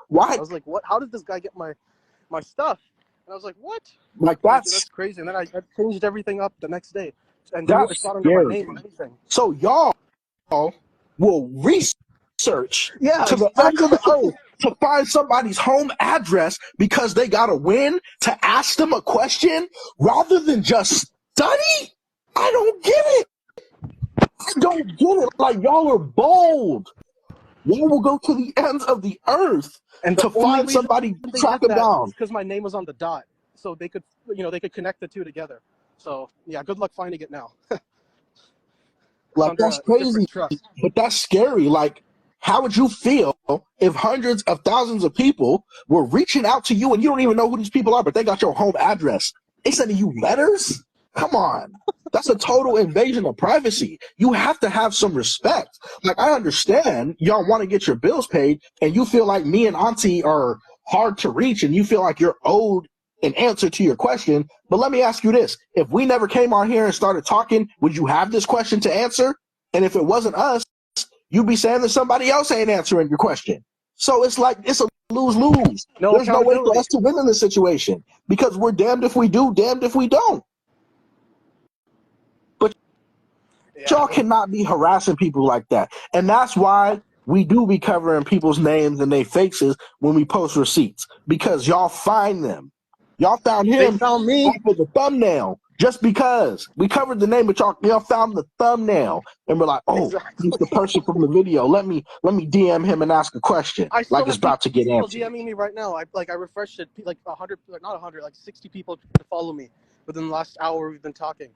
Why? I was like, what? How did this guy get my stuff? And I was like, what? Like Like, that's that's crazy. And then I changed everything up the next day, and it's that's not under my scary. name or anything. So y'all will research Yeah, to the ends of the earth to find somebody's home address because they got a win to ask them a question rather than just study? I don't get it. I don't get it. Like, y'all are bold. Y'all will go to the ends of the earth And the to only find reason somebody, they track did them that down. is because my name was on the dot, so they could connect the two together. So yeah, good luck finding it now. It's Like, under that's a crazy, different trust. but that's scary. Like, how would you feel if hundreds of thousands of people were reaching out to you and you don't even know who these people are, but they got your home address? They sending you letters? Come on. That's a total invasion of privacy. You have to have some respect. Like, I understand y'all want to get your bills paid and you feel like me and Auntie are hard to reach and you feel like you're owed an answer to your question. But let me ask you this. If we never came on here and started talking, would you have this question to answer? And if it wasn't us, you'd be saying that somebody else ain't answering your question. So it's like, it's a lose-lose. No There's no way for accountability. us to win in this situation because we're damned if we do, damned if we don't. But Yeah. y'all cannot be harassing people like that. And that's why we do be covering people's names and their faces when we post receipts because y'all find them. Y'all found They him found me. off of the thumbnail just because we covered the name, but y'all found the thumbnail and we're like, oh, he's Exactly. the person from the video. Let me DM him and ask a question I still like it's have about to get people answered. DMing me right now. I refreshed it, like 100, like not 100, like 60 people to follow me within the last hour we've been talking.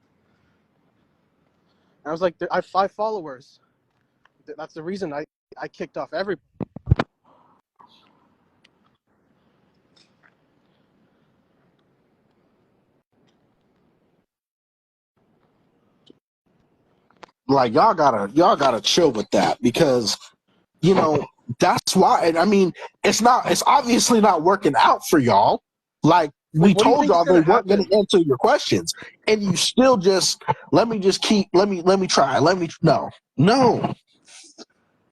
And I was like, I have 5 followers. That's the reason I kicked off every. Like y'all gotta chill with that because that's why. And I mean, it's obviously not working out for y'all. Like we Like, what do you told think is y'all they gonna weren't going happen? to answer your questions, and you still just let me try. No.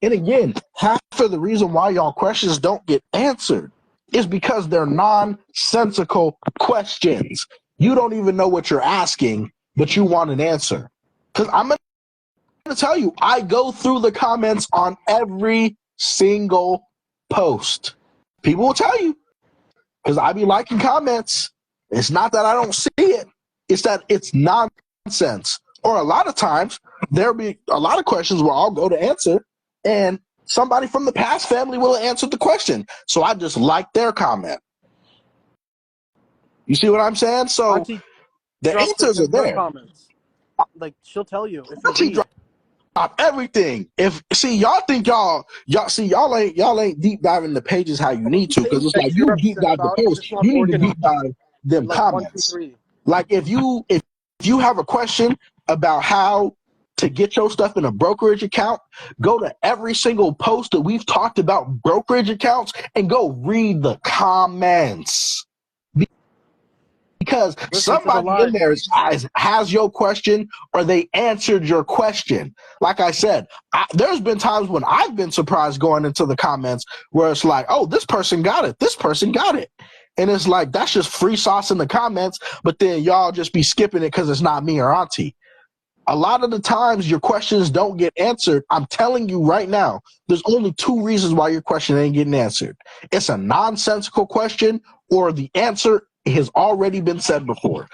And again, half of the reason why y'all questions don't get answered is because they're nonsensical questions. You don't even know what you're asking, but you want an answer. Because I'm to tell you, I go through the comments on every single post. People will tell you because I be liking comments. It's not that I don't see it, it's that it's nonsense. Or a lot of times, there'll be a lot of questions where I'll go to answer, and somebody from the past family will answer the question. So I just like their comment. You see what I'm saying? So Auntie the drops answers are your there. comments. Like, she'll tell you if you She read. drop everything. If see y'all think y'all ain't deep diving the pages how you need to because Page it's that like you you're deep upset dive the about is post, just not you need to organized. deep dive them Like 1, 2, comments. 3. Like if you have a question about how to get your stuff in a brokerage account, go to every single post that we've talked about brokerage accounts and go read the comments. Because Listen to the somebody in live. there has your question or they answered your question. Like I said, there's been times when I've been surprised going into the comments where it's like, oh, this person got it. This person got it. And it's like, that's just free sauce in the comments. But then y'all just be skipping it because it's not me or Auntie. A lot of the times your questions don't get answered. I'm telling you right now, there's only 2 reasons why your question ain't getting answered. It's a nonsensical question or the answer has already been said before.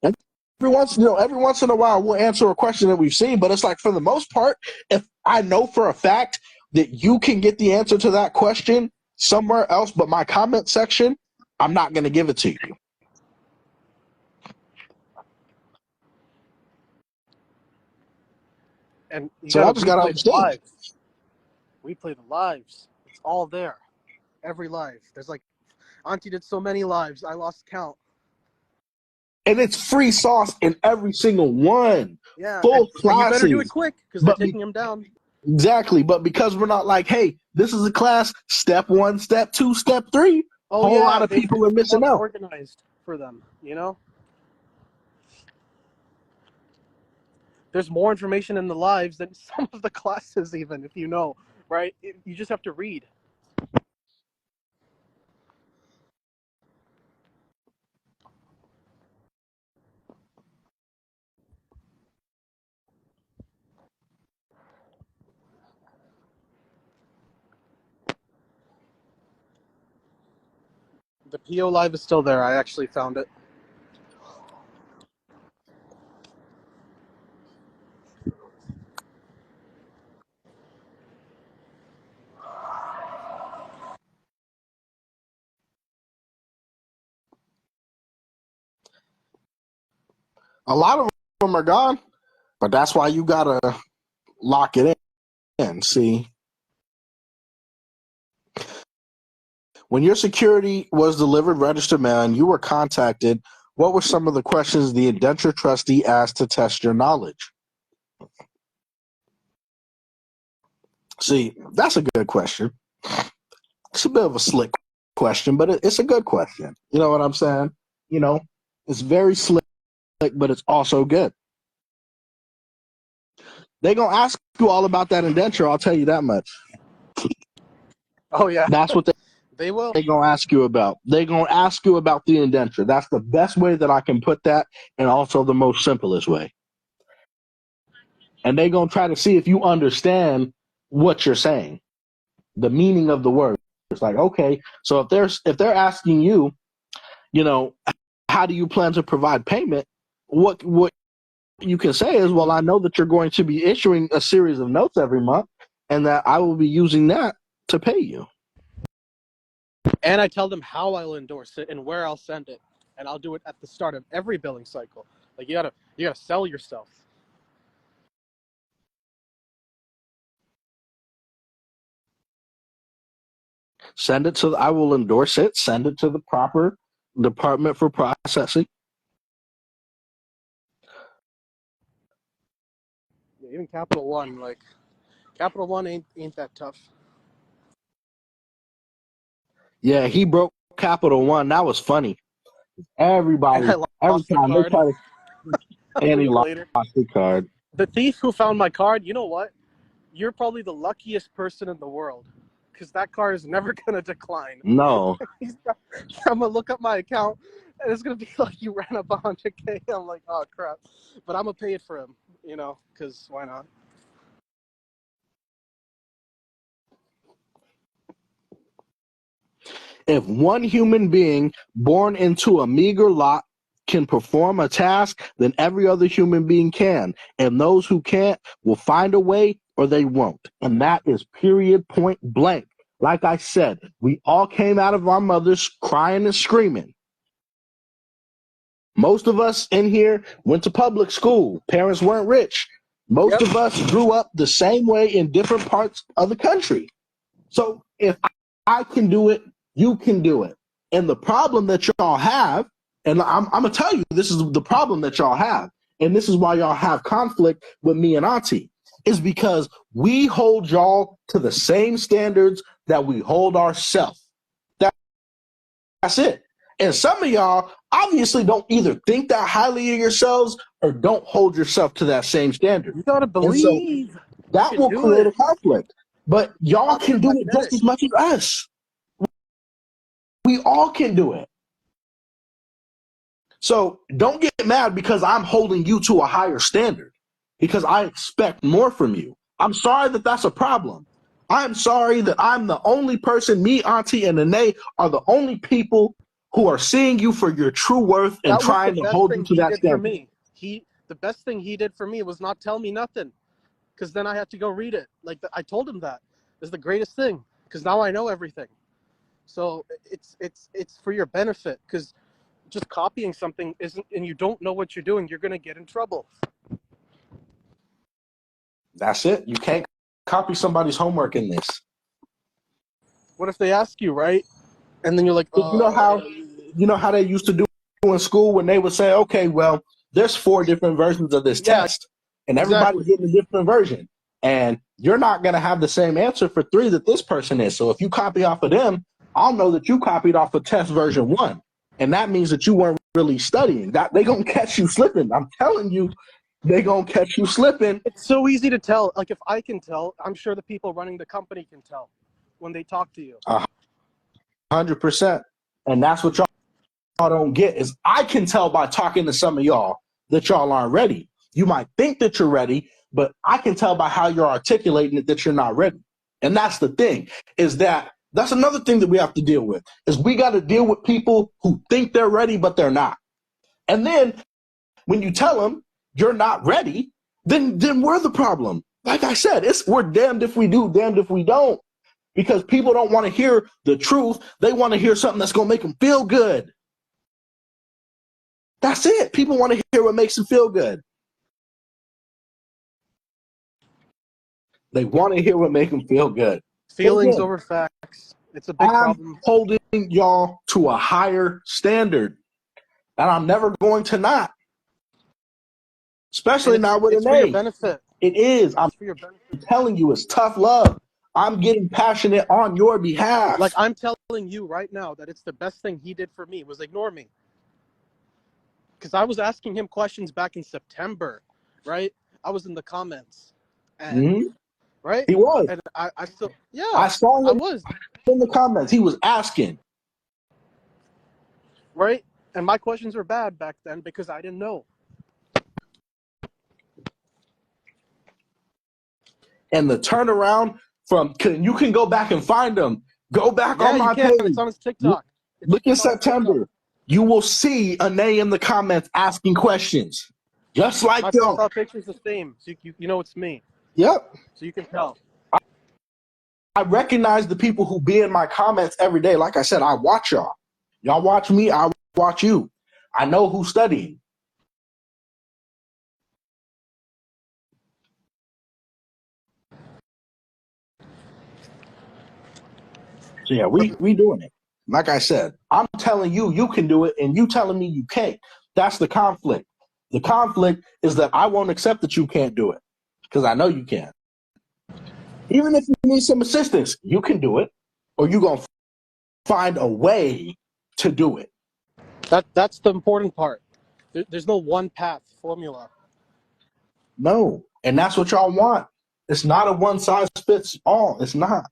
Every once in a while we'll answer a question that we've seen, but it's like for the most part, if I know for a fact that you can get the answer to that question somewhere else but my comment section, I'm not going to give it to you. And you So I gotta just got to replay the understand. lives. Replay the lives. It's all there. Every live. There's like, Auntie did so many lives, I lost count. And it's free sauce in every single one. Yeah, Full and you better do it classes. quick because they're But taking him down. exactly, but because we're not like, hey, this is a class, step 1, step 2, step 3, Oh whole yeah, lot of people are it's missing not out. organized for them. There's more information in the lives than some of the classes, even if you know, right? You just have to read. The PO Live is still there. I actually found it. A lot of them are gone, but that's why you gotta lock it in. See, when your security was delivered registered mail and you were contacted, what were some of the questions the indenture trustee asked to test your knowledge? See, that's a good question. It's a bit of a slick question, but it's a good question. You know what I'm saying? You know, it's very slick, but it's also good. They're going to ask you all about that indenture, I'll tell you that much. Oh, yeah. That's what They will. they're going to ask you about. They're going to ask you about the indenture. That's the best way that I can put that, and also the most simplest way. And they're going to try to see if you understand what you're saying, the meaning of the word. It's like, okay, so if they're asking you, you know, how do you plan to provide payment? What you can say is, well, I know that you're going to be issuing a series of notes every month, and that I will be using that to pay you. And I tell them how I'll endorse it and where I'll send it, and I'll do it at the start of every billing cycle. Like you gotta sell yourself. Send it to. I will endorse it. Send it to the proper department for processing. Yeah, even Capital One, like Capital One ain't that tough. Yeah, he broke Capital One. That was funny. Everybody, And I every lost the time they card try to, a and he week lost later. the card. The thief who found my card, you know what? You're probably the luckiest person in the world, because that card is never gonna decline. No, I'm gonna look up my account, and it's gonna be like you ran up 100K. I'm like, oh crap, but I'm gonna pay it for him, you know, because why not? if one human being born into a meager lot can perform a task, then every other human being can. And those who can't will find a way or they won't. And that is period, point blank. Like I said, we all came out of our mothers crying and screaming. Most of us in here went to public school. Parents weren't rich. Most of us grew up the same way in different parts of the country. So if I can do it, you can do it. And the problem that y'all have, and I'm going to tell you, this is the problem that y'all have, and this is why y'all have conflict with me and Auntie, is because we hold y'all to the same standards that we hold ourselves. That's it. And some of y'all obviously don't either think that highly of yourselves or don't hold yourself to that same standard. You gotta believe. So that will create a conflict. But y'all can do it just as much as us. We all can do it. So don't get mad because I'm holding you to a higher standard, because I expect more from you. I'm sorry that that's a problem. I'm sorry that I'm the only person, me, Auntie, and Nene are the only people who are seeing you for your true worth and trying to hold you to that standard. The best thing he did for me was not tell me nothing, because then I had to go read it. Like I told him that is the greatest thing, because now I know everything. So it's for your benefit, because just copying something isn't, and you don't know what you're doing, you're gonna get in trouble. That's it. You can't copy somebody's homework in this. What if they ask you, right? And then you're like, you know how they used to do in school when they would say, okay, well, there's 4 different versions of this test, and everybody's getting a different version. And you're not going to have the same answer for 3 that this person is. So if you copy off of them, I'll know that you copied off of test version 1. And that means that you weren't really studying. That they're going to catch you slipping. I'm telling you, they're going to catch you slipping. It's so easy to tell. Like if I can tell, I'm sure the people running the company can tell when they talk to you. 100%. And that's what y'all don't get, is I can tell by talking to some of y'all that y'all aren't ready. You might think that you're ready, but I can tell by how you're articulating it that you're not ready. And that's the thing, is that That's another thing that we have to deal with, is we got to deal with people who think they're ready, but they're not. And then when you tell them you're not ready, then we're the problem. Like I said, we're damned if we do, damned if we don't. Because people don't want to hear the truth. They want to hear something that's going to make them feel good. That's it. People want to hear what makes them feel good. They want to hear what makes them feel good. Feelings over facts. It's a big problem. I'm holding y'all to a higher standard, and I'm never going to not. Especially not with an A. It's for your benefit. It is. I'm for your benefit. telling you, it's tough love. I'm getting passionate on your behalf. Like, I'm telling you right now that it's the best thing he did for me was ignore me. Because I was asking him questions back in September, right? I was in the comments. And, right? He was. And I still, yeah. I saw him I was. in the comments. He was asking. Right? And my questions were bad back then because I didn't know. And the turnaround you can go back and find them. Go back on my page. It's on his TikTok. Look in September. You will see Anae in the comments asking questions. Just like my profile picture's the same. So you know it's me. Yep. So you can tell. I recognize the people who be in my comments every day. Like I said, I watch y'all. Y'all watch me, I watch you. I know who's studying. So yeah, we doing it. Like I said, I'm telling you, you can do it, and you telling me you can't. That's the conflict. The conflict is that I won't accept that you can't do it, because I know you can. Even if you need some assistance, you can do it, or you're going to find a way to do it. That's the important part. There's no one path formula. No, and that's what y'all want. It's not a one size fits all. It's not.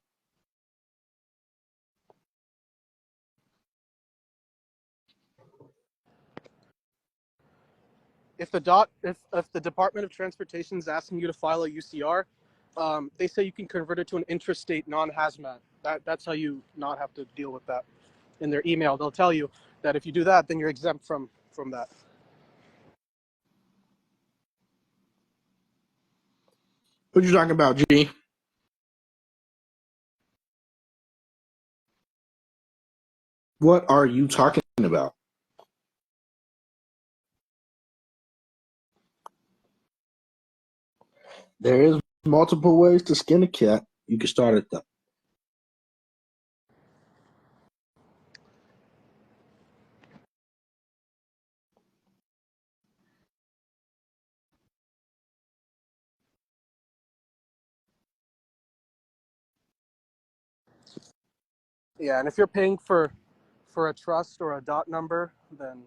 If the Department of Transportation is asking you to file a UCR, they say you can convert it to an intrastate non-hazmat. That's how you not have to deal with that. In their email, they'll tell you that if you do that, then you're exempt from that. What you talking about, G? What are you talking about? There is multiple ways to skin a cat. You can start at that. Yeah, and if you're paying for a trust or a dot number, then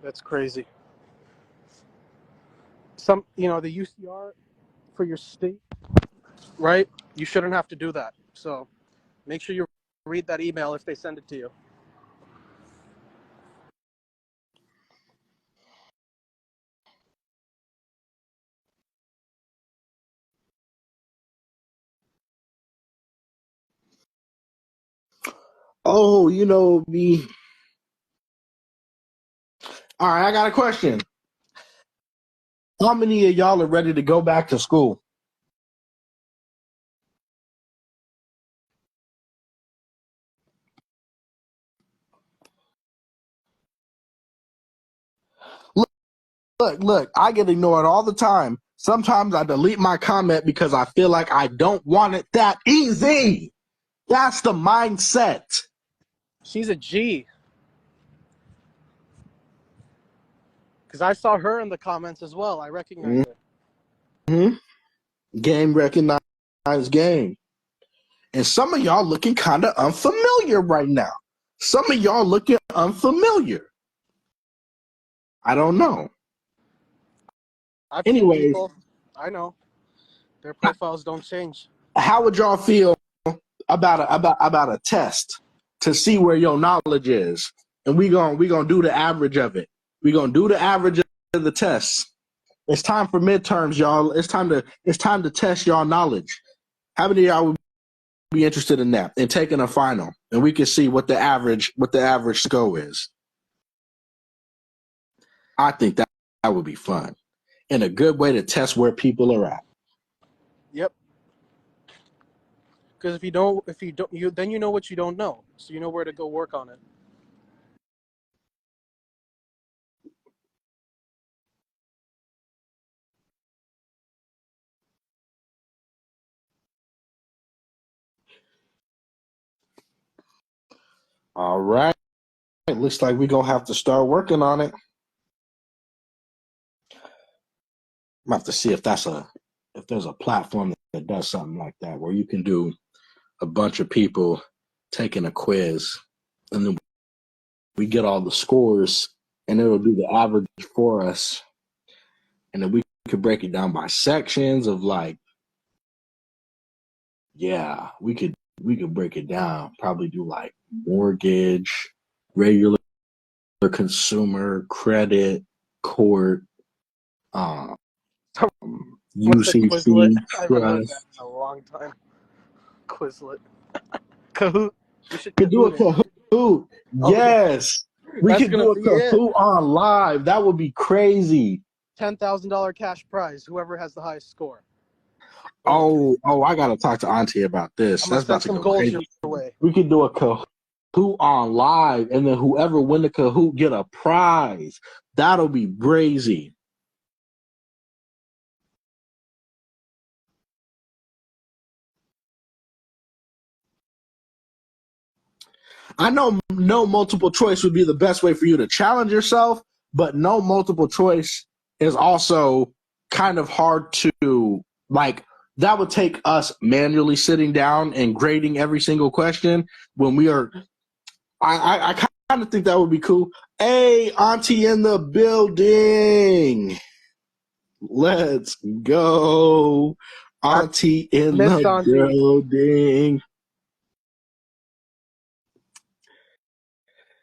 that's crazy. The UCR for your state, right? You shouldn't have to do that. So make sure you read that email if they send it to you. Oh, me. All right, I got a question. How many of y'all are ready to go back to school? Look, I get ignored all the time. Sometimes I delete my comment because I feel like I don't want it that easy. That's the mindset. She's a G. Because I saw her in the comments as well. I recognize her. Mm-hmm. Game recognized game. And some of y'all looking kind of unfamiliar right now. Some of y'all looking unfamiliar. I don't know. Anyways, I know. Their profiles don't change. How would y'all feel about a test to see where your knowledge is? And we gonna do the average of it. We're gonna do the average of the test. It's time for midterms, y'all. It's time to test y'all knowledge. How many of y'all would be interested in that and taking a final, and we can see what the average score is? I think that would be fun and a good way to test where people are at. Yep. Because if you don't, then you know what you don't know, so you know where to go work on it. All right. It looks like we're gonna have to start working on it. I'm have to see if there's a platform that does something like that where you can do a bunch of people taking a quiz, and then we get all the scores, and it'll do the average for us, and then we could break it down by sections of like, yeah, we could break it down. Probably do like mortgage, regular consumer, credit, court, What's the Quizlet? UCC, I haven't heard trust. that in a long time. Quizlet. Kahoot. We should We could do a Kahoot it. Kahoot. Oh, yeah. Yes. We That's could gonna do a be it. Kahoot on live. That would be crazy. $10,000 cash prize. Whoever has the highest score. Oh, I gotta talk to Auntie about this. I'm gonna That's about send to some go goals crazy. your way. We could do a Kahoot on live, and then whoever win the Kahoot get a prize. That'll be crazy. I know no multiple choice would be the best way for you to challenge yourself, but no multiple choice is also kind of hard to like. That would take us manually sitting down and grading every single question when we are. I kind of think that would be cool. Hey, Auntie in the building. Let's go. Auntie in Miss the Auntie. building.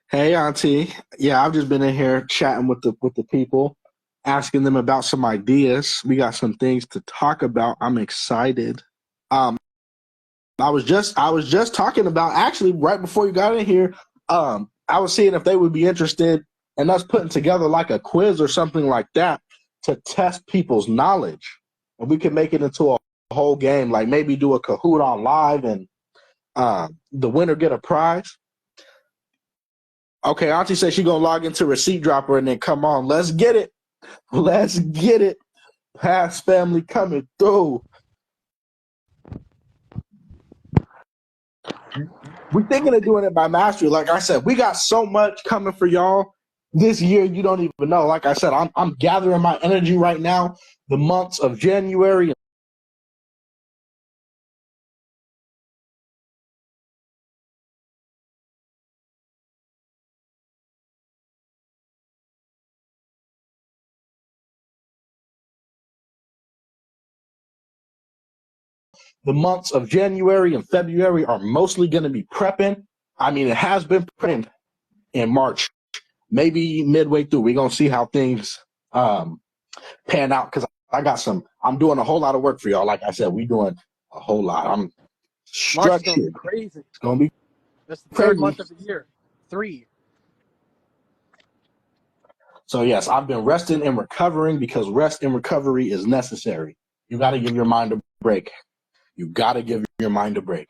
Hey, Auntie. Yeah, I've just been in here chatting with the people, asking them about some ideas. We got some things to talk about. I'm excited. Um, I was just talking about actually right before you got in here. I was seeing if they would be interested in us putting together like a quiz or something like that to test people's knowledge, and we can make it into a whole game. Like maybe do a Kahoot on live, and the winner get a prize. Okay, Auntie says she's gonna log into Receipt Dropper and then come on. Let's get it. Let's get it. Past family coming through. We're thinking of doing it by mastery. Like I said, we got so much coming for y'all this year. You don't even know. Like I said, I'm gathering my energy right now. The months of January. The months of January and February are mostly going to be prepping. I mean, it has been prepping in March, maybe midway through. We're gonna see how things pan out because I'm doing a whole lot of work for y'all. Like I said, we doing a whole lot. I'm March is gonna be structured. crazy. It's gonna be That's the crazy. third month of the year. 3. So yes, I've been resting and recovering because rest and recovery is necessary. You got to give your mind a break. You got to give your mind a break.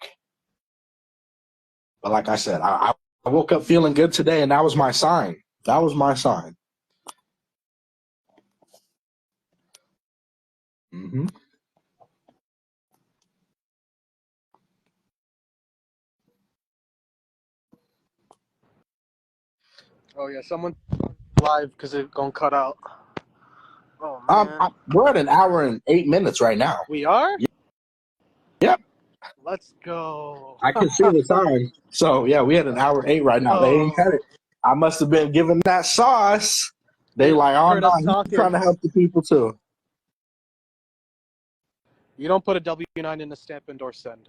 But like I said, I woke up feeling good today, and that was my sign. That was my sign. Mm-hmm. Oh yeah, someone live because it's gonna cut out. Oh man. We're at an hour and 8 minutes right now. We are? Yep. Let's go. I can see the sign. So yeah, we had an hour 8 right now. They ain't cut it. I must have been given that sauce. They like, oh heard us no, he's trying to talking. help the people too. You don't put a W-9 in the stamp and or send.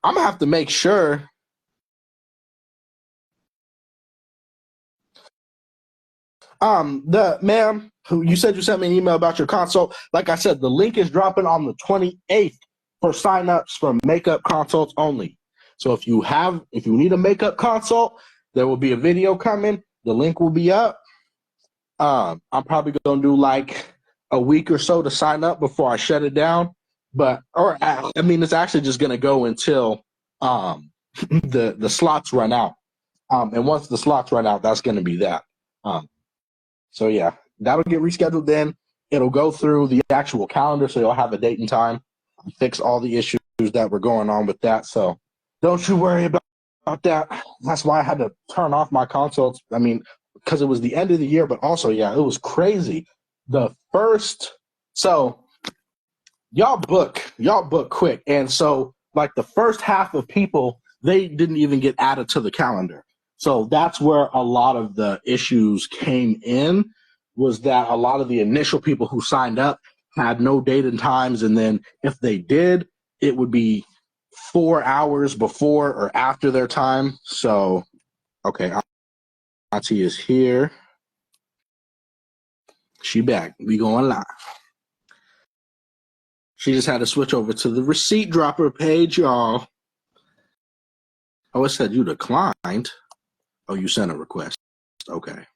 I'm gonna have to make sure. Ma'am, who you said you sent me an email about your consult. Like I said, the link is dropping on the 28th for signups for makeup consults only. So if you need a makeup consult, there will be a video coming. The link will be up. I'm probably gonna do like a week or so to sign up before I shut it down. It's actually just gonna go until the slots run out. And once the slots run out, that's gonna be that. So yeah, that'll get rescheduled then. It'll go through the actual calendar, so you'll have a date and time. Fix all the issues that were going on with that. So don't you worry about that. That's why I had to turn off my consults. I mean, because it was the end of the year, but also, yeah, it was crazy. So y'all book quick. And so like the first half of people, they didn't even get added to the calendar. So that's where a lot of the issues came in, was that a lot of the initial people who signed up had no date and times. And then if they did, it would be 4 hours before or after their time. So, okay, Auntie is here. She back. We going live. She just had to switch over to the receipt dropper page, y'all. Oh, it said you declined. Oh, you sent a request. Okay.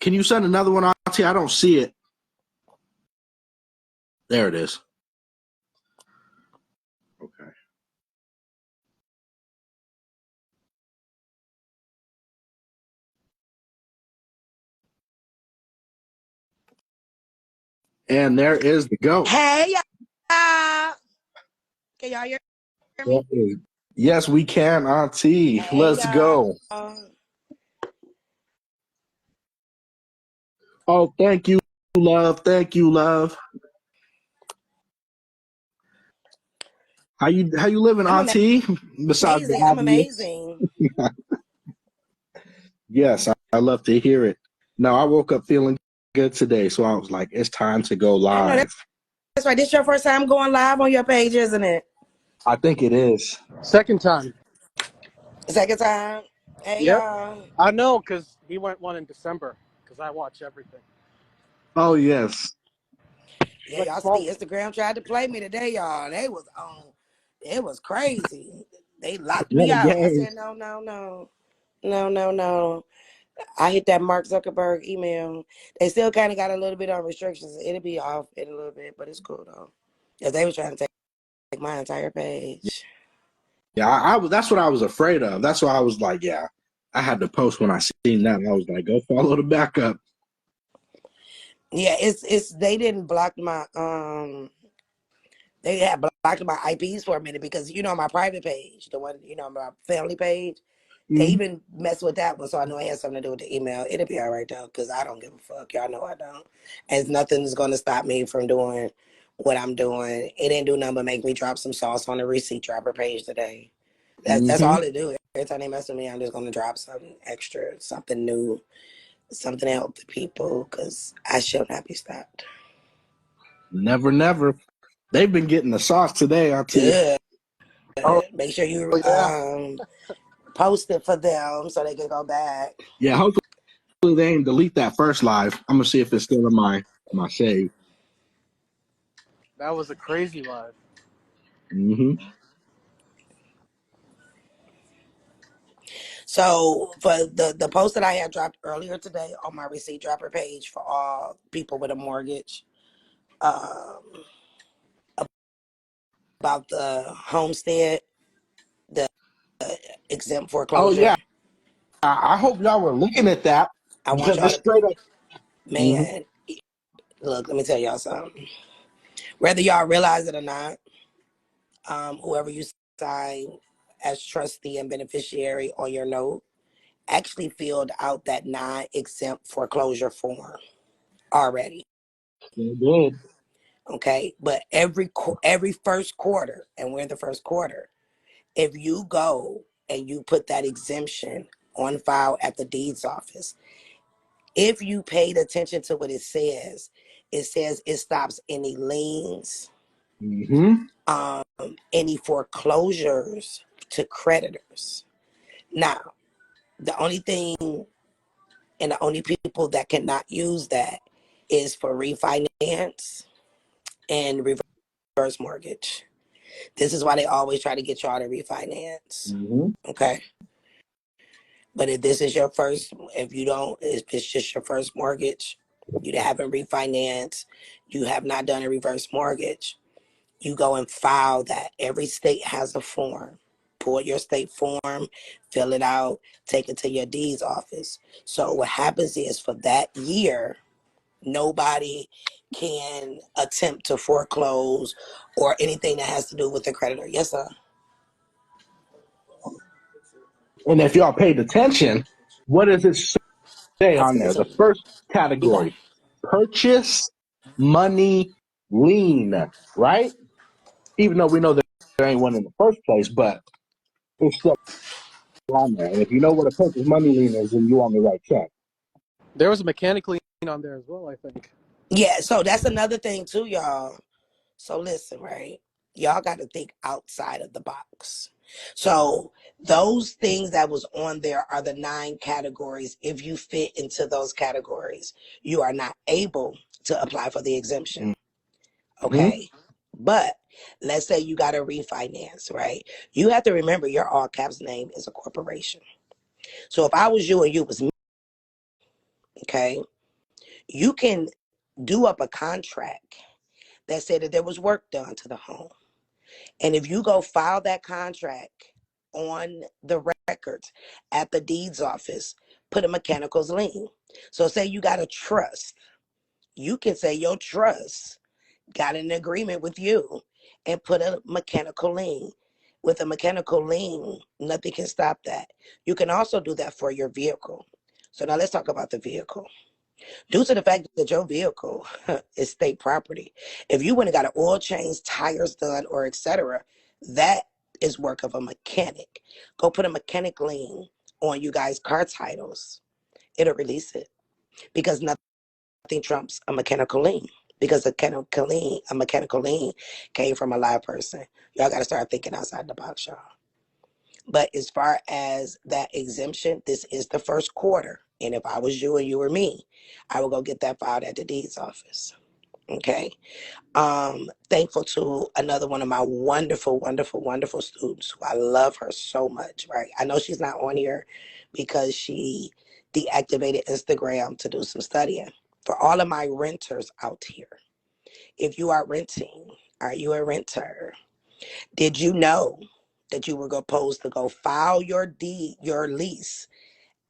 Can you send another one, Auntie? I don't see it. There it is. Okay. And there is the go. Hey, y'all. Can y'all hear me? Yes, we can, Auntie. Hey, Let's go. Oh, thank you, love. Thank you, love. How you living, Auntie? Besides Amazing. I'm amazing. Yes, I love to hear it. No, I woke up feeling good today, so I was like, it's time to go I know live. that's right. This is your first time going live on your page, isn't it? I think it is. Second time. Second time. Hey, Yep. y'all. I know, because he went one in December, because I watch everything. Oh, yes. Yeah, Like y'all small. see, Instagram tried to play me today, y'all. They was on. It was crazy. They locked me out. I said, no, no, no. No, no, no. I hit that Mark Zuckerberg email. They still kind of got a little bit on restrictions. It'll be off in a little bit, but it's cool, though. Because they were trying to take my entire page. Yeah, that's what I was afraid of. That's why I was like, yeah, I had to post when I seen that. And I was like, go follow the backup. Yeah, it's they didn't block my they had blocked my IPs for a minute because my private page, the one my family page, they even messed with that one, so I know it had something to do with the email. It'll be all right though, because I don't give a fuck. Y'all know I don't. And nothing's gonna stop me from doing what I'm doing. It didn't do nothing but make me drop some sauce on the receipt dropper page today. That's all it do. Every time they mess with me, I'm just gonna drop something extra, something new, something to help the people, because I shall not be stopped. Never, never. They've been getting the sauce today, Auntie. Good. Oh, Make sure you post it for them so they can go back. yeah, hopefully they ain't delete that first live. I'm gonna see if it's still in my save. That was a crazy live. So for the post that I had dropped earlier today on my receipt dropper page for all people with a mortgage, about the homestead, the exempt foreclosure. Oh yeah, I hope y'all were looking at that. I want y'all to, straight up. man, look, let me tell y'all something. Whether y'all realize it or not, whoever you sign as trustee and beneficiary on your note actually filled out that non-exempt foreclosure form already. They did. Okay, but every first quarter, and we're in the first quarter, if you go and you put that exemption on file at the deeds office, if you paid attention to what it says it stops any liens, any foreclosures to creditors. Now, the only thing and the only people that cannot use that is for refinance and reverse mortgage. This is why they always try to get y'all to refinance. Okay. But if this is your first, if it's just your first mortgage, you haven't refinanced, you have not done a reverse mortgage, you go and file that. Every state has a form. Pull your state form, fill it out, take it to your deeds office. So what happens is for that year, nobody can attempt to foreclose or anything that has to do with the creditor. Yes, sir. And if y'all paid attention, what does it say I was on gonna there? tell The you. first You got category, purchase money lien, right? Even though we know that there ain't one in the first place, but it's still on there. And if you know what a purchase money lien is, then you're on the right track. There was a mechanic lien on there as well, I think. Yeah, so that's another thing too, y'all. So listen, right? Y'all got to think outside of the box. So those things that was on there are the 9 categories. If you fit into those categories, you are not able to apply for the exemption. Okay. But let's say you got to refinance, right? You have to remember your all caps name is a corporation. So if I was you and you was me, okay, you can do up a contract that said that there was work done to the home. And if you go file that contract on the records at the deeds office, put a mechanicals lien. So say you got a trust, you can say your trust got an agreement with you and put a mechanical lien. With a mechanical lien, nothing can stop that. You can also do that for your vehicle. So now let's talk about the vehicle. Due to the fact that your vehicle is state property, if you went and got an oil change, tires done, or etc., that is work of a mechanic. Go put a mechanic lien on you guys' car titles. It'll release it because nothing trumps a mechanical lien. Because a mechanical lien came from a live person. Y'all got to start thinking outside the box, y'all. But as far as that exemption, this is the first quarter. And if I was you and you were me, I would go get that filed at the deeds office. Okay. Thankful to another one of my wonderful, wonderful, wonderful students who I love her so much, right? I know she's not on here because she deactivated Instagram to do some studying. For all of my renters out here, if you are renting, are you a renter? Did you know that you were supposed to go file your lease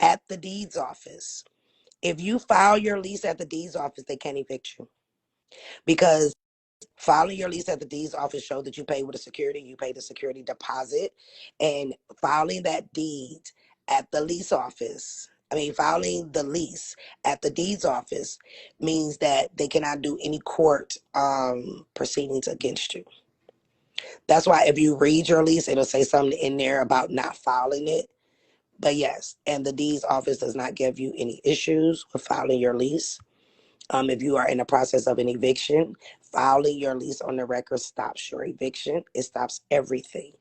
at the deeds office? If you file your lease at the deeds office, they can't evict you because filing your lease at the deeds office shows that you pay with a security, you pay the security deposit, and filing that deed at the lease office. Filing the lease at the deeds office means that they cannot do any court proceedings against you. That's why if you read your lease, it'll say something in there about not filing it. But yes, and the deeds office does not give you any issues with filing your lease. If you are in the process of an eviction, filing your lease on the record stops your eviction. It stops everything.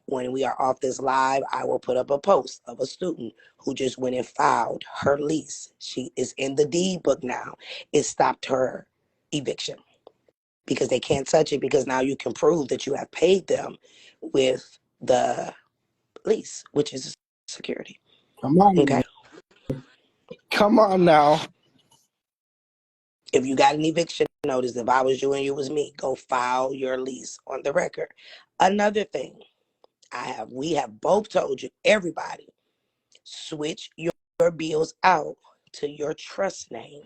When we are off this live, I will put up a post of a student who just went and filed her lease. She is in the deed book now. It stopped her eviction because they can't touch it because now you can prove that you have paid them with the lease, which is security. Come on, Okay. Come on now. If you got an eviction notice, if I was you and you was me, go file your lease on the record. Another thing we have both told you, everybody, switch your bills out to your trust name.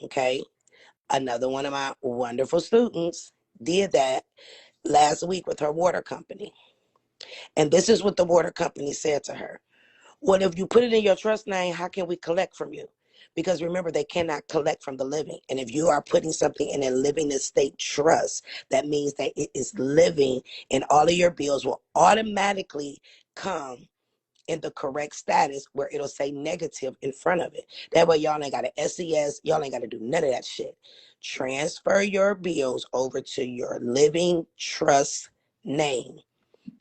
Okay. Another one of my wonderful students did that last week with her water company. And this is what the water company said to her. Well, if you put it in your trust name, how can we collect from you? Because remember, they cannot collect from the living. And if you are putting something in a living estate trust, that means that it is living and all of your bills will automatically come in the correct status where it'll say negative in front of it. That way, y'all ain't got an SES. Y'all ain't got to do none of that shit. Transfer your bills over to your living trust name.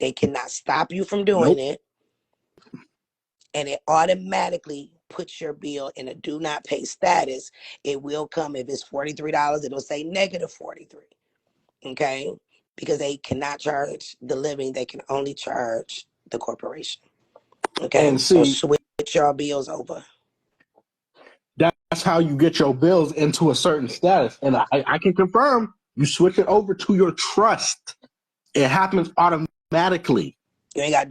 They cannot stop you from doing Nope. it. and it automatically puts your bill in a do not pay status. It will come if it's $43, it'll say negative 43. Okay? Because they cannot charge the living, they can only charge the corporation. Okay? And So see, switch your bills over. that's how you get your bills into a certain status. And I can confirm you switch it over to your trust. It happens automatically. You ain't got to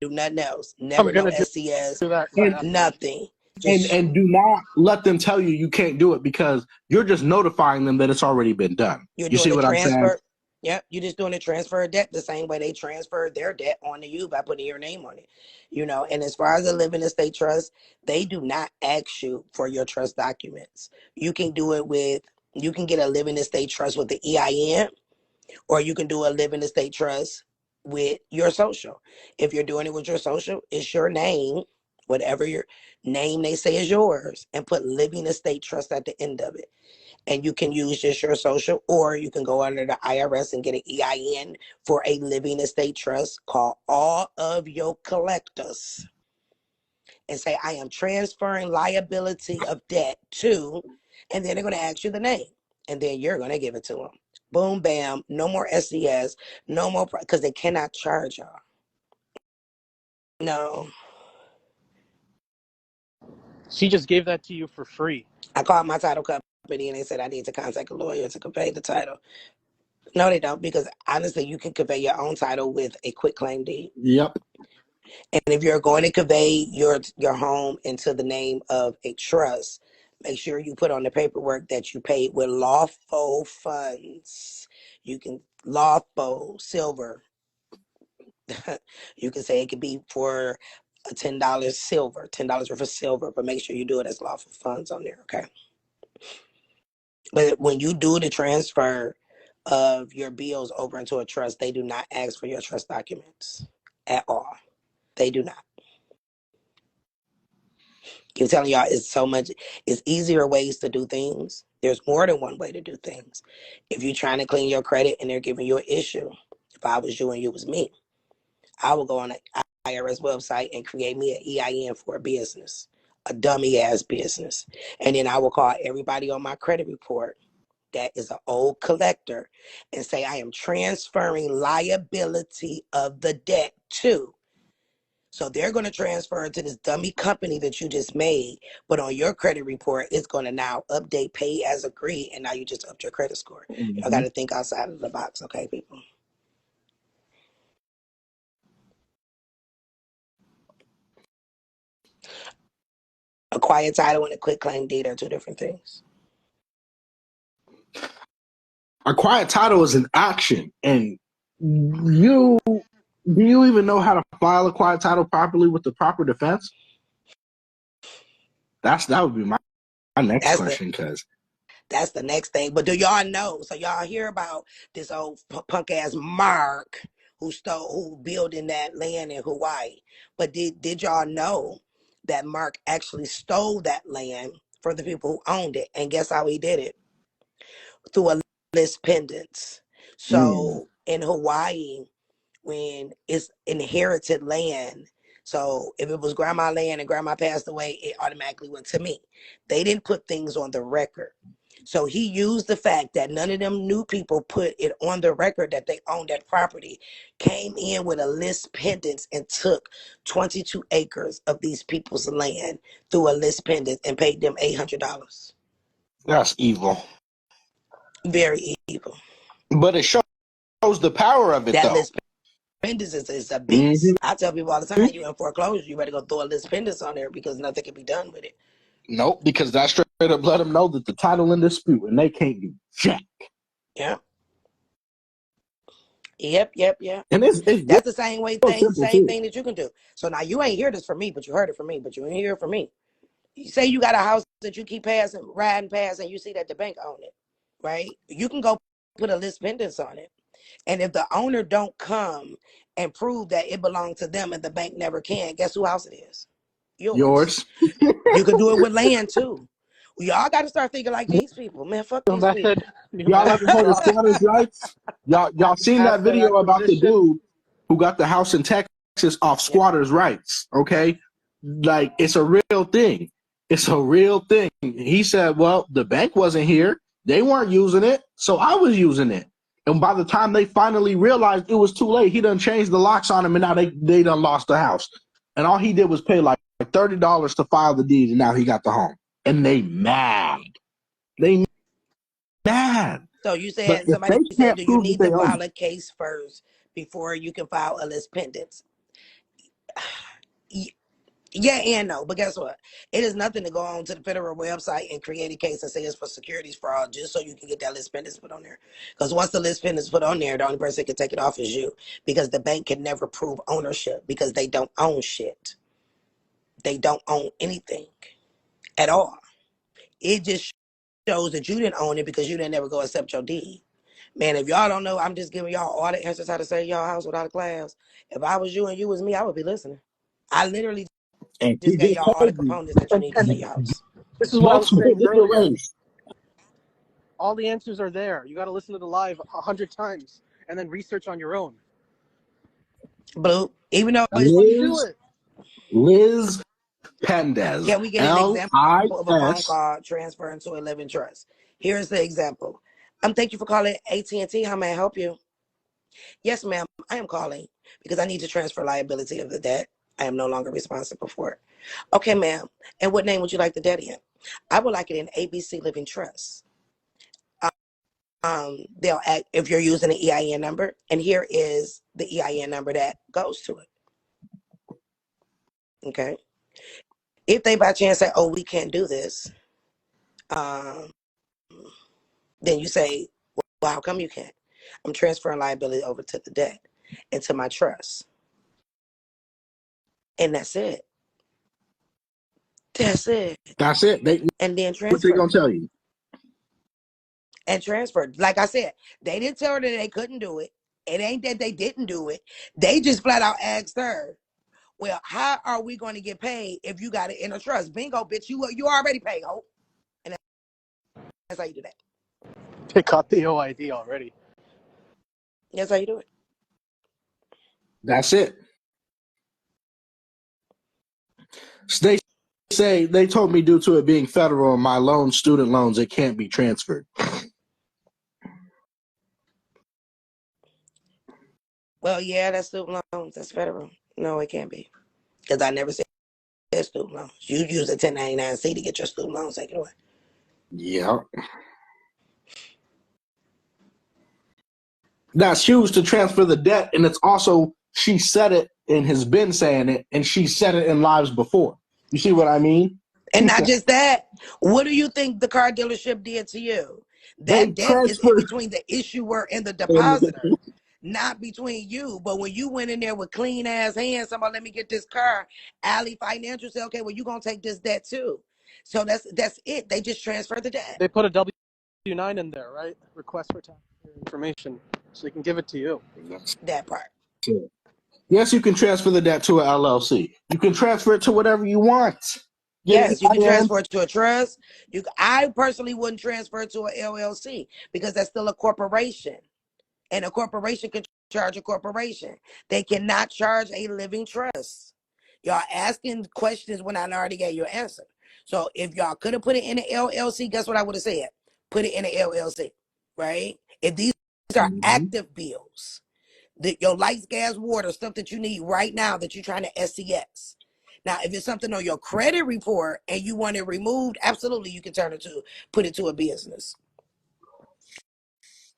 do nothing else. Never no SCS, do that. nothing. And do not let them tell you you can't do it, because you're just notifying them that it's already been done. You're You see doing what a I'm saying? transfer. Yep, you're just doing a transfer of debt the same way they transfer their debt onto you by putting your name on it. You know, and as far as the living estate trust, they do not ask you for your trust documents. You can do it with, you can get a living estate trust with the EIN, or you can do a living estate trust with your social. If you're doing it with your social, it's your name, whatever your name they say is yours, and put living estate trust at the end of it. And you can use just your social, or you can go under the IRS and get an EIN for a living estate trust. Call all of your collectors and say, I am transferring liability of debt to, and then they're going to ask you the name, and then you're going to give it to them. Boom, bam, no more SCS, no more, because they cannot charge y'all. No. She just gave that to you for free. I called my title company and they said I need to contact a lawyer to convey the title. No, they don't, because honestly, you can convey your own title with a quitclaim deed. Yep. And if you're going to convey your home into the name of a trust, make sure you put on the paperwork that you paid with lawful funds. You can lawful silver. You can say it could be for a $10 silver, $10 worth of silver, but make sure you do it as lawful funds on there, okay? But when you do the transfer of your bills over into a trust, they do not ask for your trust documents at all. They do not. I'm telling y'all, it's easier ways to do things. There's more than one way to do things. If you're trying to clean your credit and they're giving you an issue, if I was you and you was me, I would go on the IRS website and create me an EIN for a business, a dummy ass business. And then I will call everybody on my credit report that is an old collector and say, I am transferring liability of the debt to. So they're going to transfer it to this dummy company that you just made, but on your credit report, it's going to now update pay as agreed, and now you just upped your credit score. Mm-hmm. I got to think outside of the box, okay, people? A quiet title and a quitclaim deed are two different things. A quiet title is an action, and do you even know how to file a quiet title properly with the proper defense? That would be my next question, because that's the next thing. But do y'all know? So y'all hear about this old punk ass Mark who building that land in Hawaii? But did y'all know that Mark actually stole that land for the people who owned it? And guess how he did it? Through a list pendants. So in Hawaii, when it's inherited land, so if it was grandma land and grandma passed away, it automatically went to me. They didn't put things on the record. So he used the fact that none of them new people put it on the record that they owned that property, came in with a list pendants and took 22 acres of these people's land through a list pendant and paid them $800. That's evil. Very evil. But it shows the power of it, that though. List pendants is a beast. Mm-hmm. I tell people all the time, you in foreclosure, you better go throw a list pendants on there because nothing can be done with it. Nope, because that straight up let them know that the title in dispute and they can't do jack. Yeah. Yep. And that's the same thing that you can do. So now you ain't hear this from me, but you heard it from me, but you ain't hear it from me. You say you got a house that you keep riding past, and you see that the bank own it, right? You can go put a list pendants on it. And if the owner don't come and prove that it belongs to them and the bank never can, guess whose house it is? Yours. You can do it with land too. Y'all got to start thinking like these people, man. Fuck these people. Y'all ever heard of squatters' rights? Y'all seen that video about the dude who got the house in Texas off squatters' rights? Okay, Like, it's a real thing. It's a real thing. He said, well, the bank wasn't here. They weren't using it, so I was using it. And by the time they finally realized it was too late, he done changed the locks on him, and now they done lost the house. And all he did was pay like $30 to file the deed, and now he got the home. And they mad. They mad. So you But said if somebody they said, can't do you prove that need they to own file it, a case first before you can file a list pendants? Yeah and no, but guess what? It is nothing to go on to the federal website and create a case and say it's for securities fraud just so you can get that list pendants put on there. Because once the list pendants put on there, the only person that can take it off is you. Because the bank can never prove ownership because they don't own shit. They don't own anything at all. It just shows that you didn't own it because you didn't ever go accept your deed. Man, if y'all don't know, I'm just giving y'all all the answers how to save y'all house without a class. If I was you and you was me, I would be listening. I literally and he just gave just y'all all the told you, components that you need to save your house. This is what I was multiple saying different earlier. ways. All the answers are there. You got to listen to the live 100 times and then research on your own. Blue, even though That's it's, why you do it. Liz Pendez, can we get an example of a phone LIS. call transferring to a living trust? Here's the example. Thank you for calling AT&T. How may I help you? Yes, ma'am. I am calling because I need to transfer liability of the debt. I am no longer responsible for it. Okay, ma'am. And what name would you like the debt in? I would like it in ABC Living Trust. They'll act if you're using an EIN number, and here is the EIN number that goes to it. Okay. If they by chance say, "Oh, we can't do this," then you say, "Well, how come you can't?" I'm transferring liability over to the debt into my trust, and that's it. That's it. That's it. And then What they transfer. gonna tell you? And transferred. Like I said, they didn't tell her that they couldn't do it. It ain't that they didn't do it. They just flat out asked her, well, how are we going to get paid if you got it in a trust? Bingo, bitch, you already paid, ho. And that's how you do that. They got the OID already. That's how you do it. That's it. They say they told me due to it being federal and my loan, student loans, it can't be transferred. Well, yeah, that's student loans. That's federal. No, it can't be. Because I never said student loans. You use a 1099-C to get your student loans taken away. Yeah. That's huge to transfer the debt, and it's also, she said it and has been saying it, and she said it in lives before. You see what I mean? And not just that, what do you think the car dealership did to you? They That debt is in transferred. between the issuer and the depositor, not between you. But when you went in there with clean ass hands, somebody let me get this car, Alley Financial said, okay, well, you're going to take this debt too. So that's it. They just transfer the debt. They put a W-9 in there, right? Request for tax information, so they can give it to you. That part. Yes, you can transfer the debt to an LLC. You can transfer it to whatever you want. Yes, you can transfer it to a trust. I personally wouldn't transfer it to an LLC because that's still a corporation. And a corporation can charge a corporation. They cannot charge a living trust. Y'all asking questions when I already gave you an answer. So if y'all could have put it in an LLC, guess what I would have said? Put it in an LLC, right? If these are active bills, your lights, gas, water, stuff that you need right now that you're trying to SCX. Now, if it's something on your credit report and you want it removed, absolutely you can put it to a business.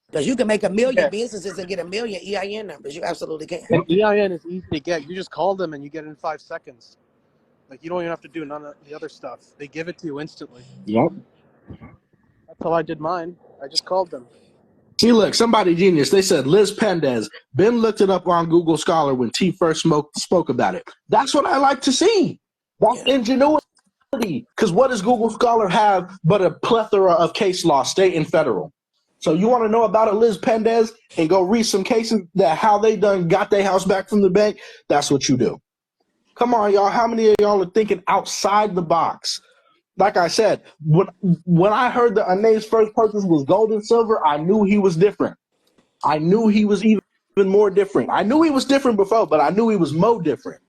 Because you can make 1 million businesses and get 1 million EIN numbers. You absolutely can. And EIN is easy to get. You just call them and you get it in 5 seconds. Like, you don't even have to do none of the other stuff. They give it to you instantly. Yep. That's how I did mine. I just called them. See, look, somebody genius. They said Liz Pendez. Ben looked it up on Google Scholar when T first spoke about it. That's what I like to see. That's ingenuity. Because what does Google Scholar have but a plethora of case law, state and federal? So you want to know about a Liz Pendez and go read some cases that how they done got their house back from the bank? That's what you do. Come on, y'all. How many of y'all are thinking outside the box? Like I said, when I heard that Anae's first purchase was gold and silver, I knew he was different. I knew he was even more different. I knew he was different before, but I knew he was more different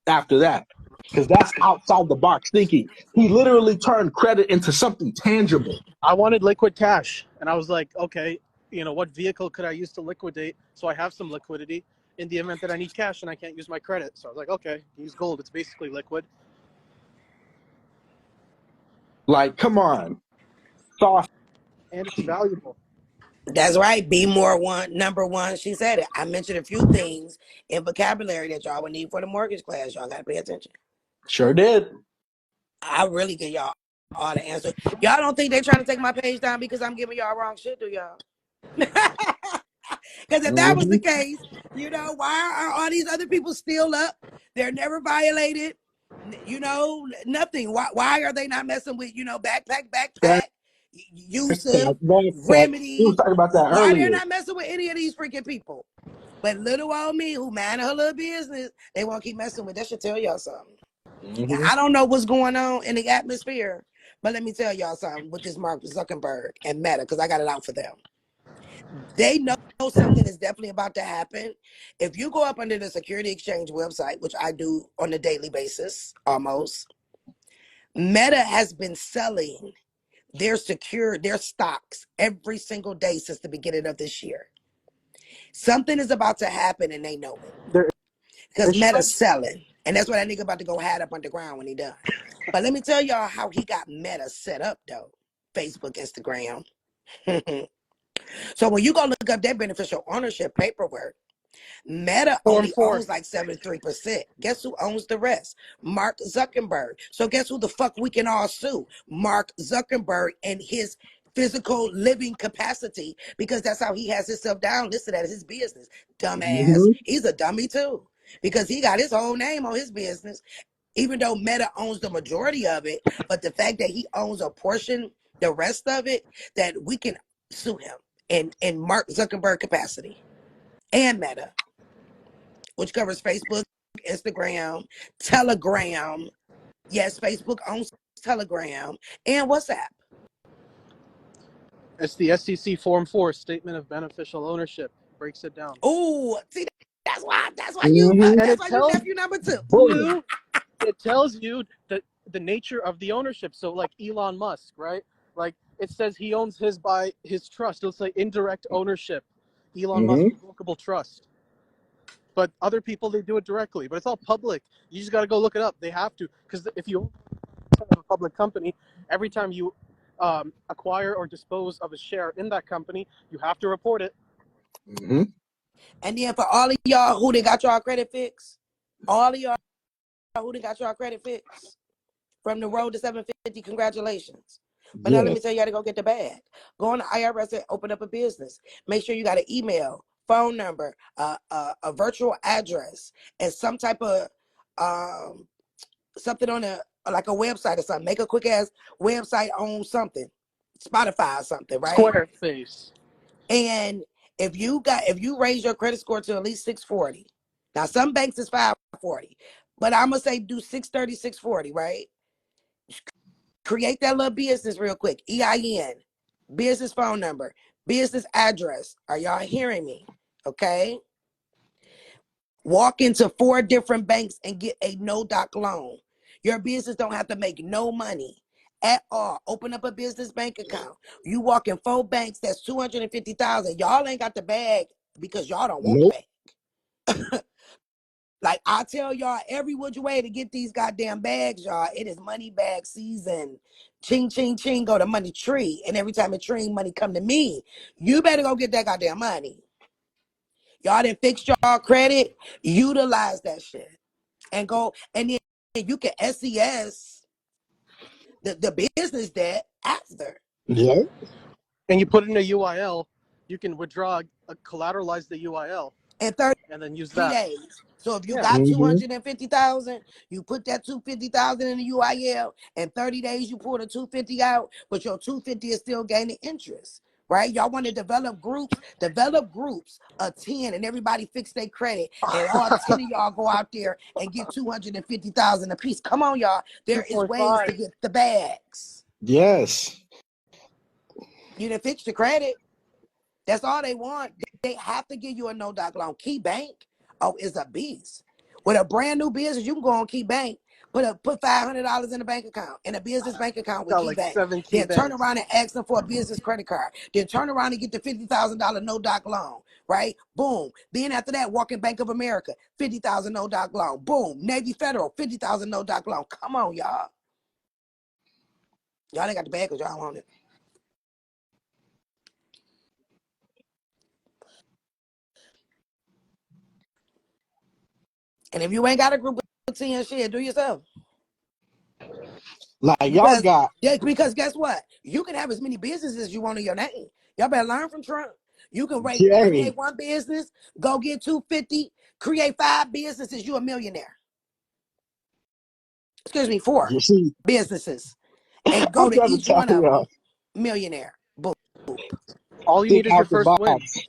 after that. because that's outside the box thinking. He literally turned credit into something tangible. I wanted liquid cash, and I was like, okay, what vehicle could I use to liquidate so I have some liquidity in the event that I need cash and I can't use my credit? So I was like, okay, use gold. It's basically liquid. Like, come on. Soft. And it's valuable. That's right. Be more one, number one. She said it. I mentioned a few things in vocabulary that y'all would need for the mortgage class. Y'all got to pay attention. Sure did. I really give y'all all the answers. Y'all don't think they trying to take my page down because I'm giving y'all wrong shit, do y'all? Because if that was the case, why are all these other people still up? They're never violated. Nothing. Why are they not messing with, backpack, Yusuf, We Remedy? were talking about that Why they're earlier. not messing with any of these freaking people? But little old me who mind her little business, they won't keep messing with. That should tell y'all something. Mm-hmm. I don't know what's going on in the atmosphere, but let me tell y'all something with this Mark Zuckerberg and Meta, because I got it out for them. They know something is definitely about to happen. If you go up under the Security Exchange website, which I do on a daily basis almost, Meta has been selling their stocks every single day since the beginning of this year. Something is about to happen and they know it. Because Meta's selling. And that's what that nigga about to go hide up underground when he done. But let me tell y'all how he got Meta set up though. Facebook, Instagram. So when you go look up that beneficial ownership paperwork, Meta only owns like 73%. Guess who owns the rest? Mark Zuckerberg. So guess who the fuck we can all sue? Mark Zuckerberg and his physical living capacity, because that's how he has himself down listed as his business. Dumbass. He's a dummy too, because he got his whole name on his business, even though Meta owns the majority of it. But the fact that he owns a portion, the rest of it, that we can sue him in Mark Zuckerberg capacity and Meta, which covers Facebook, Instagram, Telegram. Yes, Facebook owns Telegram and WhatsApp. It's the SEC Form 4 Statement of Beneficial Ownership. Breaks it down. Oh, see, that's why you nephew number 2. It tells you the nature of the ownership. So like Elon Musk, right? Like it says he owns his by his trust. It'll say indirect ownership. Elon Musk Revocable Trust. But other people, they do it directly. But it's all public. You just got to go look it up. They have to. Because if you own a public company, every time you acquire or dispose of a share in that company, you have to report it. Mm-hmm. And then for all of y'all who done got y'all credit fixed, all of y'all who done got y'all credit fixed from the road to 750, congratulations. But now let me tell you how to go get the bag. Go on to IRS and open up a business. Make sure you got an email, phone number, a virtual address, and some type of something on like a website or something. Make a quick ass website on something, Spotify or something, right? Squarespace. And if you raise your credit score to at least 640, now some banks is 540, but I'm gonna say do 630, 640, right? Create that little business real quick. EIN, business phone number, business address. Are y'all hearing me? Okay. Walk into 4 different banks and get a no-doc loan. Your business don't have to make no money at all. Open up a business bank account. You walk in 4 banks, that's $250,000. Y'all ain't got the bag because y'all don't want the bag. Like I tell y'all every which way to get these goddamn bags, y'all. It is money bag season. Ching, ching, ching, go to money tree. And every time a tree money come to me, you better go get that goddamn money. Y'all done fixed y'all credit, utilize that shit. And go, and then you can SES the business debt after. Yeah. And you put in a UIL, you can withdraw, collateralize the UIL. In 30 and then use that. days. So if you got 250,000, you put that 250,000 in the UIL. In 30 days, you pull the 250 out, but your 250 is still gaining interest. Right? Y'all want to develop groups of 10 and everybody fix their credit. And all 10 of y'all go out there and get 250,000 a piece. Come on, y'all. There is ways to get the bags. Yes. You done fix the credit. That's all they want. They have to give you a no-doc loan. Key Bank, is a beast. With a brand new business, you can go on Key Bank, Put $500 in a bank account, in a business bank account with Got Key like Bank. 7 key Then turn banks. around and ask them for a business credit card. Then turn around and get the $50,000 no doc loan, right? Boom. Then after that, walk in Bank of America, $50,000 no doc loan. Boom. Navy Federal, $50,000 no doc loan. Come on, y'all. Y'all ain't got the bag because y'all want it. And if you ain't got a group of 10 shit, do yourself. Like y'all Because, got because guess what? You can have as many businesses as you want in your name. Y'all better learn from Trump. You can Jerry. create one business, go get 250, create 5 businesses, you a millionaire. Excuse me, 4 You see, businesses. And go I'm to trying to each tell one of them, y'all, millionaire. Boop. All you think need is your out the first win. box.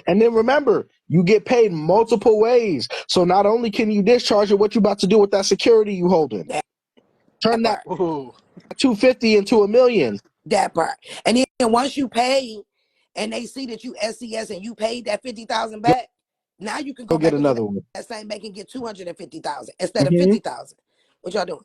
And then remember, you get paid multiple ways. So not only can you discharge it, what you about to do with that security you holding? Turn that part. Ooh. 250 into $1 million. That part. And then once you pay and they see that you SCS and you paid that 50,000 back, now you can Go go get back into another one. that same bank and get 250,000 instead of 50,000. What y'all doing?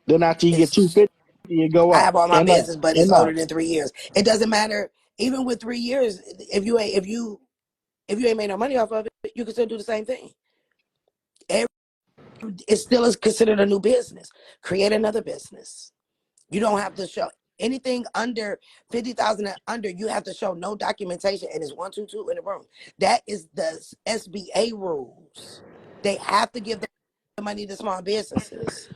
Then after you get It's, 250, you go I up have all my and up business, but it's and up. older than 3 years. It doesn't matter. Even with 3 years, if you ain't made no money off of it, you can still do the same thing. It still is considered a new business. Create another business. You don't have to show anything under 50,000 and under. You have to show no documentation, and it's 122 in the room. That is the SBA rules. They have to give the money to small businesses.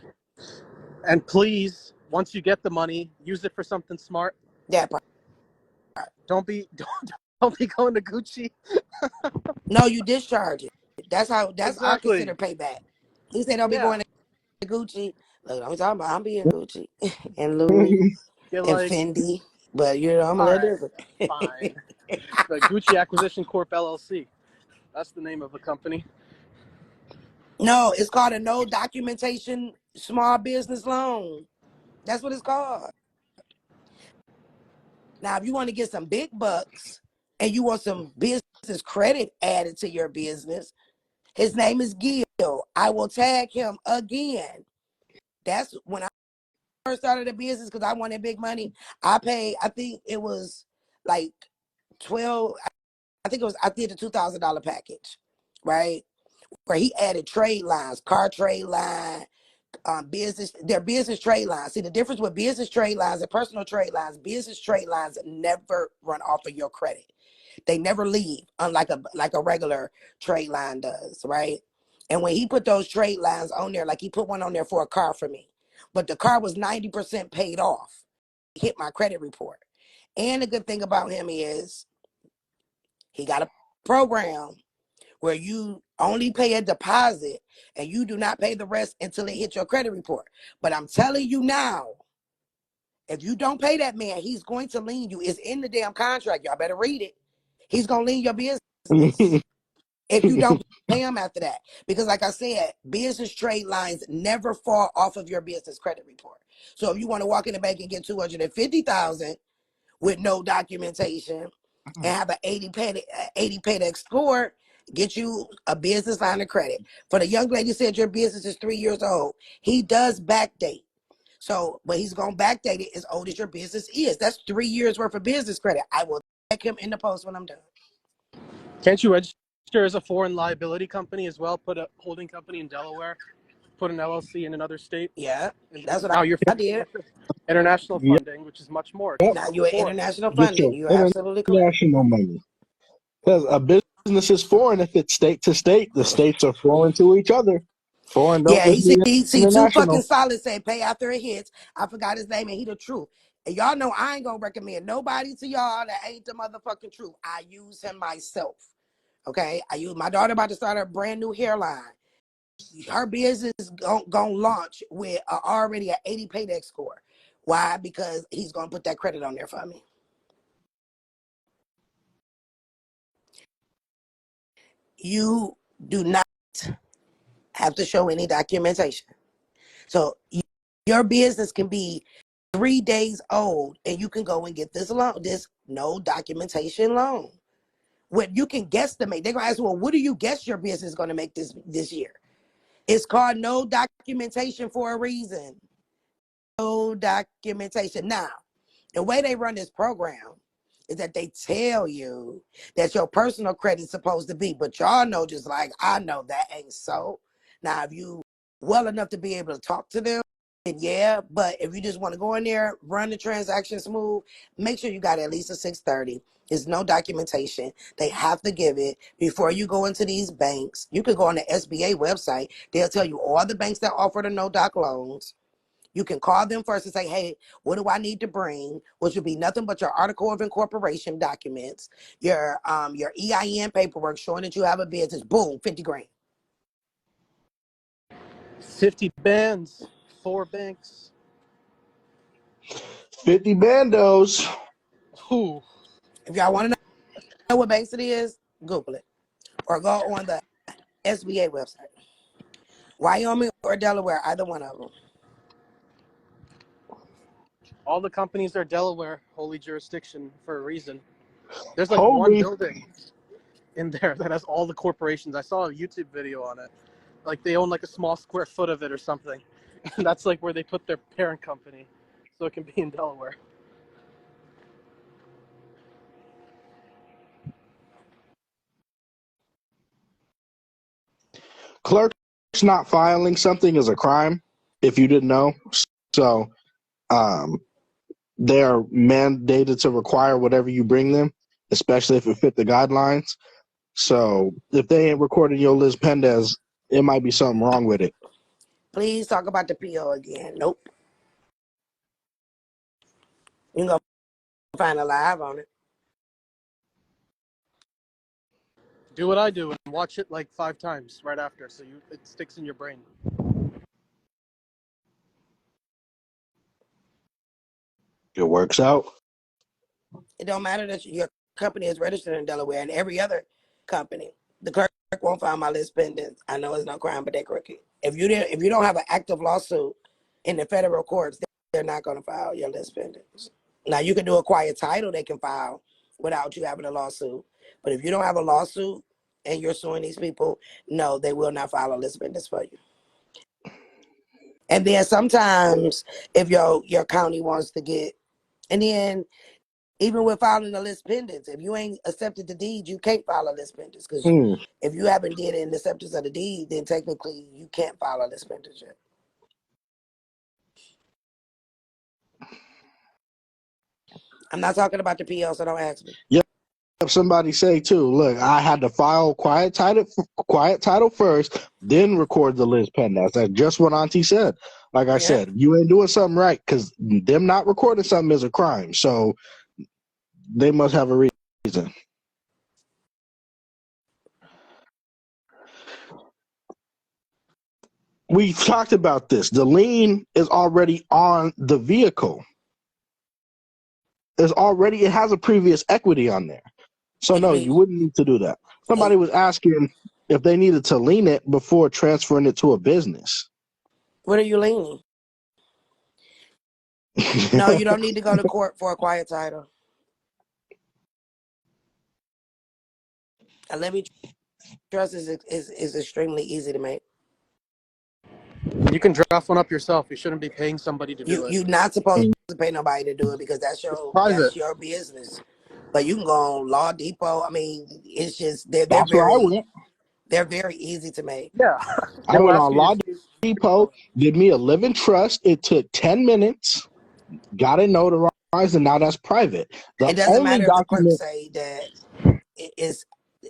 And please, once you get the money, use it for something smart. That part. Don't be going to Gucci. No, you discharge it. That's I Exactly. consider payback. He said don't be going to Gucci. Look, I'm talking about I'm being Gucci and Louis Get and like, Fendi, but you know I'm a all little right, different. fine. The Gucci Acquisition Corp LLC. That's the name of the company. No, it's called a no documentation small business loan. That's what it's called. Now, if you want to get some big bucks and you want some business credit added to your business, his name is Gil. I will tag him again. That's when I first started a business because I wanted big money. I think it was like 12, I did a $2,000 package, right? Where he added trade lines, car trade line, their business trade lines. See the difference with business trade lines and personal trade lines. Business trade lines never run off of your credit. They never leave, unlike a regular trade line does, right? And when he put those trade lines on there, like he put one on there for a car for me, but the car was 90% paid off. Hit my credit report. And the good thing about him is he got a program where you only pay a deposit and you do not pay the rest until it hits your credit report. But I'm telling you now, if you don't pay that man, he's going to lien you. It's in the damn contract. Y'all better read it. He's going to lien your business if you don't pay him after that. Because like I said, business trade lines never fall off of your business credit report. So if you want to walk in the bank and get 250,000 with no documentation and have an 80 paydex score, get you a business line of credit. For the young lady said your business is 3 years old. He does backdate. So, but he's going to backdate it as old as your business is. That's 3 years worth of business credit. I will check him in the post when I'm done. Can't you register as a foreign liability company as well? Put a holding company in Delaware, put an LLC in another state. Yeah, And that's what now you're I did. international Yep. funding, which is much more. It's Now over you're 4. international Get funding. your You're absolutely correct. international money. Because a business is foreign if it's state to state. The states are foreign to each other. Foreign don't Yeah, just be he see two fucking international. solids say pay after it hits. I forgot his name and he the truth. And y'all know I ain't gonna recommend nobody to y'all that ain't the motherfucking truth. I use him myself. Okay, I use my daughter about to start a brand new hairline. Her business gonna launch with already an 80 paydex score. Why? Because he's gonna put that credit on there for me. You do not have to show any documentation. So your business can be 3 days old and you can go and get this loan, this no documentation loan. What you can guesstimate. They're gonna ask, well, what do you guess your business is gonna make this year? It's called no documentation for a reason. No documentation. Now, the way they run this program is that they tell you that your personal credit's supposed to be, but y'all know just like I know that ain't so. Now, if you well enough to be able to talk to them, then yeah, but if you just want to go in there, run the transaction smooth, make sure you got at least a 630. There's no documentation. They have to give it before you go into these banks. You could go on the SBA website. They'll tell you all the banks that offer the no doc loans. You can call them first and say, hey, what do I need to bring? Which would be nothing but your article of incorporation documents, your EIN paperwork showing that you have a business. Boom, 50 grand. 50 bands, 4 banks. 50 bandos. Ooh. If y'all want to know what banks it is, Google it. Or go on the SBA website. Wyoming or Delaware, either one of them. All the companies are Delaware, holy jurisdiction for a reason. There's like one Holy. building in there that has all the corporations. I saw a YouTube video on it. Like they own like a small square foot of it or something. And that's like where they put their parent company. So it can be in Delaware. Clerks not filing something is a crime, if you didn't know. So they're mandated to require whatever you bring them, especially if it fit the guidelines. So if they ain't recording your Liz Pendez, it might be something wrong with it. Please talk about the PO again. Nope. You can go find a live on it. Do what I do and watch it like 5 times right after so it sticks in your brain. It works out. It don't matter that your company is registered in Delaware and every other company. The clerk won't file my list pendants. I know it's no crime, but they're crooked. If you don't have an active lawsuit in the federal courts, they're not going to file your list pendants. Now you can do a quiet title they can file without you having a lawsuit. But if you don't have a lawsuit and you're suing these people, no, they will not file a list pendants for you. And then sometimes if your county wants to get, and then even with filing a list pendants, if you ain't accepted the deed, you can't file a list pendants because if you haven't did it in the acceptance of the deed, then technically you can't file a list pendants yet. I'm not talking about the PO, so don't ask me. Yep. Somebody say too, look, I had to file quiet title first, then record the Liz Pendez. That's just what Auntie said. Like I said, you ain't doing something right because them not recording something is a crime. So they must have a reason. We talked about this. The lien is already on the vehicle. It has a previous equity on there. So no, you wouldn't need to do that. Somebody was asking if they needed to lien it before transferring it to a business. What are you leaning? No, you don't need to go to court for a quiet title. A levy trust is extremely easy to make. You can draft one up yourself. You shouldn't be paying somebody to do it. You're not supposed to pay nobody to do it because that's your business. But you can go on Law Depot. I mean, it's just they're That's where I went. They're very easy to make. Yeah. I went on Law Depot, did me a living trust. It took 10 minutes, got it notarized, and now that's private. It doesn't matter if the clerk say that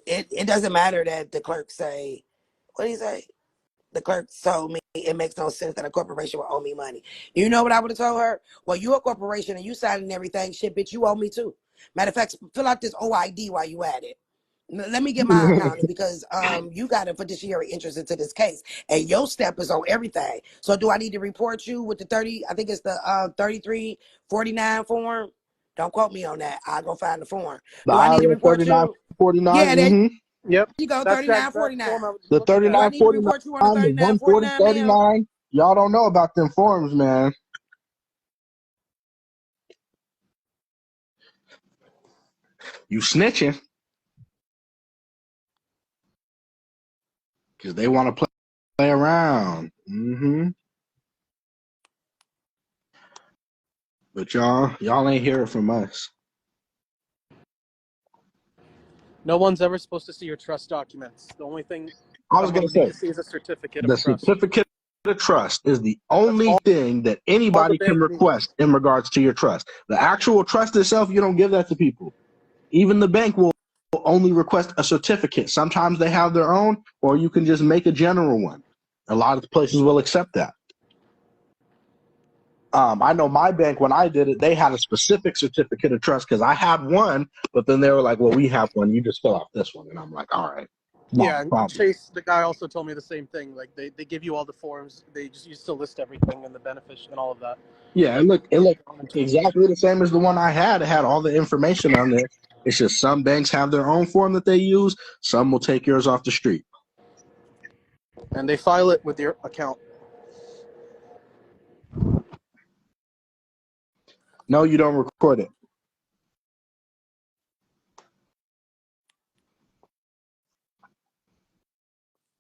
it doesn't matter that the clerk say, what do you say? The clerk told me it makes no sense that a corporation will owe me money. You know what I would have told her? Well, you a corporation and you signing everything. Shit, bitch, you owe me too. Matter of fact, fill out this OID while you at it. Let me get my accounting because you got a fiduciary interest into this case and your step is on everything. So do I need to report you with the 30? I think it's the 3349 form. Don't quote me on that. I'll go find the form. Do I need to report you? 3949. Yeah, Yep. you go 3949. The 3949 and 14039. Y'all don't know about them forms, man. You snitching. because they want to play around. But y'all ain't hear it from us. No one's ever supposed to see your trust documents. The only thing I was someone gonna will need say to see is a certificate of the trust. certificate of trust is the That's only thing that all the anybody can bank request needs. in regards to your trust. The actual trust itself, you don't give that to people. Even the bank will only request a certificate. Sometimes they have their own, or you can just make a general one. A lot of places will accept that. I know my bank, when I did it, they had a specific certificate of trust because I had one, but then they were like, well, we have one. You just fill out this one. And I'm like, all right, not Yeah, a and problem. Chase, the guy, also told me the same thing. Like they give you all the forms. They just used to list everything and the benefits and all of that. Yeah, it looked exactly the same as the one I had. It had all the information on there. It's just some banks have their own form that they use. Some will take yours off the street. And they file it with your account. No, you don't record it.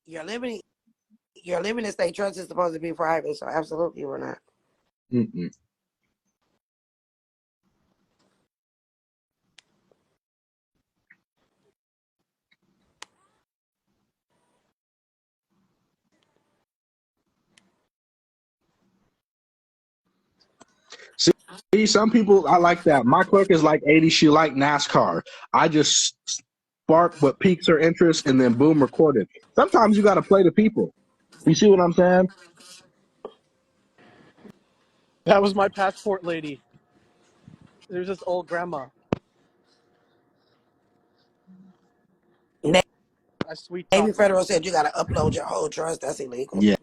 Your living estate trust is supposed to be private, so absolutely we're not. Mm-mm. See, some people I like that. My clerk is like 80. She like NASCAR. I just spark what piques her interest and then boom, record it. Sometimes you got to play the people. You see what I'm saying? That was my passport lady. There's this old grandma. I sweet Navy talked her. Federal said you got to upload your whole trust. That's illegal. Yeah.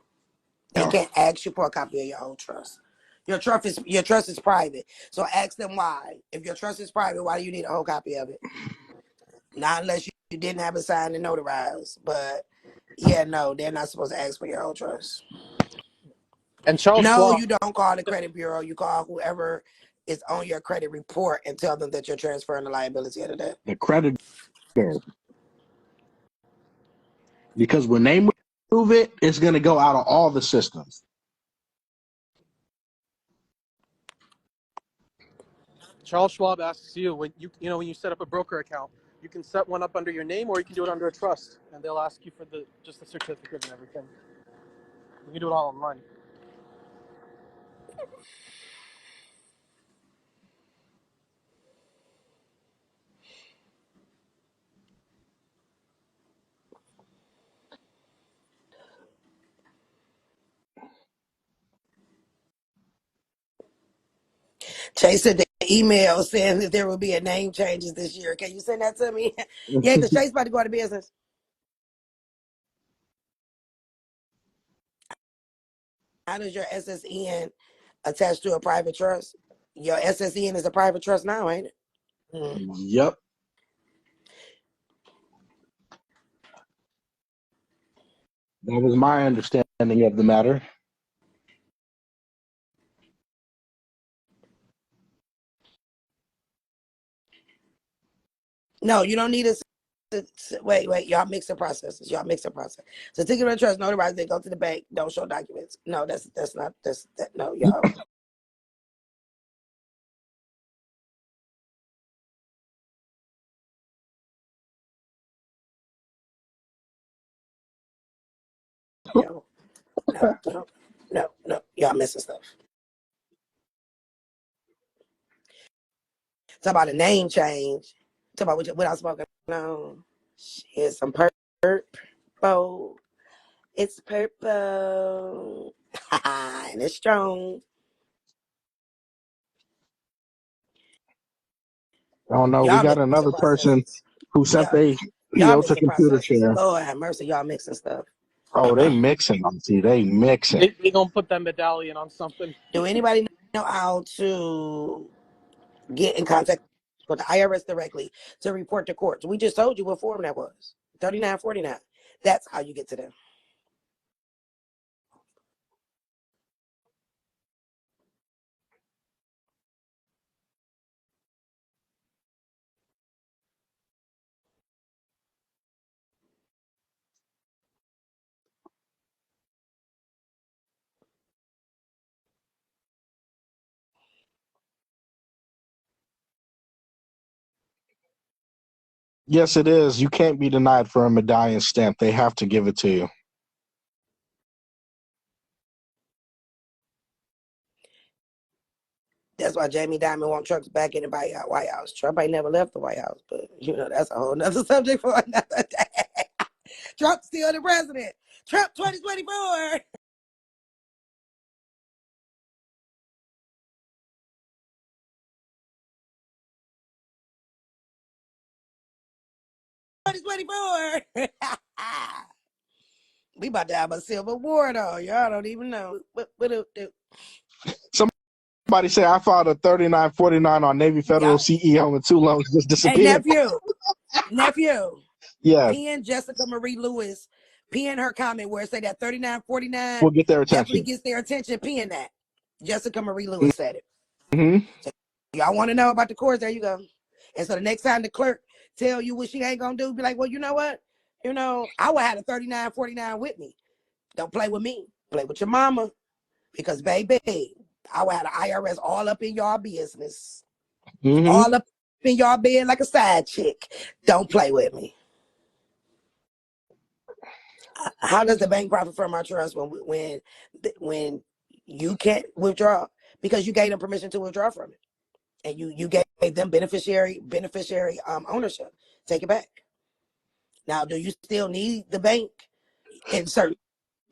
They can't ask you for a copy of your whole trust. Your trust is private. So ask them why. If your trust is private, why do you need a whole copy of it? Not unless you didn't have it signed and notarized. But yeah, no, they're not supposed to ask for your whole trust. And Charles No, Schwab. you don't call the credit bureau. You call whoever is on your credit report and tell them that you're transferring the liability of the debt. The creditor. Because when they move it, it's going to go out of all the systems. Charles Schwab asks you when when you set up a broker account, you can set one up under your name or you can do it under a trust, and they'll ask you for just the certificate and everything. You can do it all online. Chase sent the email saying that there will be a name changes this year. Can you send that to me? Yeah, because Chase about to go out of business. How does your SSN attach to a private trust? Your SSN is a private trust now, ain't it? Yep. That was my understanding of the matter. No, you don't need a. Wait, y'all mix the processes. Y'all mix the process. Certificate of trust, notarized, they go to the bank, don't show documents. No, that's not no, y'all. No, no. Y'all missing stuff. Talk about a name change. Talk about what I smoking on. Shit, some purple. It's purple. And it's strong. Oh no, we Y'all got mixing another person processes. who set Y'all, their y'all PO to mixing computer processes. share. Lord have mercy, y'all mixing stuff. Oh, they mixing them. See, they mixing. They gonna put that medallion on something. Do anybody know how to get in contact with the IRS directly to report to courts? We just told you what form that was. 3949. That's how you get to them. Yes, it is. You can't be denied for a medallion stamp. They have to give it to you. That's why Jamie Dimon want Trump's back in the White House. Trump ain't never left the White House, but that's a whole nother subject for another day. Trump's still the president. Trump 2024. 2024. We about to have a civil war though. Y'all don't even know. Somebody say I filed a 3949 on Navy Federal Y'all, CEO and 2 loans just hey disappeared. nephew. Yeah, Pin Jessica Marie Lewis. Pin her comment where it say that 3949 we'll get their definitely attention. gets their attention. Pin that. Jessica Marie Lewis said it. Mm-hmm. So y'all want to know about the course? There you go. And so the next time the clerk tell you what she ain't gonna do, be like, well, you know what? I would have a 3949 with me. Don't play with me. Play with your mama. Because baby, I would have the IRS all up in y'all business. Mm-hmm. All up in y'all bed like a side chick. Don't play with me. How does the bank profit from our trust when you can't withdraw because you gave them permission to withdraw from it, and you gave them beneficiary ownership? Take it back. Now, do you still need the bank in certain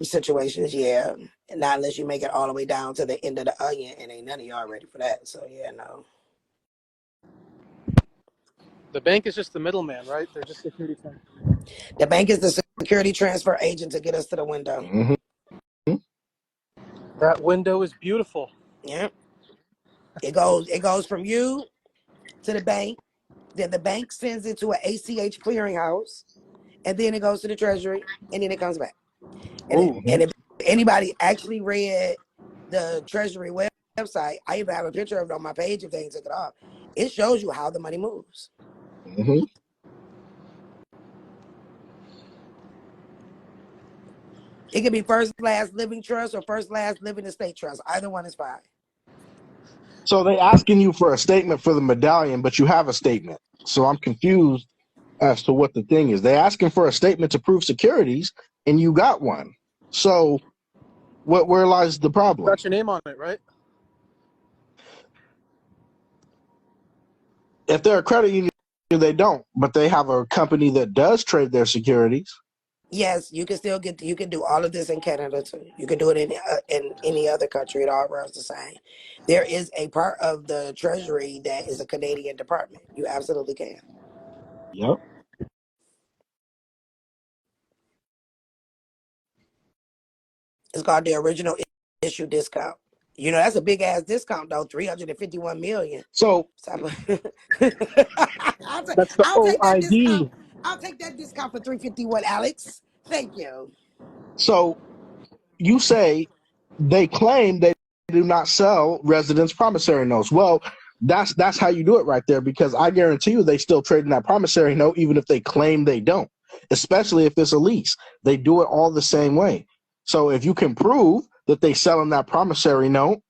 situations? Yeah, not unless you make it all the way down to the end of the onion, and ain't none of y'all ready for that. So yeah, no. The bank is just the middleman, right? They're just security firm. The bank is the security transfer agent to get us to the window. Mm-hmm. That window is beautiful. Yeah, it goes from you to the bank. Then the bank sends it to an ACH clearinghouse, and then it goes to the Treasury, and then it comes back. Ooh. And if anybody actually read the Treasury website, I even have a picture of it on my page if they ain't took it off. It shows you how the money moves. Mm-hmm. It could be first last living trust or first last living estate trust. Either one is fine. So they asking you for a statement for the medallion, but you have a statement. So I'm confused as to what the thing is. They asking for a statement to prove securities, and you got one. So where lies the problem? Got your name on it, right? If they're a credit union, they don't, but they have a company that does trade their securities. Yes, you can still you can do all of this in Canada too. You can do it in any other country. It all runs the same. There is a part of the Treasury that is a Canadian department. You absolutely can. Yep. It's called the original issue discount. That's a big ass discount though. 351 million. So I'll That's the take that discount. OID. I'll take that discount for 351, Alex. Thank you. so you say they claim they do not sell residence promissory notes. Well, that's how you do it right there, because I guarantee you they still trade in that promissory note even if they claim they don't, especially if it's a lease. They do it all the same way. So if you can prove that they sell in that promissory note,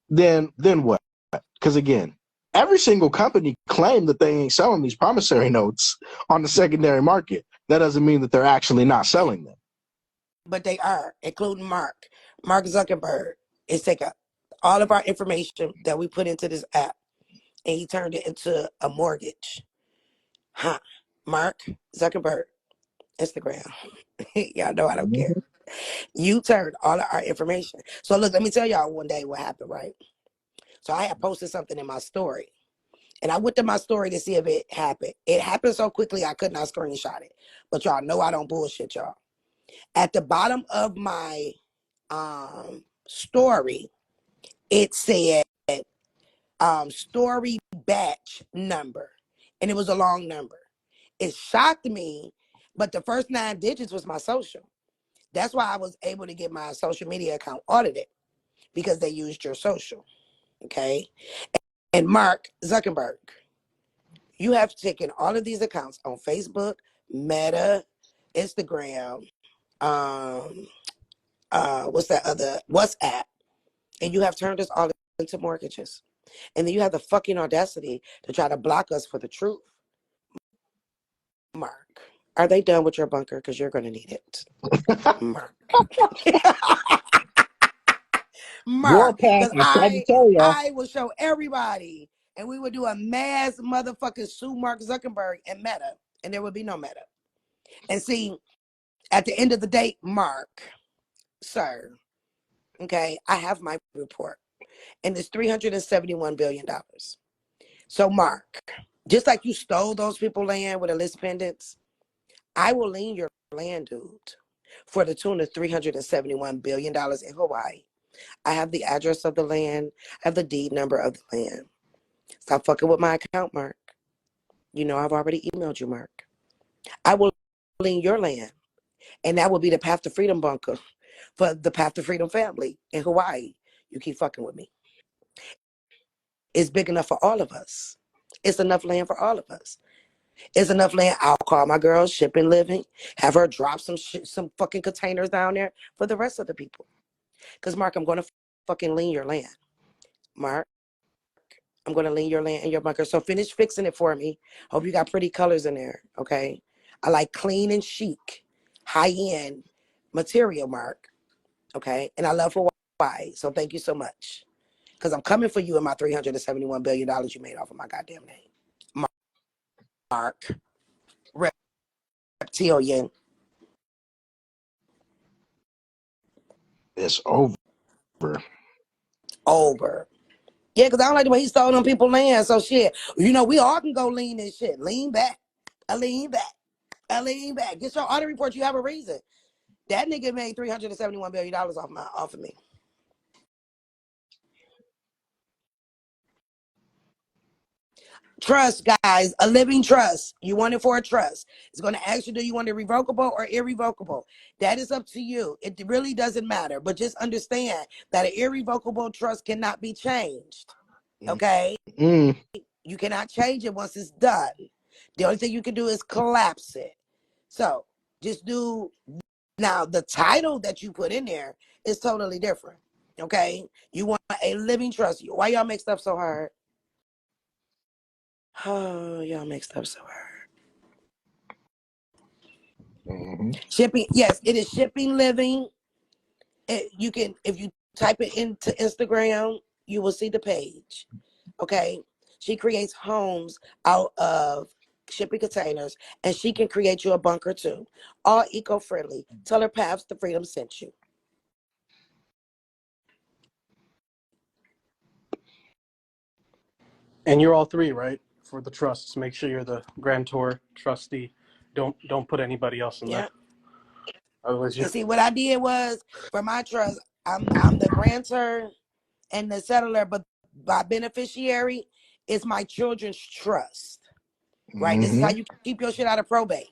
then what? Because again, every single company claim that they ain't selling these promissory notes on the secondary market. That doesn't mean that they're actually not selling them. But they are, including Mark Zuckerberg. Is taking all of our information that we put into this app, and he turned it into a mortgage. Huh? Mark Zuckerberg, Instagram. Y'all know I don't care. You turned all of our information. So look, let me tell y'all one day what happened, right? So I had posted something in my story. And I went to my story to see if it happened. It happened so quickly I could not screenshot it. But y'all know I don't bullshit y'all. At the bottom of my story, it said story batch number. And it was a long number. It shocked me, but the first 9 digits was my social. That's why I was able to get my social media account audited, because they used your social. Okay. And Mark Zuckerberg, you have taken all of these accounts on Facebook, Meta, Instagram, what's that other, WhatsApp, and you have turned us all into mortgages. And then you have the fucking audacity to try to block us for the truth. Mark, are they done with your bunker? Because you're going to need it. Mark. Mark, Warpath, because I tried to tell y'all. I will show everybody, and we would do a mass motherfucking sue Mark Zuckerberg and Meta, and there would be no Meta. And see, at the end of the day, Mark, sir, okay, I have my report, and it's $371 billion. So, Mark, just like you stole those people land with illicit pendants, I will lien your land, dude, for the tune of $371 billion in Hawaii. I have the address of the land, I have the deed number of the land. Stop fucking with my account, Mark. You know I've already emailed you, Mark. I will lien your land, and that will be the Path to Freedom bunker for the Path to Freedom family in Hawaii. You keep fucking with me. It's big enough for all of us. It's enough land for all of us. It's enough land. I'll call my girl, Shipping Living, have her drop some fucking containers down there for the rest of the people. Because, Mark, I'm going to fucking lien your land. Mark, I'm going to lien your land and your bunker. So finish fixing it for me. Hope you got pretty colors in there, okay? I like clean and chic, high-end material, Mark, okay? And I love Hawaii, so thank you so much. Because I'm coming for you in my $371 billion you made off of my goddamn name. Mark, reptilian. It's over. Over. Yeah, because I don't like the way he stole them people land. So shit, we all can go lean this shit. Lean back. I lean back. I lean back. Get your audit report. You have a reason. That nigga made $371 billion off of me. Trust, guys, a living trust. You want it for a trust. It's going to ask you, do you want it revocable or irrevocable? That is up to you. It really doesn't matter. But just understand that an irrevocable trust cannot be changed. Okay? You cannot change it once it's done. The only thing you can do is collapse it. So just do. Now, the title that you put in there is totally different. Okay? You want a living trust. Why y'all make stuff so hard? Oh, y'all make stuff so hard. Shipping, yes, it is Shipping Living. You can, if you type it into Instagram, you will see the page. Okay? She creates homes out of shipping containers, and she can create you a bunker too. All eco-friendly. Tell her Paths to Freedom sent you. And you're all three, right? For the trusts, make sure you're the grantor, trustee. Don't put anybody else in there. Otherwise, And see, what I did was, for my trust, I'm the grantor and the settler, but my beneficiary is my children's trust. Right? This is how you keep your shit out of probate.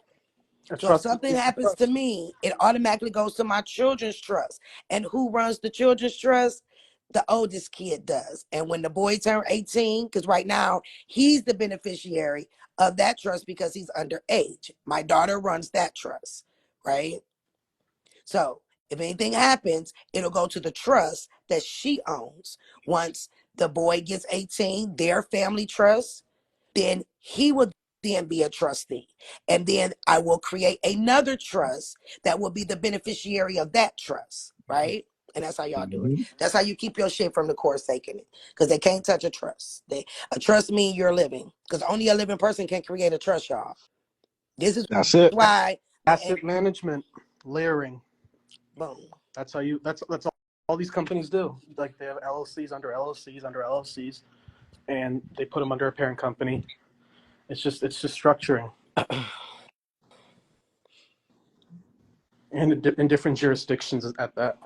So if something happens to me, it automatically goes to my children's trust. And who runs the children's trust? The oldest kid does. And when the boy turned 18, because right now he's the beneficiary of that trust because he's underage. My daughter runs that trust, right? So if anything happens, it'll go to the trust that she owns. Once the boy gets 18, their family trust, then he would then be a trustee. And then I will create another trust that will be the beneficiary of that trust, right? And that's how y'all do it. That's how you keep your shit from the court taking it. Because they can't touch a trust. A trust means you're living. Because only a living person can create a trust, y'all. That's it. Why asset management, layering. Boom. That's all these companies do. Like they have LLCs under LLCs under LLCs, and they put them under a parent company. It's just structuring. And in different jurisdictions at that.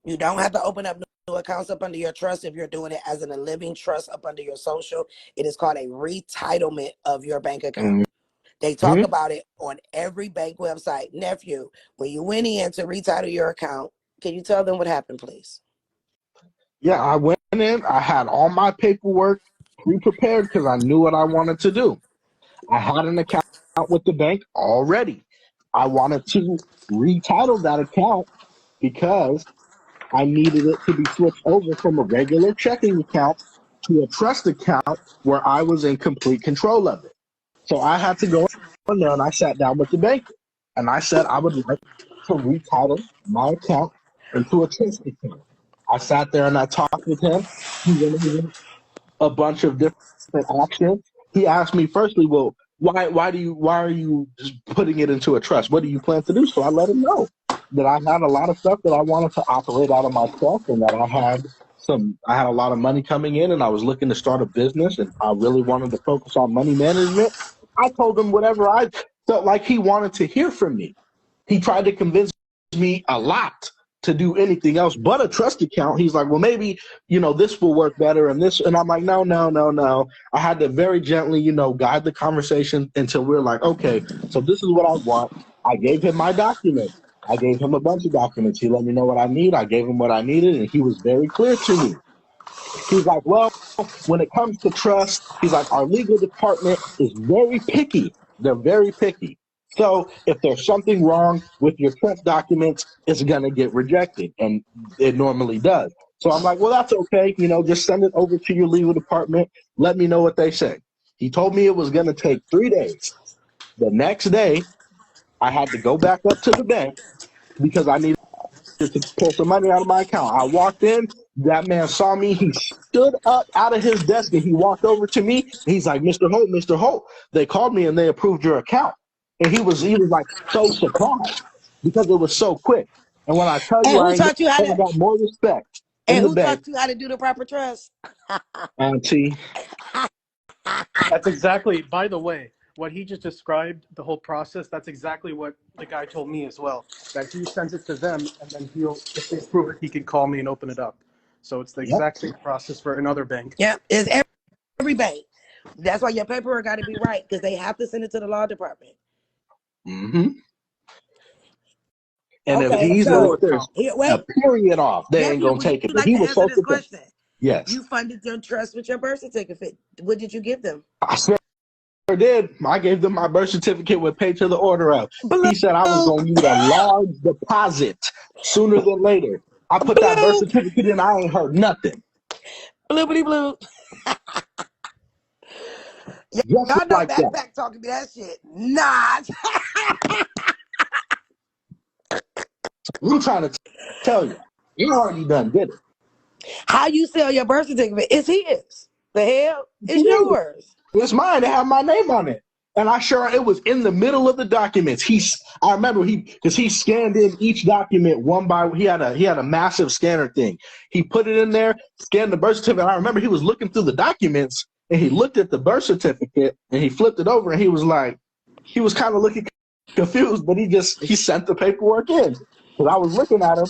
You don't have to open up new accounts up under your trust if you're doing it as in a living trust up under your social. It is called a retitlement of your bank account. They talk about it on every bank website. Nephew, when you went in to retitle your account, can you tell them what happened, please? Yeah, I went in. I had all my paperwork pre-prepared because I knew what I wanted to do. I had an account with the bank already. I wanted to retitle that account because I needed it to be switched over from a regular checking account to a trust account where I was in complete control of it. So I had to go in there and I sat down with the banker and I said I would like to retitle my account into a trust account. I sat there and I talked with him. He went over a bunch of different options. He asked me firstly, well, why are you just putting it into a trust? What do you plan to do? So I let him know that I had a lot of stuff that I wanted to operate out of my trust and that I had a lot of money coming in and I was looking to start a business and I really wanted to focus on money management. I told him whatever I felt like he wanted to hear from me. He tried to convince me a lot to do anything else but a trust account. He's like, well, maybe, this will work better and this. And I'm like, no. I had to very gently, guide the conversation until we were like, okay, so this is what I want. I gave him my documents. I gave him a bunch of documents. He let me know what I need. I gave him what I needed, and he was very clear to me. He's like, well, when it comes to trust, he's like, our legal department is very picky. They're very picky. So if there's something wrong with your trust documents, it's going to get rejected, and it normally does. So I'm like, well, that's okay. Just send it over to your legal department. Let me know what they say. He told me it was going to take 3 days. The next day, I had to go back up to the bank because I needed to pull some money out of my account. I walked in. That man saw me. He stood up out of his desk and he walked over to me. He's like, Mr. Holt, they called me and they approved your account. And he was like so surprised because it was so quick. And when I tell you, I got more respect. And who taught you how to do the proper trust? Auntie. That's exactly, by the way, what he just described, the whole process, that's exactly what the guy told me as well. That he sends it to them, and then if they approve it, he can call me and open it up. So it's the exact same process for another bank. Yeah, it's every bank. That's why your paperwork got to be right, because they have to send it to the law department. Mm-hmm. And if he's a period off, they ain't going to take it. But he was so question. Yes. You funded your trust with your birth certificate. What did you give them? I sure did. I gave them my birth certificate with pay to the order of. He said I was going to need a large deposit sooner than later. I put that birth certificate in. I ain't heard nothing. Blue. Y'all know like that back talking to that shit. Nah. I'm trying to tell you. You already done did it. How you sell your birth certificate? It's his. The hell? It's yours. It's mine. They have my name on it. And it was in the middle of the documents. I remember because he scanned in each document one by. He had a massive scanner thing. He put it in there, scanned the birth certificate. I remember he was looking through the documents and he looked at the birth certificate and he flipped it over and he was kind of looking confused, but he sent the paperwork in. Because I was looking at him.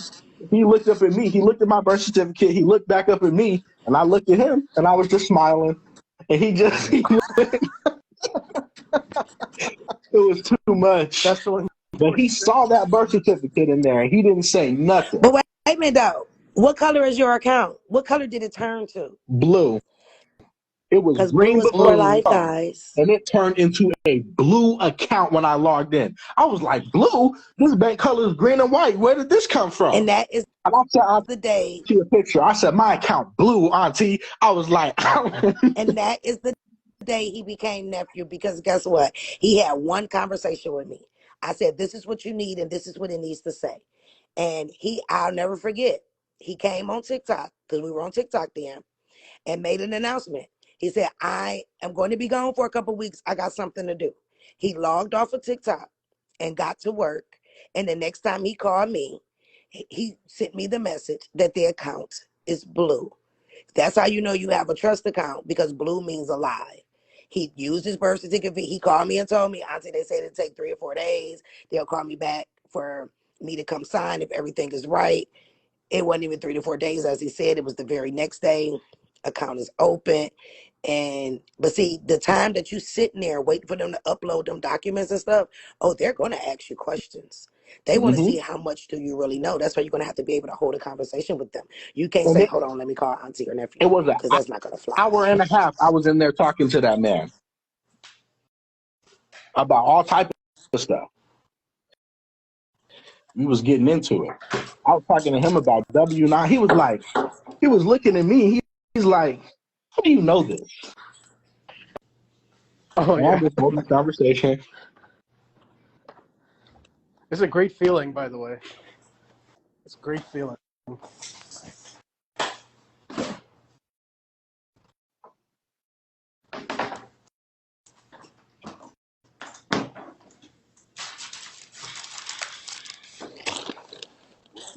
He looked up at me. He looked at my birth certificate. He looked back up at me, and I looked at him, and I was just smiling. And it was too much. But he saw that birth certificate in there, and he didn't say nothing. But wait a minute, though. What color is your account? What color did it turn to? Blue. It was green, blue for life, guys. And it turned into a blue account when I logged in. I was like, blue? This bank color is green and white. Where did this come from? And that is the day. See a picture. I said, my account blue, auntie. I was like, and that is the day he became nephew, because guess what? He had one conversation with me. I said, this is what you need and this is what it needs to say. And I'll never forget. He came on TikTok, because we were on TikTok then, and made an announcement. He said, I am going to be gone for a couple of weeks. I got something to do. He logged off of TikTok and got to work. And the next time he called me, he sent me the message that the account is blue. That's how you know you have a trust account, because blue means alive. He used his birth certificate. He called me and told me, Auntie, they said it'll take 3 or 4 days. They'll call me back for me to come sign if everything is right. It wasn't even 3 to 4 days, as he said. It was the very next day. Account is open. But see, the time that you sitting there waiting for them to upload them documents and stuff, they're going to ask you questions. They want to see how much do you really know. That's why you're going to have to be able to hold a conversation with them. You can't say, hold on, let me call auntie or nephew. It was because that's not going to fly. Hour and a half I was in there talking to that man about all type of stuff. We was getting into it. I was talking to him about W-9. He was looking at me. He's like, how do you know this? Oh, yeah. I just hold this conversation. It's a great feeling, by the way. It's a great feeling.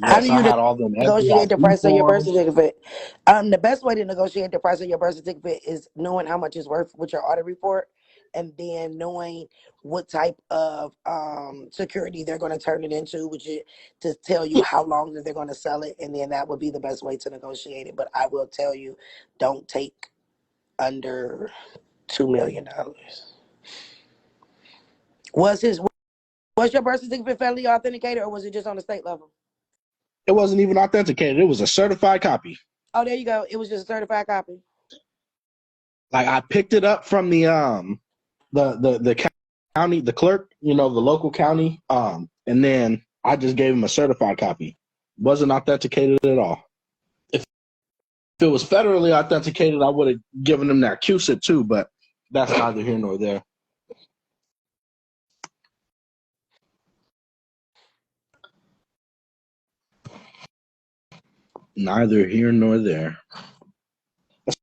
How do Yes, I you had all them negotiate the FDIC price of your birth forms. certificate? The best way to negotiate the price of your birth certificate is knowing how much it's worth with your audit report, and then knowing what type of security they're going to turn it into, which is to tell you how long that they're going to sell it, and then that would be the best way to negotiate it. But I will tell you, don't take under $2 million. Was your birth certificate federally authenticated, or was it just on the state level? It wasn't even authenticated. It was a certified copy. Oh, there you go. It was just a certified copy. Like I picked it up from the county, the clerk, the local county, and then I just gave him a certified copy. Wasn't authenticated at all. If it was federally authenticated, I would have given him that QSIP too, but that's neither here nor there. Neither here nor there. That's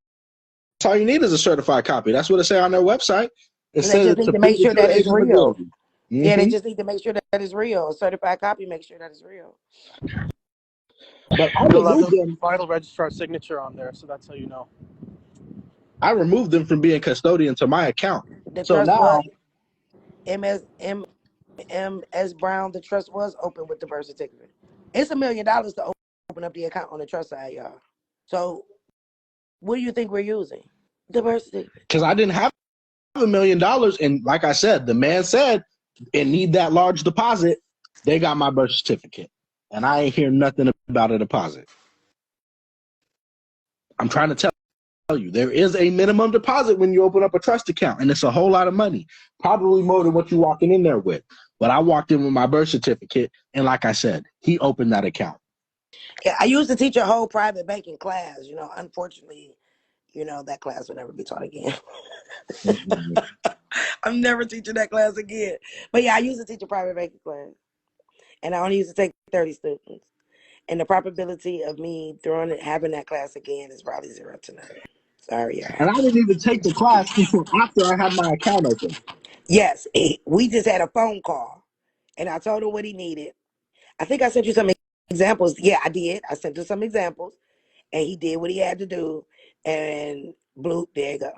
all you need is a certified copy. That's what it says on their website. It So they says just it's need to make approved sure to the that it's age of real. majority. Yeah, they just need to make sure that it's real. A certified copy, make sure that it's real. But I You'll have removed the them. final registrar signature on there, so that's how you know. I removed them from being custodian to my account. The So trust now, was MS Brown. The trust was open with the birth certificate. It's $1 million to open up the account on the trust side, y'all. So, what do you think we're using? The birth certificate. because I didn't have $1 million, and like I said, the man said it need that large deposit. They got my birth certificate, and I ain't hear nothing about a deposit. I'm trying to tell you, there is a minimum deposit when you open up a trust account, and it's a whole lot of money, probably more than what you're walking in there with. But I walked in with my birth certificate, and like I said, he opened that account. Yeah, I used to teach a whole private banking class. Unfortunately, that class will never be taught again. I'm never teaching that class again. But yeah, I used to teach a private banking class, and I only used to take 30 students. And the probability of me having that class again is probably 0 to 9. Sorry, y'all. And I didn't even take the class until after I had my account open. Yes, we just had a phone call, and I told him what he needed. I think I sent you some examples. Yeah, I did. I sent him some examples, and he did what he had to do, and bloop, there you go.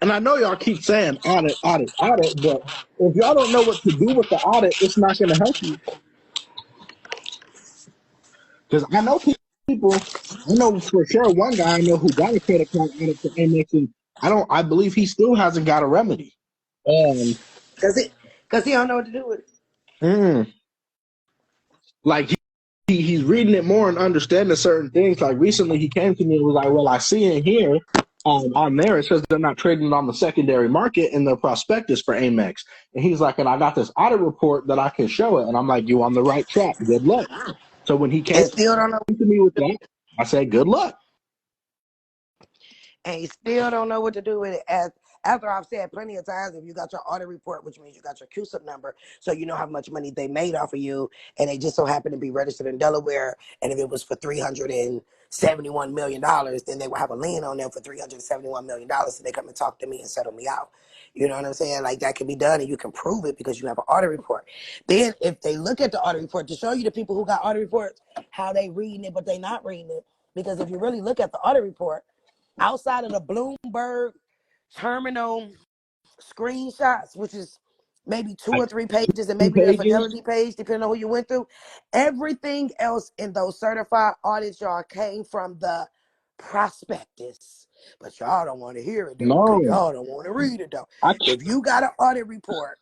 And I know y'all keep saying audit, audit, audit, but if y'all don't know what to do with the audit, it's not going to help you. Because I know people, I know for sure one guy I know who got a credit card audit for Amex, and I believe he still hasn't got a remedy. Because he don't know what to do with it. Like he's reading it more and understanding certain things. Like recently he came to me and was like, well, I see in here on there it says they're not trading on the secondary market in the prospectus for Amex. And he's like, and I got this audit report that I can show it. And I'm like, you on the right track. Good luck. So when he came And still don't know. to me with that, I said, good luck. And he still don't know what to do with it. After I've said plenty of times, if you got your audit report, which means you got your QSIP number, so you know how much money they made off of you, and they just so happen to be registered in Delaware, and if it was for $371 million, then they would have a lien on them for $371 million, so they come and talk to me and settle me out. You know what I'm saying? Like, that can be done, and you can prove it because you have an audit report. Then if they look at the audit report, to show you the people who got audit reports, how they reading it, but they not reading it, because if you really look at the audit report, outside of the Bloomberg terminal screenshots, which is maybe 2 or 3 pages, and maybe their fidelity page, depending on who you went through, everything else in those certified audits, y'all, came from the prospectus. But y'all don't want to hear it, though, because y'all don't want to read it, though. If you got an audit report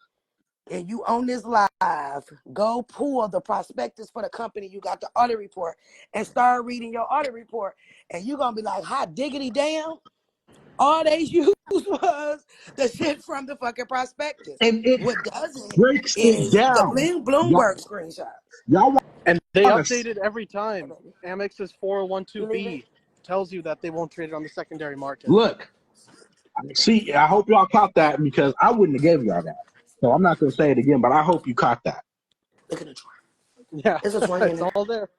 and you on this live, go pull the prospectus for the company you got the audit report and start reading your audit report, and you're going to be like, hot diggity damn. All they used was the shit from the fucking prospectus. And it What doesn't breaks it is the down. Y'all, Bloomberg screenshots. y'all And they want to update it every Hey, time. baby. Amex's You leaving? 401(b) tells you that they won't trade it on the secondary market. look. See, I hope y'all caught that because I wouldn't have gave y'all that. So I'm not going to say it again, but I hope you caught that. Look at the drawer. Yeah, There's a 20 in it's there. all there.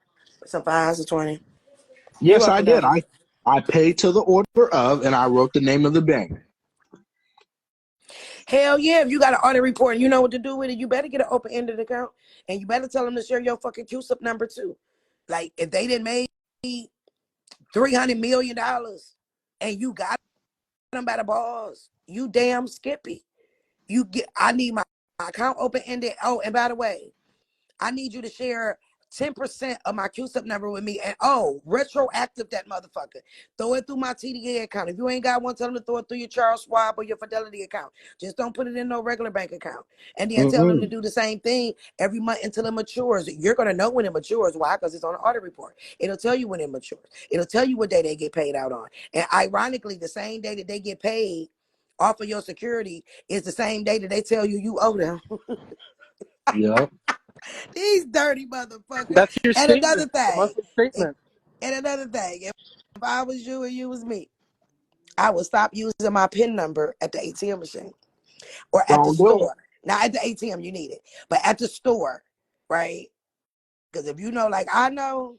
Some fives, a 20. You're Yes, I welcome, did. darling. I paid to the order of, and I wrote the name of the bank. Hell yeah, if you got an audit report and you know what to do with it, you better get an open-ended account. And you better tell them to share your fucking QSUP number too. Like, if they didn't make $300 million and you got them by the balls, you damn Skippy. I need my account open-ended. Oh, and by the way, I need you to share 10% of my QSUP number with me. And retroactive that motherfucker. Throw it through my TDA account. If you ain't got one, tell them to throw it through your Charles Schwab or your Fidelity account. Just don't put it in no regular bank account. And then tell them to do the same thing every month until it matures. You're going to know when it matures. Why? Because it's on the audit report. It'll tell you when it matures. It'll tell you what day they get paid out on. And ironically, the same day that they get paid off of your security is the same day that they tell you you owe them. Yep. These dirty motherfuckers. That's your And another statement, the thing, monthly statement. if I was you and you was me, I would stop using my PIN number at the ATM machine or at the Don't do it. store. Now at the ATM you need it, but at the store, right? Because if you know, like I know,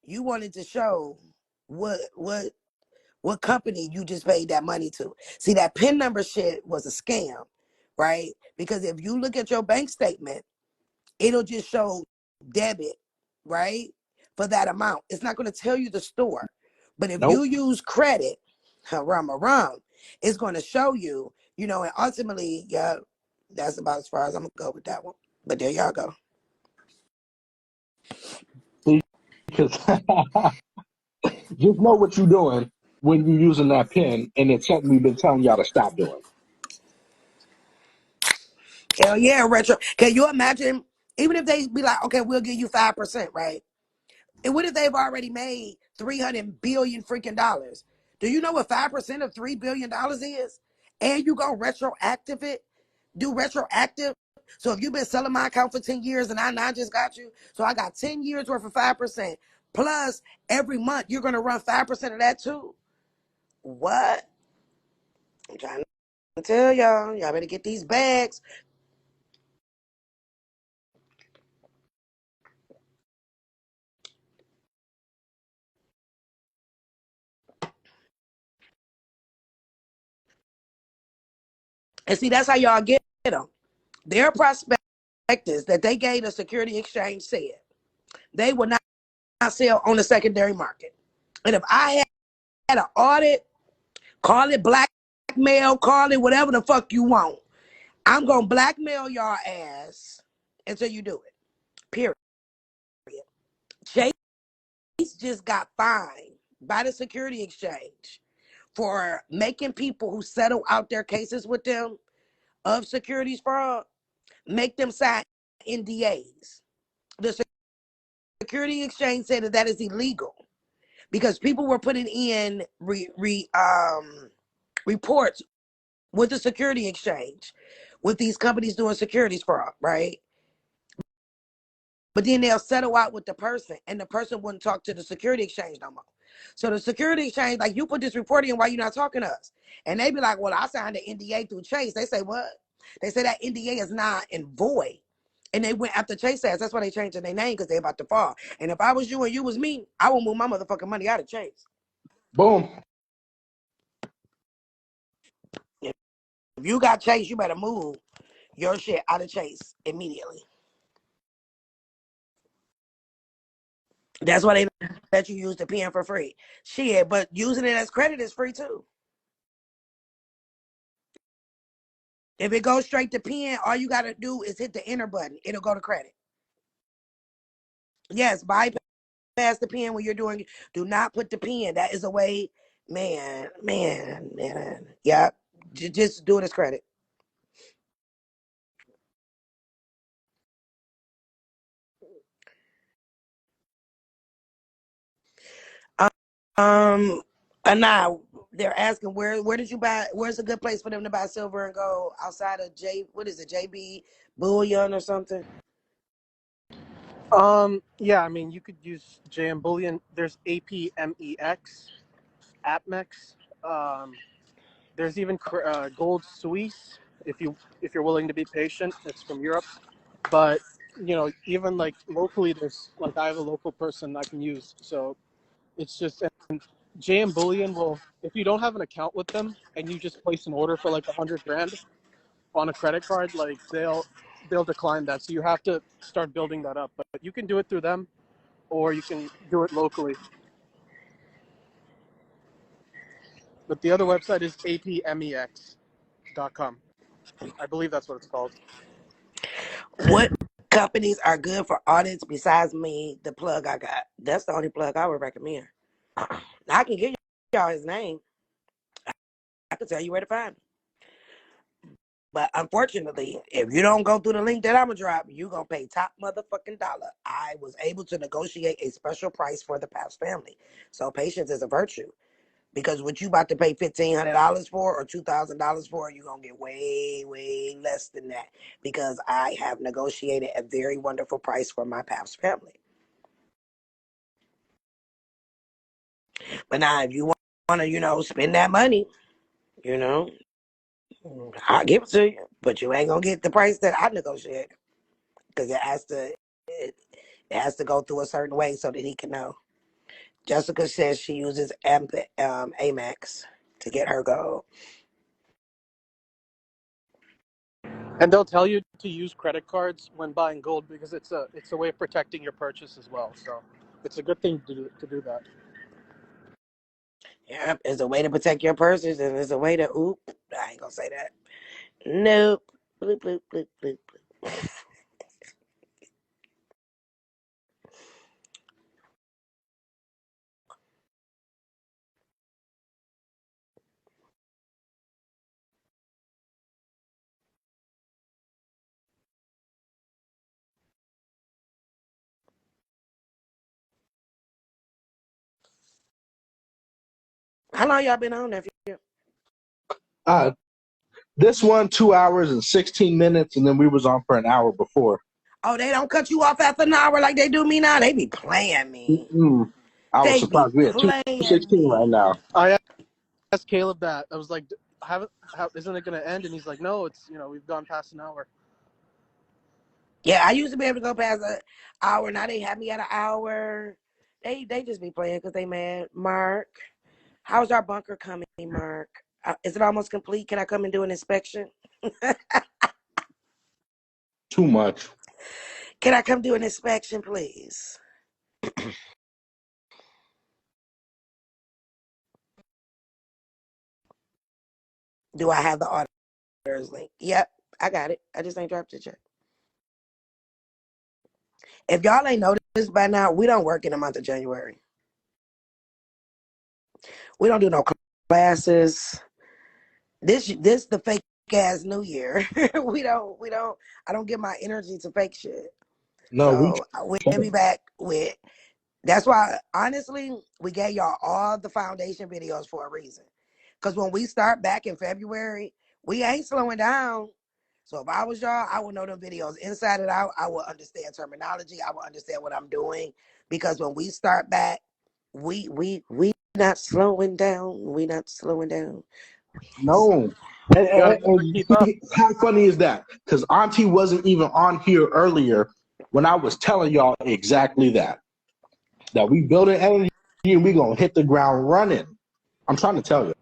you wanted to show what company you just paid that money to. See, that PIN number shit was a scam, right? Because if you look at your bank statement, it'll just show debit, right? For that amount. It's not going to tell you the store. But if you Nope. use credit, it's going to show you, and ultimately, yeah, that's about as far as I'm going to go with that one. But there y'all go. Because just know what you're doing when you're using that pen, and it's something we've been telling y'all to stop doing. Hell yeah, retro. Can you imagine, even if they be like, okay, we'll give you 5%, right? And what if they've already made 300 billion freaking dollars? Do you know what 5% of $3 billion is? And you go retroactive it? Do retroactive? So if you've been selling my account for 10 years and I just got you, so I got 10 years worth of 5%. Plus, every month you're going to run 5% of that too? What? I'm trying to tell y'all. Y'all better get these bags. And see, that's how y'all get them. Their prospectus that they gave the Security Exchange said they will not sell on the secondary market. And if I had an audit, call it blackmail, call it whatever the fuck you want, I'm going to blackmail y'all ass until you do it. Period. Chase just got fined by the Security Exchange for making people who settle out their cases with them of securities fraud, make them sign NDAs. The Security Exchange said that is illegal because people were putting in reports with the Security Exchange with these companies doing securities fraud, right? But then they'll settle out with the person and the person wouldn't talk to the Security Exchange no more. So the Security Exchange, like, you put this report in, why you not talking to us? And they be like, well, I signed an NDA through Chase. They say, what? They say that NDA is not in void. And they went after Chase ass. That's why they changed their name, because they're about to fall. And if I was you and you was me, I would move my motherfucking money out of Chase. Boom. If you got Chase, you better move your shit out of Chase immediately. That's why they let you use the pen for free. Shit, but using it as credit is free too. If it goes straight to pen, all you got to do is hit the enter button. It'll go to credit. Yes, bypass the pen when you're doing. Do not put the pen. That is a way, man. Yeah, just do it as credit. And now They're asking where did you buy? Where's a good place for them to buy silver and gold outside of what is it, JB Bullion or something? Yeah, I mean, you could use JM Bullion. There's APMEX, APMEX. There's even Gold Suisse if you're willing to be patient. It's from Europe, but even like locally, there's like I have a local person I can use. So it's just and JM Bullion will if you don't have an account with them and you just place an order for like 100 grand on a credit card, like they'll decline that. So you have to start building that up. But you can do it through them, or you can do it locally. But the other website is apmex.com. I believe that's what it's called. What companies are good for audits besides me? The plug I got. That's the only plug I would recommend. I can give y'all his name. I can tell you where to find him. But unfortunately, if you don't go through the link that I'm gonna drop, you gonna pay top motherfucking dollar. I was able to negotiate a special price for the Paps family. So patience is a virtue. Because what you about to pay $1,500 for or $2,000 for, you're gonna get way, way less than that. Because I have negotiated a very wonderful price for my Paps family. But now if you wanna, spend that money, I'll give it to you. But you ain't gonna get the price that I negotiate. Because it has to go through a certain way so that he can know. Jessica says she uses Amex to get her gold. And they'll tell you to use credit cards when buying gold because it's a way of protecting your purchase as well. So it's a good thing to do that. Yeah, it's a way to protect your purses, and it's a way to I ain't gonna say that. Nope. Bloop, bloop, bloop, bloop, bloop. How long y'all been on, nephew? This one 2 hours and 16 minutes, and then we was on for an hour before. Oh, they don't cut you off after an hour like they do me now. They be playing me. I was They be surprised. We at playing 2:16 right me. now. I asked Caleb that. I was like, isn't it going to end? And he's like, no, it's we've gone past an hour. Yeah, I used to be able to go past an hour. Now they have me at an hour. They just be playing because they mad. Mark, how's our bunker coming, Mark? Is it almost complete? Can I come and do an inspection? Too much. Can I come do an inspection, please? Do I have the auditors link? Yep, I got it. I just ain't dropped it yet. If y'all ain't noticed by now, we don't work in the month of January. We don't do no classes. This the fake ass New Year. we don't. I don't give my energy to fake shit. No, So we'll be back with. That's why, honestly, we gave y'all all the foundation videos for a reason. Because when we start back in February, we ain't slowing down. So if I was y'all, I would know them videos inside and out. I would understand terminology. I would understand what I'm doing. Because when we start back, we not slowing down. We not slowing down. no. And Keep up. how funny is that? Because Auntie wasn't even on here earlier when I was telling y'all exactly that. That we building energy and we gonna hit the ground running. I'm trying to tell you.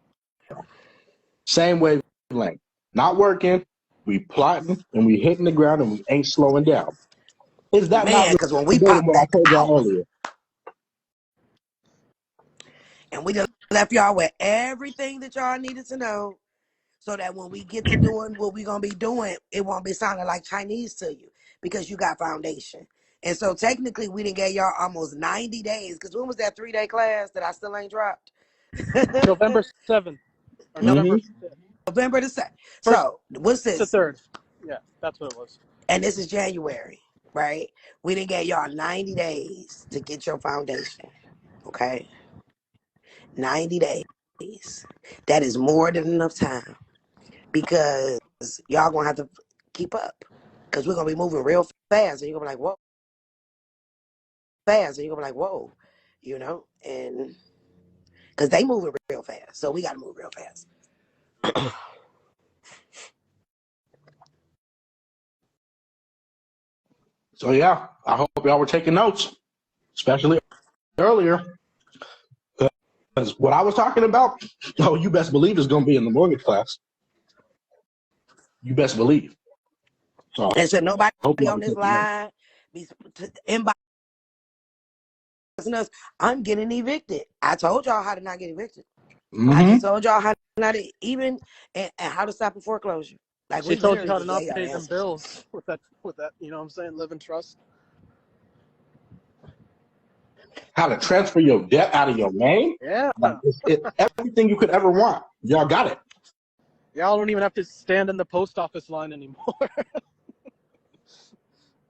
Same wavelength. Not working. We plotting and we hitting the ground and we ain't slowing down. Is that not Man, because when we good? pop What I back told y'all out, earlier. and we just left y'all with everything that y'all needed to know, so that when we get to doing what we're going to be doing, it won't be sounding like Chinese to you because you got foundation. And so technically, we didn't get y'all almost 90 days. Because when was that 3-day class that I still ain't dropped? November 7th or No, November 5th. November the 2nd. First So what's to this? third. Yeah, that's what it was. And this is January, right? We didn't get y'all 90 days to get your foundation. Okay? 90 days. That is more than enough time because y'all gonna have to keep up because we're gonna be moving real fast, and you're gonna be like, whoa, you know, and because they moving real fast, so we gotta move real fast. So yeah, I hope y'all were taking notes, especially earlier. Because what I was talking about, oh, you best believe is going to be in the mortgage class. You best believe. So And so nobody hope y'all on were this taking notes. line be inboxing us. I'm getting evicted. I told y'all how to not get evicted. I just told y'all how not to even and how to stop a foreclosure. Like She we told you literally how to just not gave y'all pay the them answers. bills with that, you know what I'm saying? Live in trust. How to transfer your debt out of your name? Yeah. Like everything you could ever want. Y'all got it. Y'all don't even have to stand in the post office line anymore.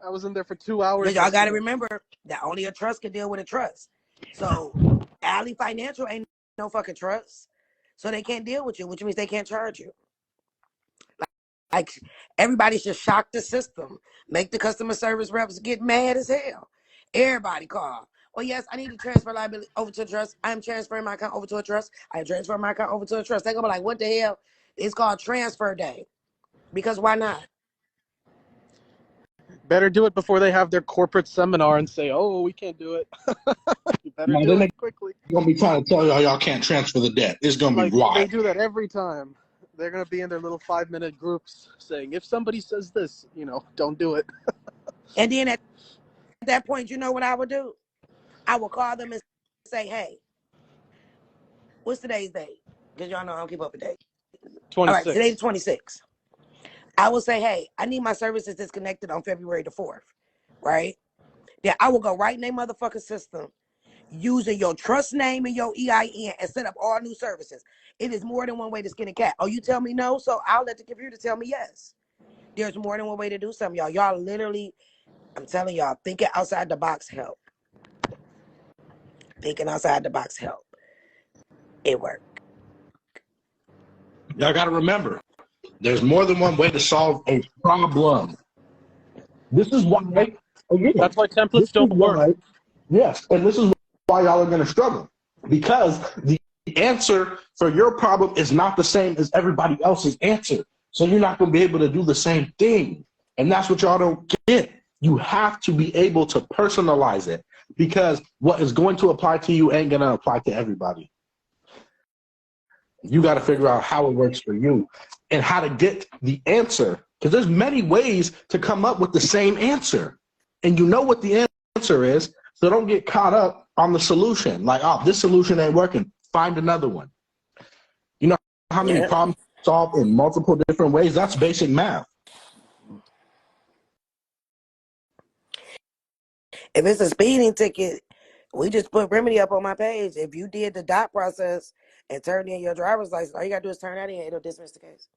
I was in there for 2 hours. Because y'all got to yesterday. remember that only a trust can deal with a trust. So Alley Financial ain't no fucking trust. So they can't deal with you, which means they can't charge you. Like everybody should shock the system. Make the customer service reps get mad as hell. Everybody call. Oh yes, I need to transfer liability over to a trust. I am transferring my account over to a trust. I am transferring my account over to a trust. They're gonna be like, what the hell? It's called transfer day. Because why not? Better do it before they have their corporate seminar and say, "Oh, we can't do it." You better Now, do then it they're quickly. going to be trying to tell y'all can't transfer the debt. It's going to be Like why. they do that every time. They're gonna be in their little 5-minute groups saying, "If somebody says this, don't do it." And then at that point, you know what I would do? I would call them and say, hey, what's today's date? Because y'all know I don't keep up with dates. All right, today's 26. 26th. I will say, hey, I need my services disconnected on February the 4th, right? Then I will go right in their motherfucking system using your trust name and your EIN and set up all new services. It is more than one way to skin a cat. Oh, you tell me no, so I'll let the computer tell me yes. There's more than one way to do something, y'all. Y'all literally, I'm telling y'all, thinking outside the box help. Thinking outside the box help. It worked. Y'all got to remember, there's more than one way to solve a problem. This is why, again, That's why this templates is don't work. why, yes, and this is why y'all are going to struggle. Because the answer for your problem is not the same as everybody else's answer. So you're not going to be able to do the same thing. And that's what y'all don't get. You have to be able to personalize it because what is going to apply to you ain't going to apply to everybody. You got to figure out how it works for you and how to get the answer because there's many ways to come up with the same answer. And you know what the answer is, so don't get caught up on the solution. Like, oh, this solution ain't working. Find another one. You know how many problems solve in multiple different ways? That's basic math. If it's a speeding ticket, we just put remedy up on my page. If you did the dot process and turned in your driver's license, all you gotta do is turn that in. It'll dismiss the case.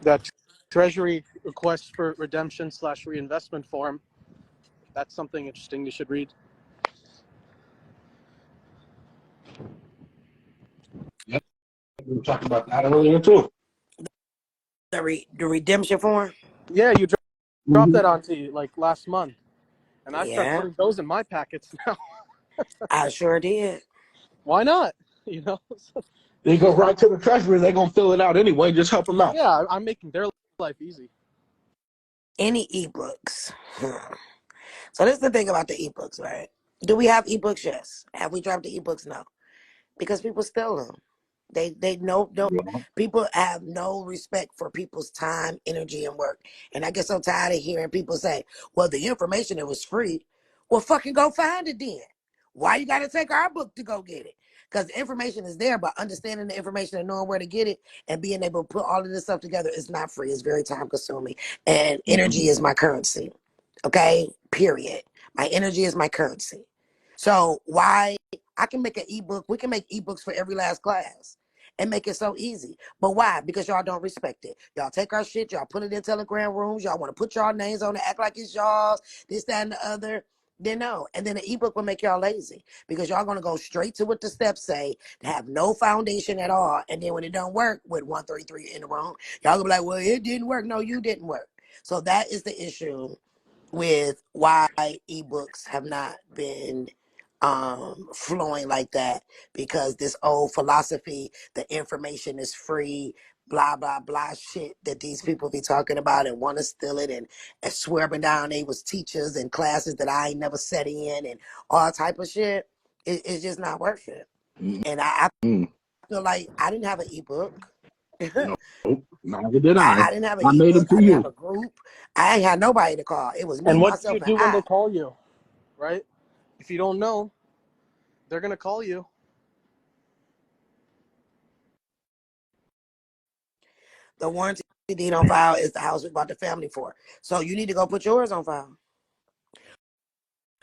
That Treasury request for redemption / reinvestment form. That's something interesting you should read. Yep. We were talking about that earlier too. The redemption form? Yeah, you dropped that onto you like last month. And I start Yeah, putting those in my packets now. I sure did. Why not? They go right to the treasury. They're going to fill it out anyway. Just help them out. Yeah, I'm making their life easy. Any ebooks? So this is the thing about the ebooks, right? Do we have ebooks? Yes. Have we dropped the ebooks? No. Because people steal them. They know people have no respect for people's time, energy, and work. And I get so tired of hearing people say, well, the information, it was free. Well, fucking go find it then. Why you gotta take our book to go get it? Because the information is there, but understanding the information and knowing where to get it and being able to put all of this stuff together is not free. It's very time consuming. And energy is my currency. Okay? Period. My energy is my currency. So why I can make an ebook. We can make ebooks for every last class. and make it so easy. But why? Because y'all don't respect it. Y'all take our shit, y'all put it in Telegram rooms, y'all want to put y'all names on it, act like it's y'all's, this, that, and the other. Then no. And then the ebook will make y'all lazy because y'all gonna go straight to what the steps say, have no foundation at all. And then when it don't work with 133 in the room, y'all gonna be like, well, it didn't work. No, you didn't work. So that is the issue with why ebooks have not been flowing like that, because this old philosophy, the information is free, blah blah blah shit that these people be talking about and want to steal it and swear up and down they was teachers in classes that I ain't never sat in and all type of shit. It's just not worth it. And I Mm. feel like I didn't have an ebook. Nope, neither did I I. didn't have an I made them ebook. for I didn't have you. a group. I ain't had nobody to call. It was me, And what do myself, you and do when I. they call you, right? If you don't know, they're gonna call you. The warranty deed on file is the house we bought the family for. So you need to go put yours on file.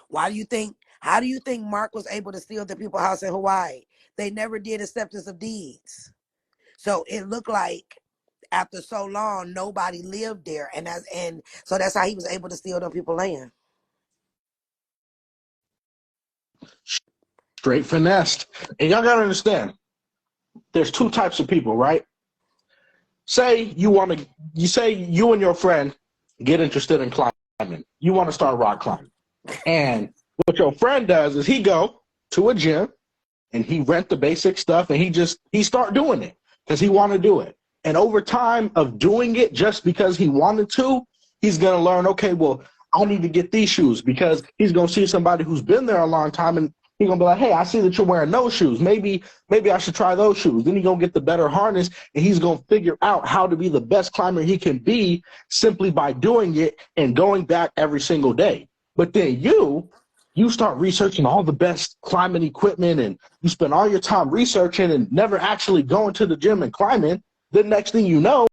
Why do you think? How do you think Mark was able to steal the people's house in Hawaii? They never did acceptance of deeds. So it looked like after so long nobody lived there, and so that's how he was able to steal them people's land. Straight finessed. And y'all gotta understand, there's two types of people, right? Say you and your friend get interested in climbing. You want to start rock climbing. And what your friend does is he go to a gym and he rent the basic stuff and he start doing it because he want to do it. And over time of doing it just because he wanted to, he's going to learn, okay, well, I need to get these shoes, because he's going to see somebody who's been there a long time and he's going to be like, hey, I see that you're wearing those shoes. Maybe I should try those shoes. Then he's going to get the better harness and he's going to figure out how to be the best climber he can be simply by doing it and going back every single day. But then you start researching all the best climbing equipment and you spend all your time researching and never actually going to the gym and climbing. The next thing you know,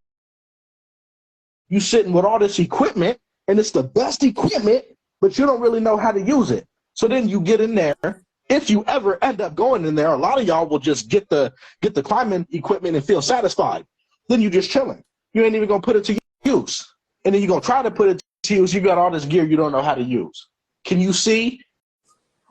you sitting with all this equipment and it's the best equipment, but you don't really know how to use it. So then you get in there. If you ever end up going in there, a lot of y'all will just get the climbing equipment and feel satisfied. Then you just chilling. You ain't even gonna put it to use. And then you're gonna try to put it to use. You got all this gear you don't know how to use. Can you see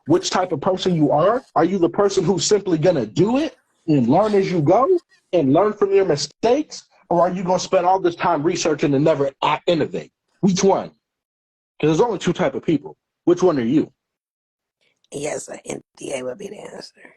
which type of person you are? Are you the person who's simply gonna do it and learn as you go and learn from your mistakes? Or are you gonna spend all this time researching and never innovate? Which one? Because there's only two type of people. Which one are you? Yes, an NDA would be the answer.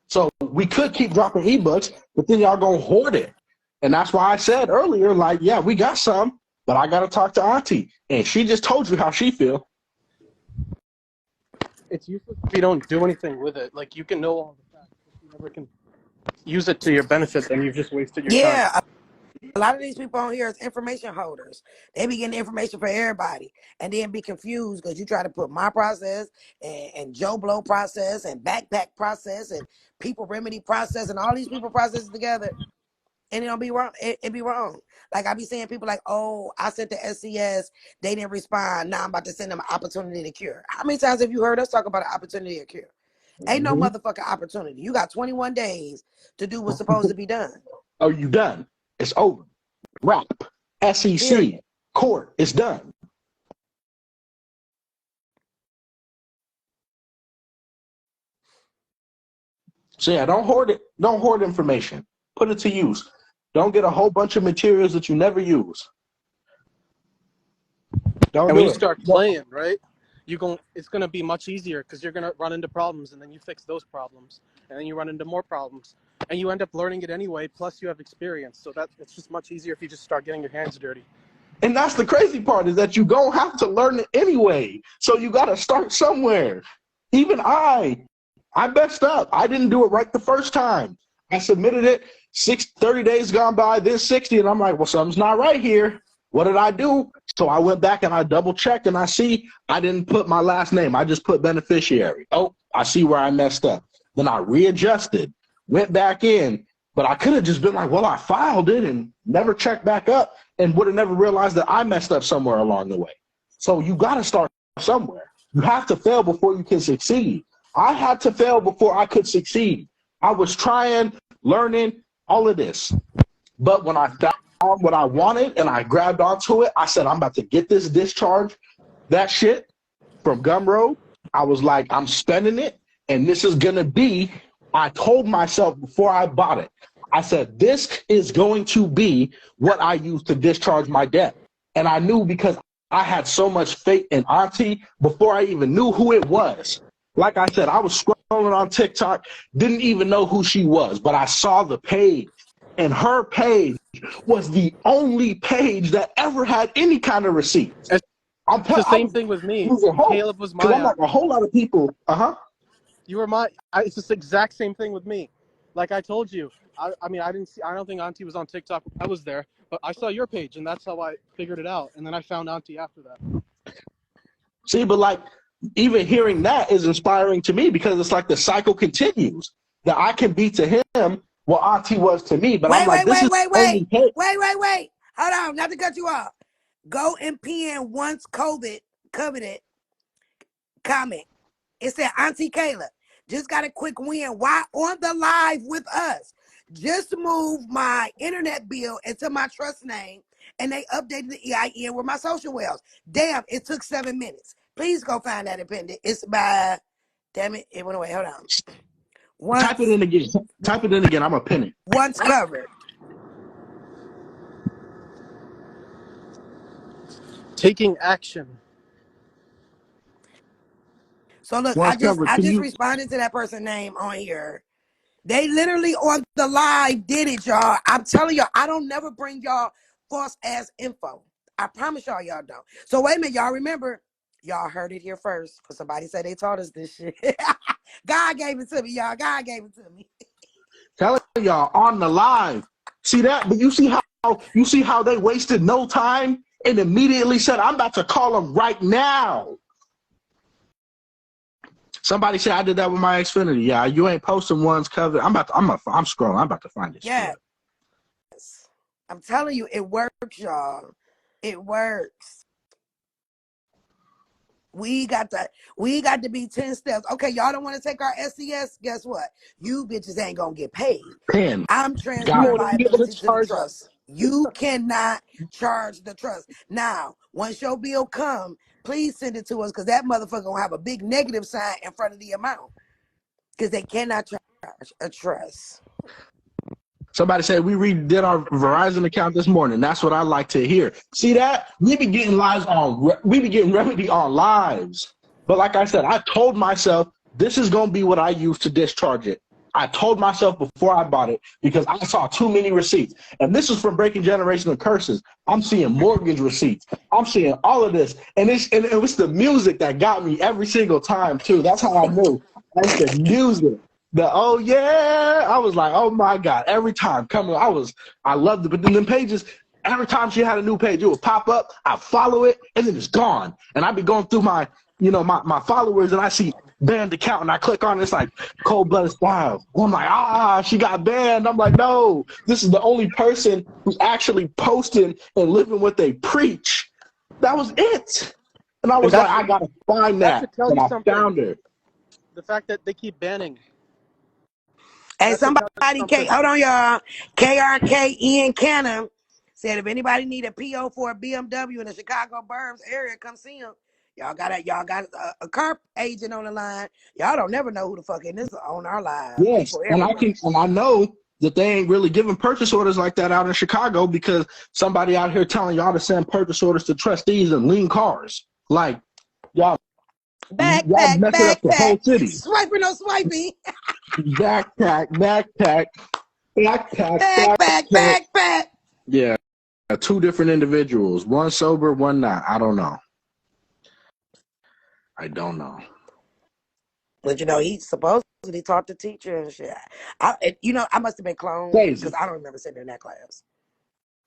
So we could keep dropping ebooks, but then y'all gonna hoard it. And that's why I said earlier, like, yeah, we got some, but I gotta talk to Auntie. And she just told you how she feel. It's useless if you don't do anything with it. Like, you can know all the facts, but you never can use it to your benefit, then you've just wasted your time. Yeah, a lot of these people on here is information holders. They be getting information for everybody and then be confused because you try to put my process and Joe Blow process and backpack process and people remedy process and all these people processes together. And it don't be wrong. It be wrong. Like I be saying, people like, oh, I sent the SCS, they didn't respond. Now I'm about to send them an opportunity to cure. How many times have you heard us talk about an opportunity to cure? Ain't no motherfucking opportunity. You got 21 days to do what's supposed to be done. Oh, you done? It's over. Wrap. SEC. Period. Court. It's done. So yeah, don't hoard it. Don't hoard information. Put it to use. Don't get a whole bunch of materials that you never use. Don't And do when you it. start playing, right, it's going to be much easier because you're going to run into problems, and then you fix those problems, and then you run into more problems, and you end up learning it anyway, plus you have experience. So it's just much easier if you just start getting your hands dirty. And that's the crazy part, is that you don't have to learn it anyway. So you got to start somewhere. Even I messed up. I didn't do it right the first time. I submitted it, 30 days gone by, then 60, and I'm like, well, something's not right here. What did I do? So I went back and I double checked and I see I didn't put my last name. I just put beneficiary. Oh, I see where I messed up. Then I readjusted, went back in, but I could have just been like, well, I filed it and never checked back up and would have never realized that I messed up somewhere along the way. So you got to start somewhere. You have to fail before you can succeed. I had to fail before I could succeed. I was trying, learning, all of this. But when I found what I wanted and I grabbed onto it, I said, I'm about to get this discharge, that shit from Gumroad. I was like, I'm spending it, and this is going to be, I told myself before I bought it, I said, this is going to be what I use to discharge my debt. And I knew because I had so much faith in Auntie before I even knew who it was. Like I said, I was scrolling on TikTok, didn't even know who she was, but I saw the page, and her page was the only page that ever had any kind of receipts. It's the same thing with me. Caleb was my. I'm like a whole lot of people. You were my. It's the exact same thing with me. Like I told you, I mean, I didn't see. I don't think Auntie was on TikTok. I was there, but I saw your page, and that's how I figured it out. And then I found Auntie after that. See, but like even hearing that is inspiring to me because it's like the cycle continues. That I can be to him what Auntie was to me. But I'm like, this is wait. Hold on, not to cut you off. Go and pin once coveted comment. It said, Auntie Kayla, just got a quick win. Why on the live with us? Just moved my internet bill into my trust name, and they updated the EIN with my social wells. Damn, it took 7 minutes. Please go find that appendix. It's by, damn it, it went away. Hold on. Type it in again. Type it in again. I'm a pin it. Once covered. Taking action. So look, I just responded to that person's name on here. They literally on the live did it, y'all. I'm telling y'all, I don't never bring y'all false ass info. I promise y'all don't. So wait a minute, y'all remember, y'all heard it here first. Because somebody said they taught us this shit. God gave it to me, y'all. God gave it to me. Telling y'all on the live. See that? But you see how they wasted no time and immediately said, I'm about to call them right now. Somebody said I did that with my Xfinity. Yeah, you ain't posting ones covered. I'm scrolling. I'm about to find this. Yeah. I'm telling you, it works, y'all. It works. We got to be 10 steps. Okay, y'all don't want to take our SCS. Guess what? You bitches ain't gonna get paid. I'm transferring liability to the trust. You cannot charge the trust. Now, once your bill come, please send it to us because that motherfucker gonna have a big negative sign in front of the amount because they cannot charge a trust. Somebody said we redid our Verizon account this morning. That's what I like to hear. See that? We be getting remedy on lives. But like I said, I told myself this is gonna be what I use to discharge it. I told myself before I bought it because I saw too many receipts. And this is from Breaking Generational Curses. I'm seeing mortgage receipts. I'm seeing all of this. And it was the music that got me every single time, too. That's how I knew. That's the music. Oh, yeah. I was like, oh, my God. Every time coming, I loved it. But then the pages, every time she had a new page, it would pop up. I follow it, and then it's gone. And I'd be going through my followers, and I see banned account, and I click on it, it's like Cold-Blooded Style. I'm like, she got banned. I'm like, no, this is the only person who's actually posting and living what they preach. That was it. And I was like, I gotta find that. And I found her. The fact that they keep banning. Hey, somebody, hold on, y'all. KRK Ian Cannon said if anybody need a PO for a BMW in the Chicago Burbs area, come see him. Y'all got a car agent on the line. Y'all don't never know who the fuck is on our live. Yes, and I know that they ain't really giving purchase orders like that out in Chicago because somebody out here telling y'all to send purchase orders to trustees and lean cars. Like y'all messing up the whole city. Swiping, no swiping. Backpack. Yeah, two different individuals. One sober, one not. I don't know. But he supposedly taught the teacher and shit. I must have been cloned because I don't remember sitting in that class.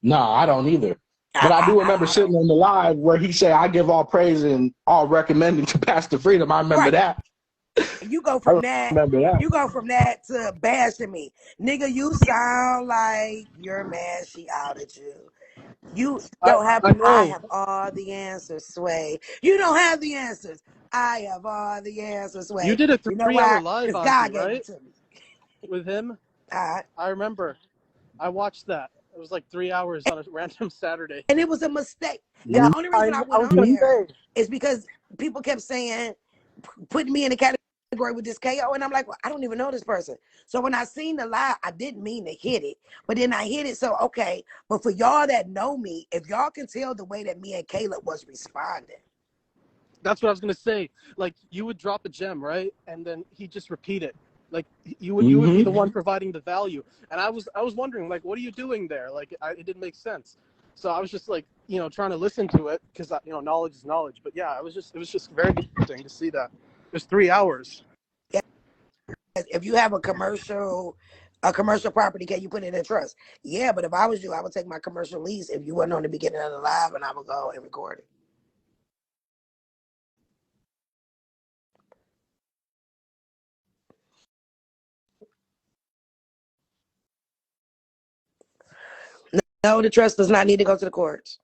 No, I don't either. But I do remember sitting on the live where he said, I give all praise and all recommending to Pastor Freedom. I remember that. You go from that to bashing me. Nigga, you sound like you're mad she outed you. You don't have. I I know. have all the answers, Sway. You don't have the answers. I have all the answers, You Sway. did a You know 3 hour why? live, Because Auntie, God gave it right? to me. With him. Uh, I remember. I watched that. It was like 3 hours on a random Saturday. and it was a mistake. The only reason I I went was on gonna there say. is because people kept saying, putting me in the category with this KO, and I'm like, well, I don't even know this person. So when I seen the live, I didn't mean to hit it, but then I hit it. So okay, but for y'all that know me, if y'all can tell the way that me and Caleb was responding. That's what I was gonna say. Like you would drop a gem, right, and then he just repeat it. Like you would be the one providing the value. And I was wondering, like, what are you doing there? Like it didn't make sense. So I was just like, trying to listen to it because knowledge is knowledge. But yeah, it was just very interesting to see that. It was 3 hours. Yeah, if you have a commercial property, can you put it in trust? Yeah, but if I was you, I would take my commercial lease if you wasn't on the beginning of the live, and I would go and record it. No, the trust does not need to go to the courts.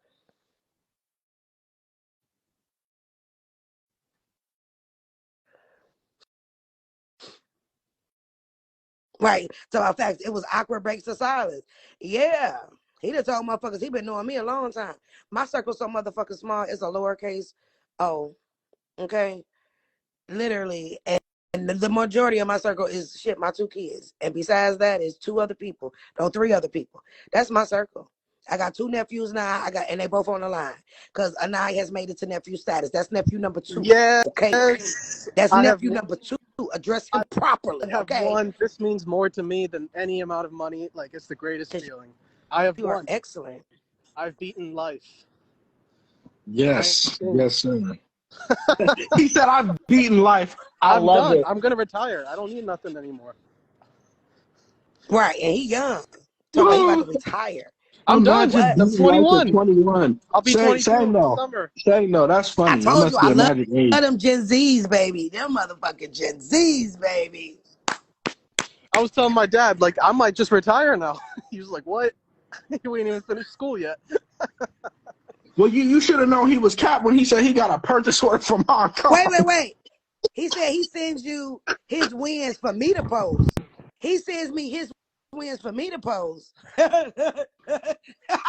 Right. So in fact, it was awkward breaks of silence. Yeah. He done told motherfuckers he been knowing me a long time. My circle's so motherfucking small, it's a lowercase O. Okay. Literally. And the majority of my circle is shit, my 2 kids. And besides that is 2 other people. No, 3 other people. That's my circle. I got 2 nephews now. And they both on the line. Because Anai has made it to nephew status. That's nephew number 2. Yes. Okay. That's I have nephew number 2. Address him properly. have Okay. one. This means more to me than any amount of money. Like it's the greatest feeling. I have You are one. excellent. I've beaten life. Yes, yes, sir. He said, "I've beaten life. I'm love done. it." I'm gonna retire. I don't need nothing anymore. Right, and he young. Talking about he about to retire. I'm done. Imagine What? I'm beating life at 21. 21. I'll be 22 Say in the no. summer. Say no. That's I funny. That told you must I be a love magic age. them Gen Zs, baby. Them motherfucking Gen Zs, baby. I was telling my dad, like, I might just retire now. He was like, what? You ain't even finished school yet. Well, you should have known he was capped when he said he got a purchase order from Hong Kong. Wait. He said he sends you his wins for me to post. He sends me his wins for me to post.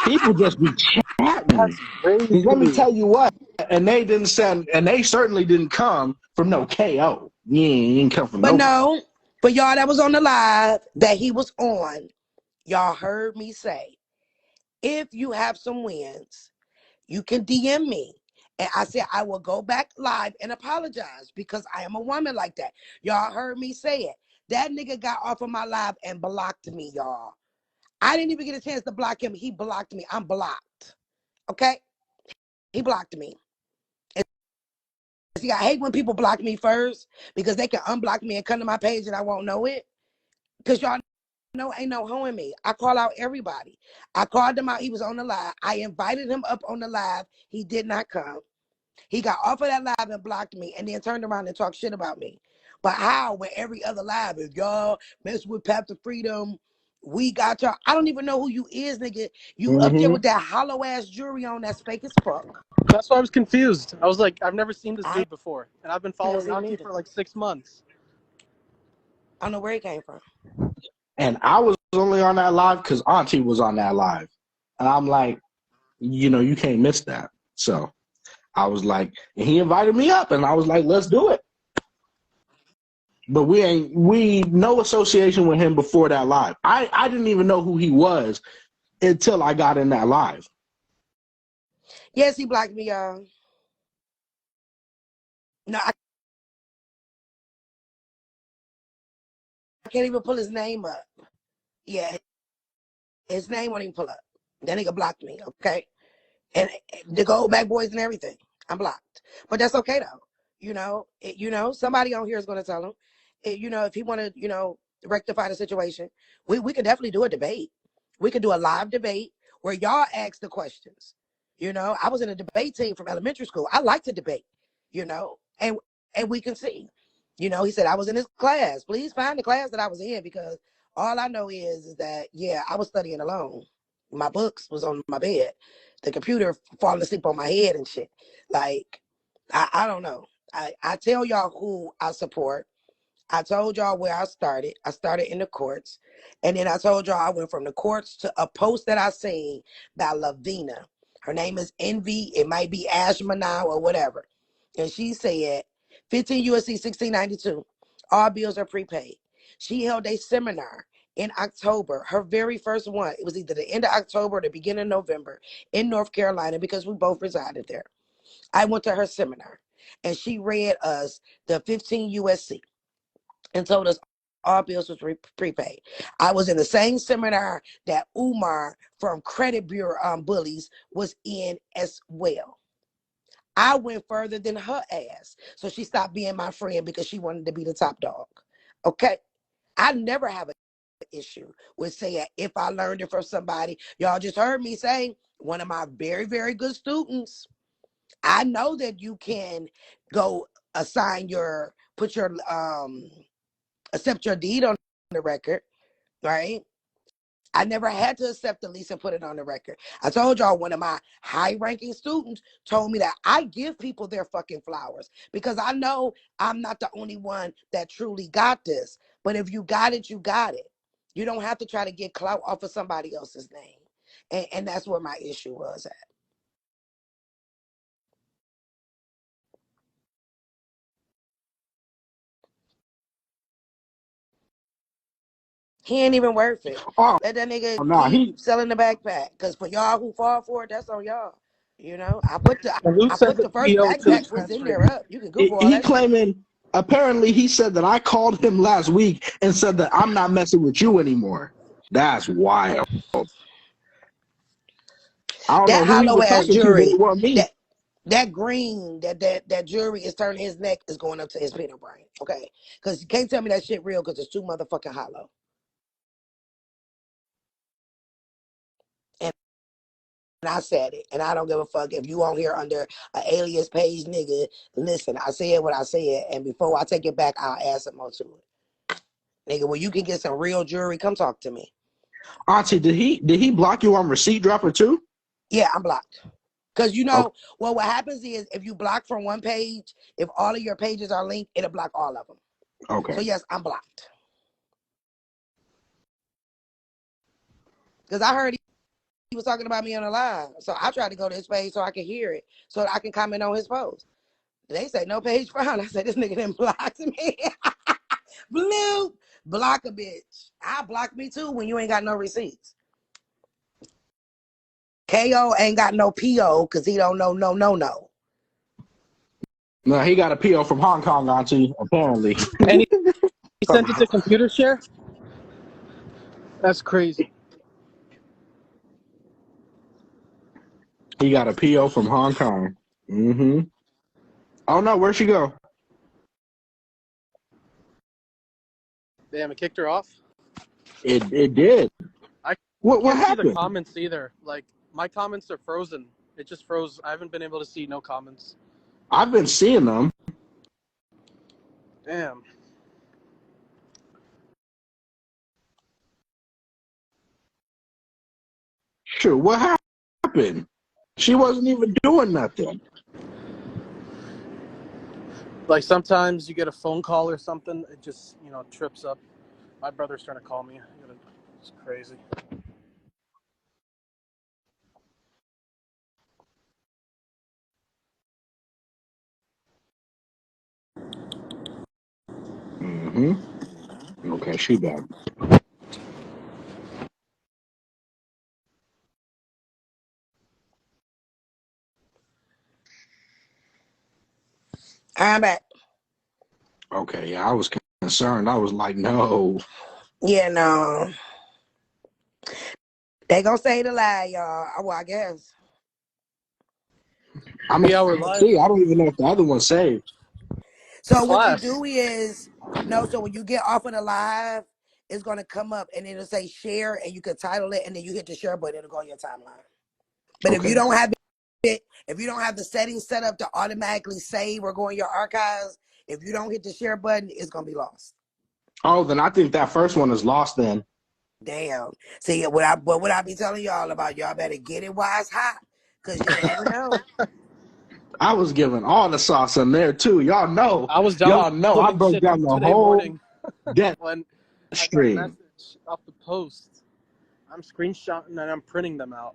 People just be chatting. That's crazy. Let me tell you what, and they didn't send, and they certainly didn't come from no KO. Yeah, you didn't come from But nobody. no, for y'all that was on the live that he was on, y'all heard me say, if you have some wins, you can DM me. And I said, I will go back live and apologize because I am a woman like that. Y'all heard me say it. That nigga got off of my live and blocked me, y'all. I didn't even get a chance to block him. He blocked me. I'm blocked. Okay? He blocked me. And see, I hate when people block me first because they can unblock me and come to my page and I won't know it. Because y'all know ain't no hoeing me. I call out everybody. I called him out. He was on the live. I invited him up on the live. He did not come. He got off of that live and blocked me and then turned around and talked shit about me. But how, when every other live is y'all mess with Path to Freedom, we got y'all. I don't even know who you is, nigga. You up there with that hollow ass jewelry on that's fake as fuck. That's why I was confused. I was like, I've never seen this dude before. And I've been following never seen Auntie either. for like 6 months. I don't know where he came from. And I was only on that live because Auntie was on that live. And I'm like, you can't miss that. So I was like, and he invited me up, and I was like, let's do it. But we no association with him before that live. I didn't even know who he was until I got in that live. Yes, he blocked me, y'all. No, I can't even pull his name up. Yeah, his name won't even pull up. That nigga blocked me, okay? And the Gold Back Boys and everything. I'm blocked. But that's okay though. Somebody on here is gonna tell him. If he wanna, rectify the situation, we could definitely do a debate. We could do a live debate where y'all ask the questions. I was in a debate team from elementary school. I like to debate, and we can see. He said I was in his class. Please find the class that I was in because all I know is that I was studying alone. my books was on my bed. The computer falling asleep on my head and shit. Like, I don't know. I tell y'all who I support. I told y'all where I started. I started in the courts. And then I told y'all I went from the courts to a post that I seen by Lavina. Her name is Envy. It might be Ashma now or whatever. And she said, 15 USC 1692, all bills are prepaid. She held a seminar in October, her very first one. It was either the end of October or the beginning of November in North Carolina because we both resided there. I went to her seminar and she read us the 15 USC and told us all bills was prepaid. I was in the same seminar that Umar from Credit Bureau Bullies was in as well. I went further than her ass. So she stopped being my friend because she wanted to be the top dog. Okay? I never have an issue with saying if I learned it from somebody. Y'all just heard me say one of my very, very good students. I know that you can go put your accept your deed on the record, right? I never had to accept the lease and put it on the record. I told y'all one of my high-ranking students told me that I give people their fucking flowers because I know I'm not the only one that truly got this. But if you got it, you got it. You don't have to try to get clout off of somebody else's name. And that's where my issue was at. He ain't even worth it. Oh Let that nigga no, keep selling the backpack. Cause for y'all who fall for it, that's on y'all. You know, I put And who sent the the first PO to the backpack was in transfer? there up. You can Google all he that shit. claiming. Apparently, he said that I called him last week and said that I'm not messing with you anymore. That's wild. I don't know That who he hollow was ass talking to, but jury, it wasn't me. that green, that jury is turning his neck is going up to his peanut brain. Okay, because you can't tell me that shit real because it's too motherfucking hollow. And I said it, and I don't give a fuck if you on here under an alias page, nigga. Listen, I said what I said, and before I take it back, I'll add some more to it. Nigga, when you can get some real jewelry, come talk to me. Auntie, did he block you on Receipt Dropper too? Yeah, I'm blocked. Because you Okay. know, well, what happens is if you block from one page, if all of your pages are linked, it'll block all of them. Okay. So yes, I'm blocked. Because I heard he was talking about me on the live. So I tried to go to his page so I could hear it, so that I can comment on his post. They say no page found. I said, this nigga done blocked me. Blue, block a bitch. I block me too when you ain't got no receipts. KO ain't got no PO because he don't know no. No, he got a PO from Hong Kong, Auntie, apparently. And he sent it to Computer Share? That's crazy. He got a PO from Hong Kong. Mm-hmm. Oh no, where'd she go? Damn, it kicked her off? It did. I What can't see happened? the comments either. Like, my comments are frozen. It just froze. I haven't been able to see no comments. I've been seeing them. Damn. Sure, what happened? She wasn't even doing nothing. Like, sometimes you get a phone call or something, it just, trips up. My brother's trying to call me. It's crazy. Mm-hmm. Okay, she back. I'm back. Okay, yeah, I was concerned. I was like, no. Yeah, no. They gonna say the lie, y'all. Well, I guess. I mean, Yeah, we're live. see, I don't even know if the other one's saved. So what you Class. do is so when you get off of the live, it's gonna come up and it'll say share and you can title it and then you hit the share button, it'll go on your timeline. But if you Okay. don't have it, if you don't have the settings set up to automatically save or go in your archives, if you don't hit the share button, it's gonna be lost. Oh, then I think that first one is lost then. Damn. See, what I be telling y'all about, y'all better get it while it's hot, because you never know. I was giving all the sauce in there too. Y'all know. I was Y'all know. I downloading broke shit down the today whole morning debt when I got a stream. message off the post. I'm screenshotting and I'm printing them out.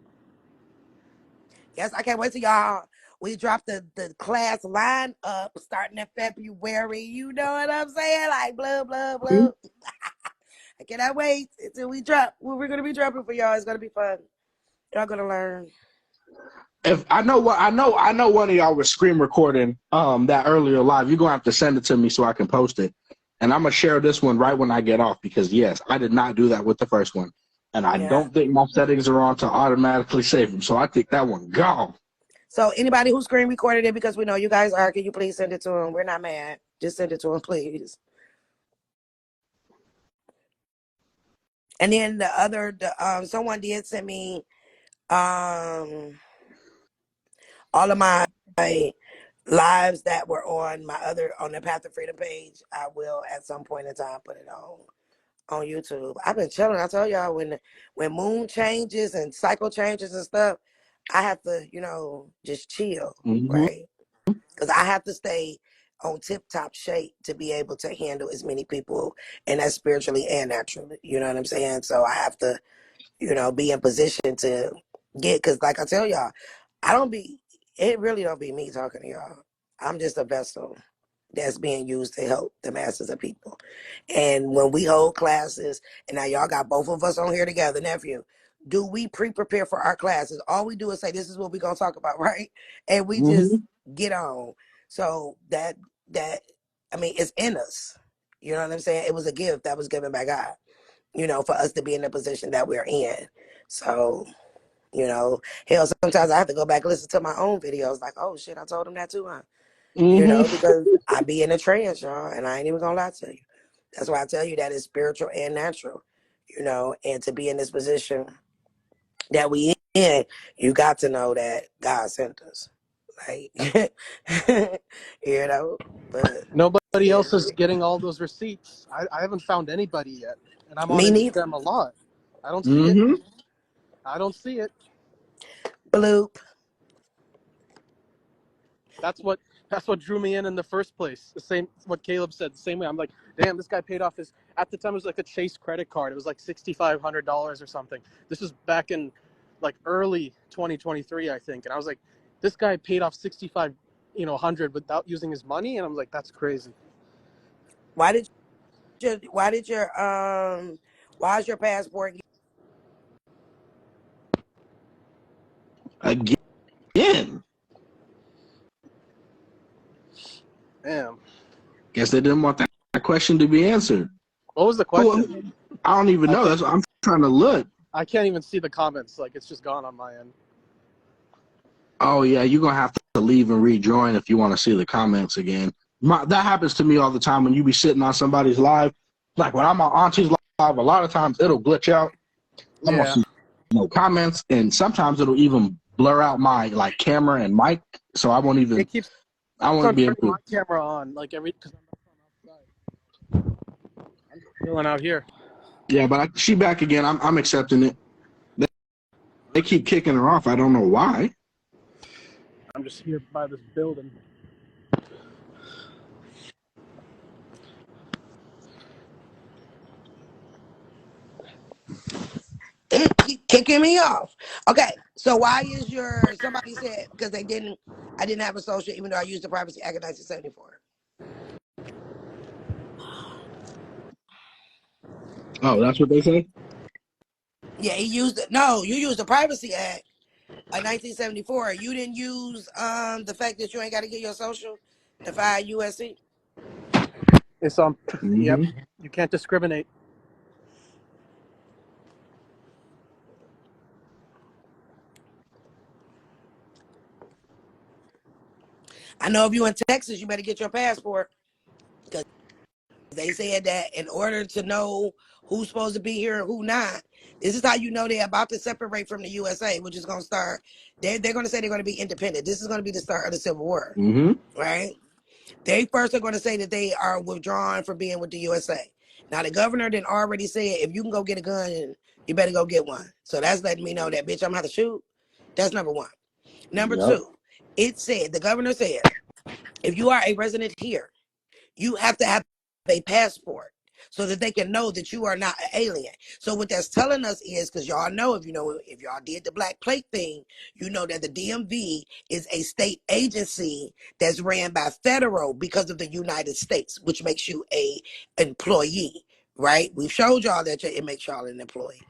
Yes, I can't wait till y'all. We drop the class line up starting in February. You know what I'm saying? Like, blah, blah, blah. I cannot wait until we drop. What we're going to be dropping for y'all. It's going to be fun. Y'all going to learn. If I know one of y'all was screen recording that earlier live, you're gonna have to send it to me so I can post it. And I'm gonna share this one right when I get off, because yes, I did not do that with the first one. And I Yeah. don't think my settings are on to automatically save them. So I think that one gone. So anybody who screen recorded it, because we know you guys are, can you please send it to them? We're not mad. Just send it to them, please. And then someone did send me all of my lives that were on the Path of Freedom page. I will at some point in time put it on YouTube. I've been chilling. I told y'all, when moon changes and cycle changes and stuff, I have to, just chill, right? Because I have to stay on tip-top shape to be able to handle as many people, and that's spiritually and naturally. You know what I'm saying? So I have to, be in position to because like I tell y'all, it really don't be me talking to y'all. I'm just a vessel that's being used to help the masses of people. And when we hold classes, and now y'all got both of us on here together, nephew, do we pre-prepare for our classes? All we do is say, this is what we're going to talk about, right? And we just get on. So that, it's in us. You know what I'm saying? It was a gift that was given by God, for us to be in the position that we're in. So, hell, sometimes I have to go back and listen to my own videos like, oh shit, I told him that too, huh? Because I be in a trance, y'all, and I ain't even gonna lie to you. That's why I tell you that it's spiritual and natural, and to be in this position that we in, you got to know that God sent us. Like, but Nobody else is getting all those receipts. I haven't found anybody yet. And I'm on me neither. Instagram a lot. I don't see it. I don't see it. Bloop. That's what drew me in the first place. The same, what Caleb said, the same way. I'm like, damn, this guy paid off at the time it was like a Chase credit card. It was like $6,500 or something. This was back in like early 2023, I think. And I was like, this guy paid off 6,500 without using his money. And I'm like, that's crazy. Why is your passport? Again. Damn. Guess they didn't want that question to be answered. What was the question? I don't even know. That's what I'm trying to look. I can't even see the comments. Like, it's just gone on my end. Oh yeah, you're gonna have to leave and rejoin if you want to see the comments again. That happens to me all the time when you be sitting on somebody's live. Like when I'm on Auntie's live, a lot of times it'll glitch out. I'm gonna see no comments, and sometimes it'll even blur out my camera and mic, so I won't even. I won't be able to. My camera on because I'm just chilling out here. Yeah, but she back again. I'm accepting it. They keep kicking her off. I don't know why. I'm just here by this building. It keep kicking me off. Okay, so why is somebody said because I didn't have a social even though I used the Privacy Act of 1974. Oh, that's what they say? Yeah, he used it. No, you used the Privacy Act of 1974. You didn't use the fact that you ain't got to get your social to file USC. It's Yep. You can't discriminate. I know if you in Texas, you better get your passport because they said that in order to know who's supposed to be here and who not, this is how you know they're about to separate from the USA, which is going to start. They're going to say they're going to be independent. This is going to be the start of the Civil War, right? They first are going to say that they are withdrawn from being with the USA. Now the governor then already said if you can go get a gun, you better go get one. So that's letting me know that bitch, I'm gonna have to shoot. That's number one. Number Yep. two, the governor said, if you are a resident here, you have to have a passport so that they can know that you are not an alien. So what that's telling us is, because y'all know, if y'all did the black plate thing, you know that the DMV is a state agency that's ran by federal because of the United States, which makes you a employee, right? We've showed y'all that it makes y'all an employee.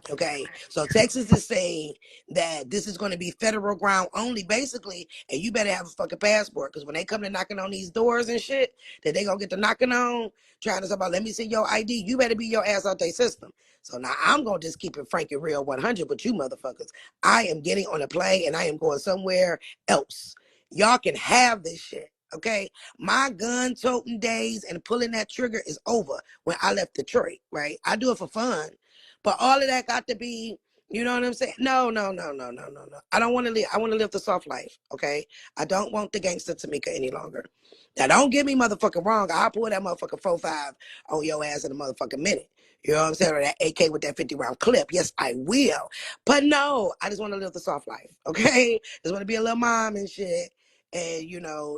Okay, so Texas is saying that this is going to be federal ground only, basically, and you better have a fucking passport, because when they come to knocking on these doors and shit, that they gonna get to knocking on, trying to say about, let me see your ID, you better be your ass out their system. So now I'm gonna just keep it frank and real 100 with you motherfuckers. I am getting on a plane and I am going somewhere else. Y'all can have this shit. Okay, my gun toting days and pulling that trigger is over when I left Detroit, right? I do it for fun. But all of that got to be, you know what I'm saying? No. I don't want to live. I want to live the soft life. Okay. I don't want the gangster Tamika any longer. Now don't get me motherfucking wrong. I'll pull that motherfucking 4.5 on your ass in a motherfucking minute. You know what I'm saying? Or that AK with that 50 round clip. Yes, I will. But no, I just want to live the soft life. Okay. Just want to be a little mom and shit. And,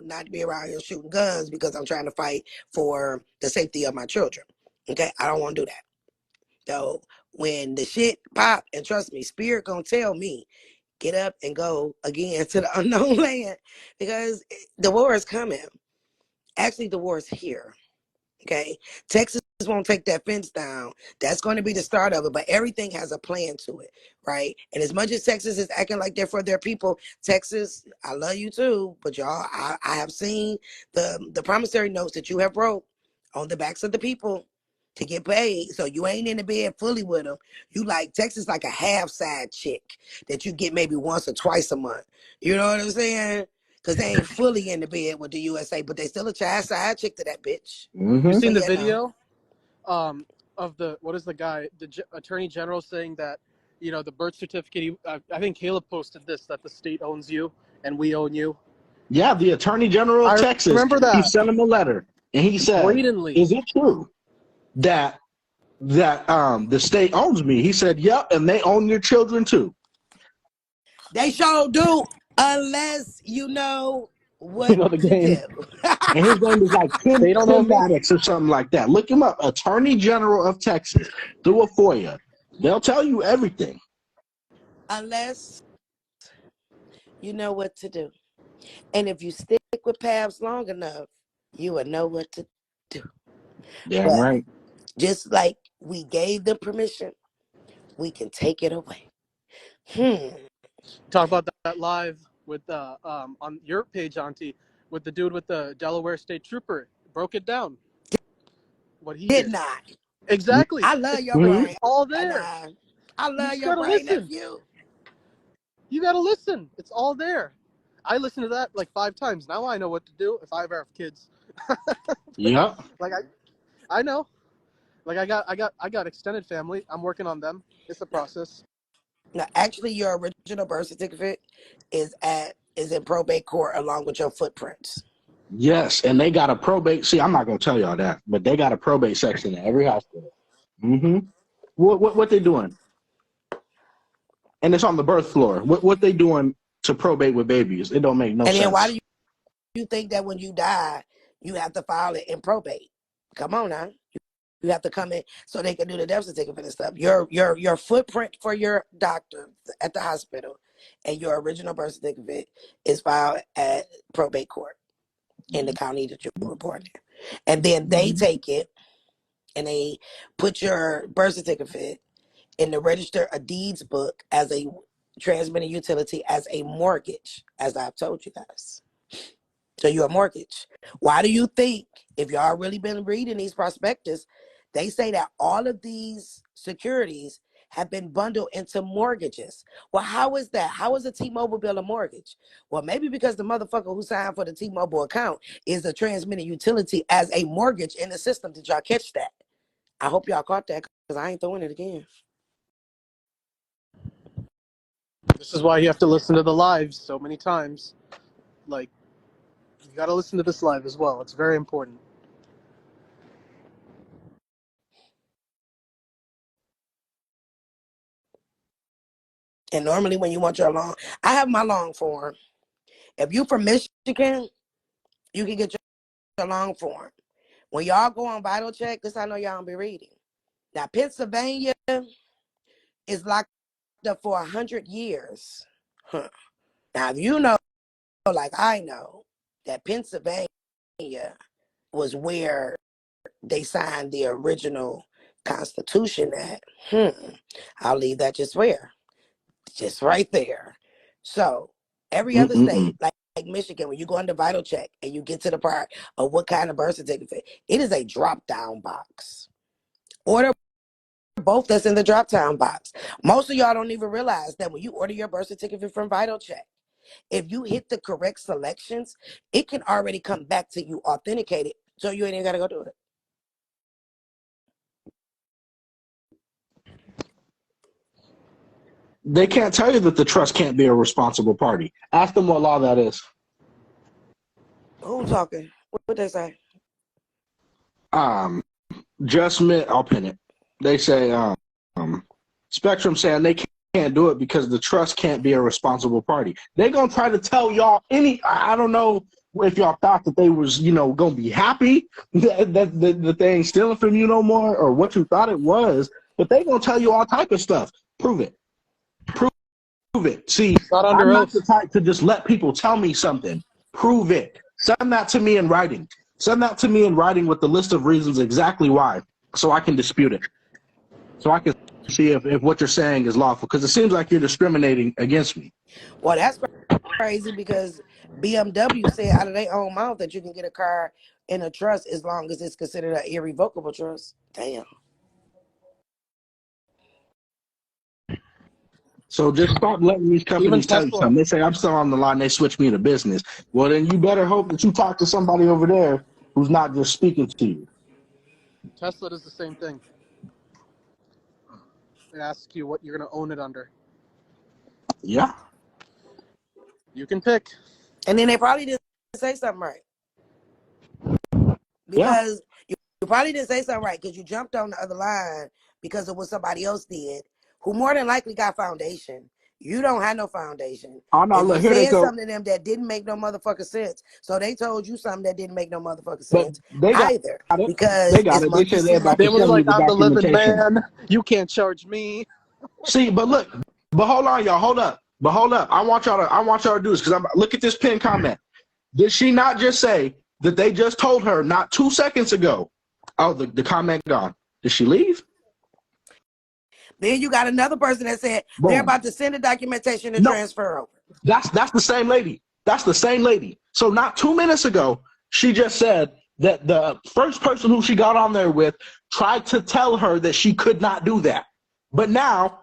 not be around here shooting guns because I'm trying to fight for the safety of my children. Okay. I don't want to do that. So when the shit pop, and trust me, spirit gonna tell me, get up and go again to the unknown land, because the war is coming. Actually, the war is here. Okay, Texas won't take that fence down. That's going to be the start of it, but everything has a plan to it, right? And as much as Texas is acting like they're for their people, Texas, I love you too, but y'all, I have seen the promissory notes that you have wrote on the backs of the people to get paid. So you ain't in the bed fully with them. You like Texas like a half side chick that you get maybe once or twice a month. You know what I'm saying? Because they ain't fully in the bed with the USA, but they still a child side chick to that bitch. You So seen the yeah, no. video of what is the guy, attorney general, saying that the birth certificate. I think Caleb posted this, that the state owns you and we own you. Yeah, the Attorney General of I Texas, remember he that sent him a letter, and he said, blatantly. "Is it true that the state owns me?" He said, "Yep, and they own your children too." They sure do, unless you know what You know the to game. do. And his name is like Tim They don't own me. Maddox or something like that. Look him up, Attorney General of Texas. Do a FOIA. They'll tell you everything. Unless you know what to do. And if you stick with Pabs long enough, you will know what to do. Damn But right. just like we gave them permission, we can take it away. Talk about that live with on your page, Auntie, with the dude with the Delaware State Trooper. Broke it down. What he Did did. not. Exactly. I love your Mhm. brain. It's all there. I You love just your gotta brain, listen. nephew. You gotta listen. It's all there. I listened to that like 5 times. Now I know what to do if I ever have kids. Yep. Like I know. Like I got extended family. I'm working on them. It's a process. Now, actually, your original birth certificate is in probate court along with your footprints. Yes, and they got a probate. See, I'm not gonna tell y'all that, but they got a probate section in every hospital. Mm-hmm. What they doing? And it's on the birth floor. What they doing to probate with babies? It don't make no And sense. then why do you think that when you die, you have to file it in probate? Come on now. You have to come in so they can do the death certificate and stuff. Your footprint for your doctor at the hospital and your original birth certificate is filed at probate court in the county that you were born in. And then they take it and they put your birth certificate in the register of deeds book as a transmitting utility, as a mortgage, as I've told you guys. So you're a mortgage. Why do you think, if y'all really been reading these prospectus, they say that all of these securities have been bundled into mortgages? Well, how is that? How is a T-Mobile bill a mortgage? Well, maybe because the motherfucker who signed for the T-Mobile account is a transmitting utility as a mortgage in the system. Did y'all catch that? I hope y'all caught that, because I ain't throwing it again. This is why you have to listen to the lives so many times. Like, you gotta listen to this live as well. It's very important. And normally when you want your long, I have my long form. If you from Michigan, you can get your long form. When y'all go on Vital Check, this I know y'all don't be reading. Now Pennsylvania is locked up for 100 years. Huh. Now if you know, like I know, that Pennsylvania was where they signed the original Constitution at. I'll leave that just right there. So every other state, like Michigan, when you go under Vital Check and you get to the part of what kind of birth certificate, it is a drop down box. Order both that's in the drop down box. Most of y'all don't even realize that when you order your birth certificate from Vital Check, if you hit the correct selections, it can already come back to you authenticated, so you ain't even gotta go do it. They can't tell you that the trust can't be a responsible party. Ask them what law that is. Who talking? What they say? I'll pin it. They say Spectrum saying they can't do it because the trust can't be a responsible party. They're gonna try to tell y'all I don't know if y'all thought that they was gonna be happy that they ain't stealing from you no more, or what you thought it was, but they gonna tell you all type of stuff. Prove it. Prove it. See, I'm not the type to just let people tell me something. Prove it. Send that to me in writing. Send that to me in writing with the list of reasons exactly why, so I can dispute it. So I can see if what you're saying is lawful, because it seems like you're discriminating against me. Well, that's crazy because BMW said out of their own mouth that you can get a car in a trust as long as it's considered an irrevocable trust. Damn. So just stop letting these companies tell you something. They say I'm still on the line. They switch me to business. Well, then you better hope that you talk to somebody over there who's not just speaking to you. Tesla does the same thing. It asks you what you're going to own it under. Yeah. You can pick. And then they probably didn't say something right. Because you probably didn't say something right because you jumped on the other line because of what somebody else did, who more than likely got foundation. You don't have no foundation. Oh, no, look, you here they said go. something to them that didn't make no motherfucking sense. So they told you something that didn't make no motherfucking sense they got either. it. Because they got it. They said they're about to send me the I'm the living documentation. man. You can't charge me. See, but look, but hold on, y'all. Hold up. But hold up. I want y'all to do this because look at this pinned comment. Did she not just say that they just told her not 2 seconds ago? Oh, the comment gone. Did she leave? Then you got another person that said they're about to send the documentation to transfer over. That's the same lady. That's the same lady. So not 2 minutes ago, she just said that the first person who she got on there with tried to tell her that she could not do that. But now,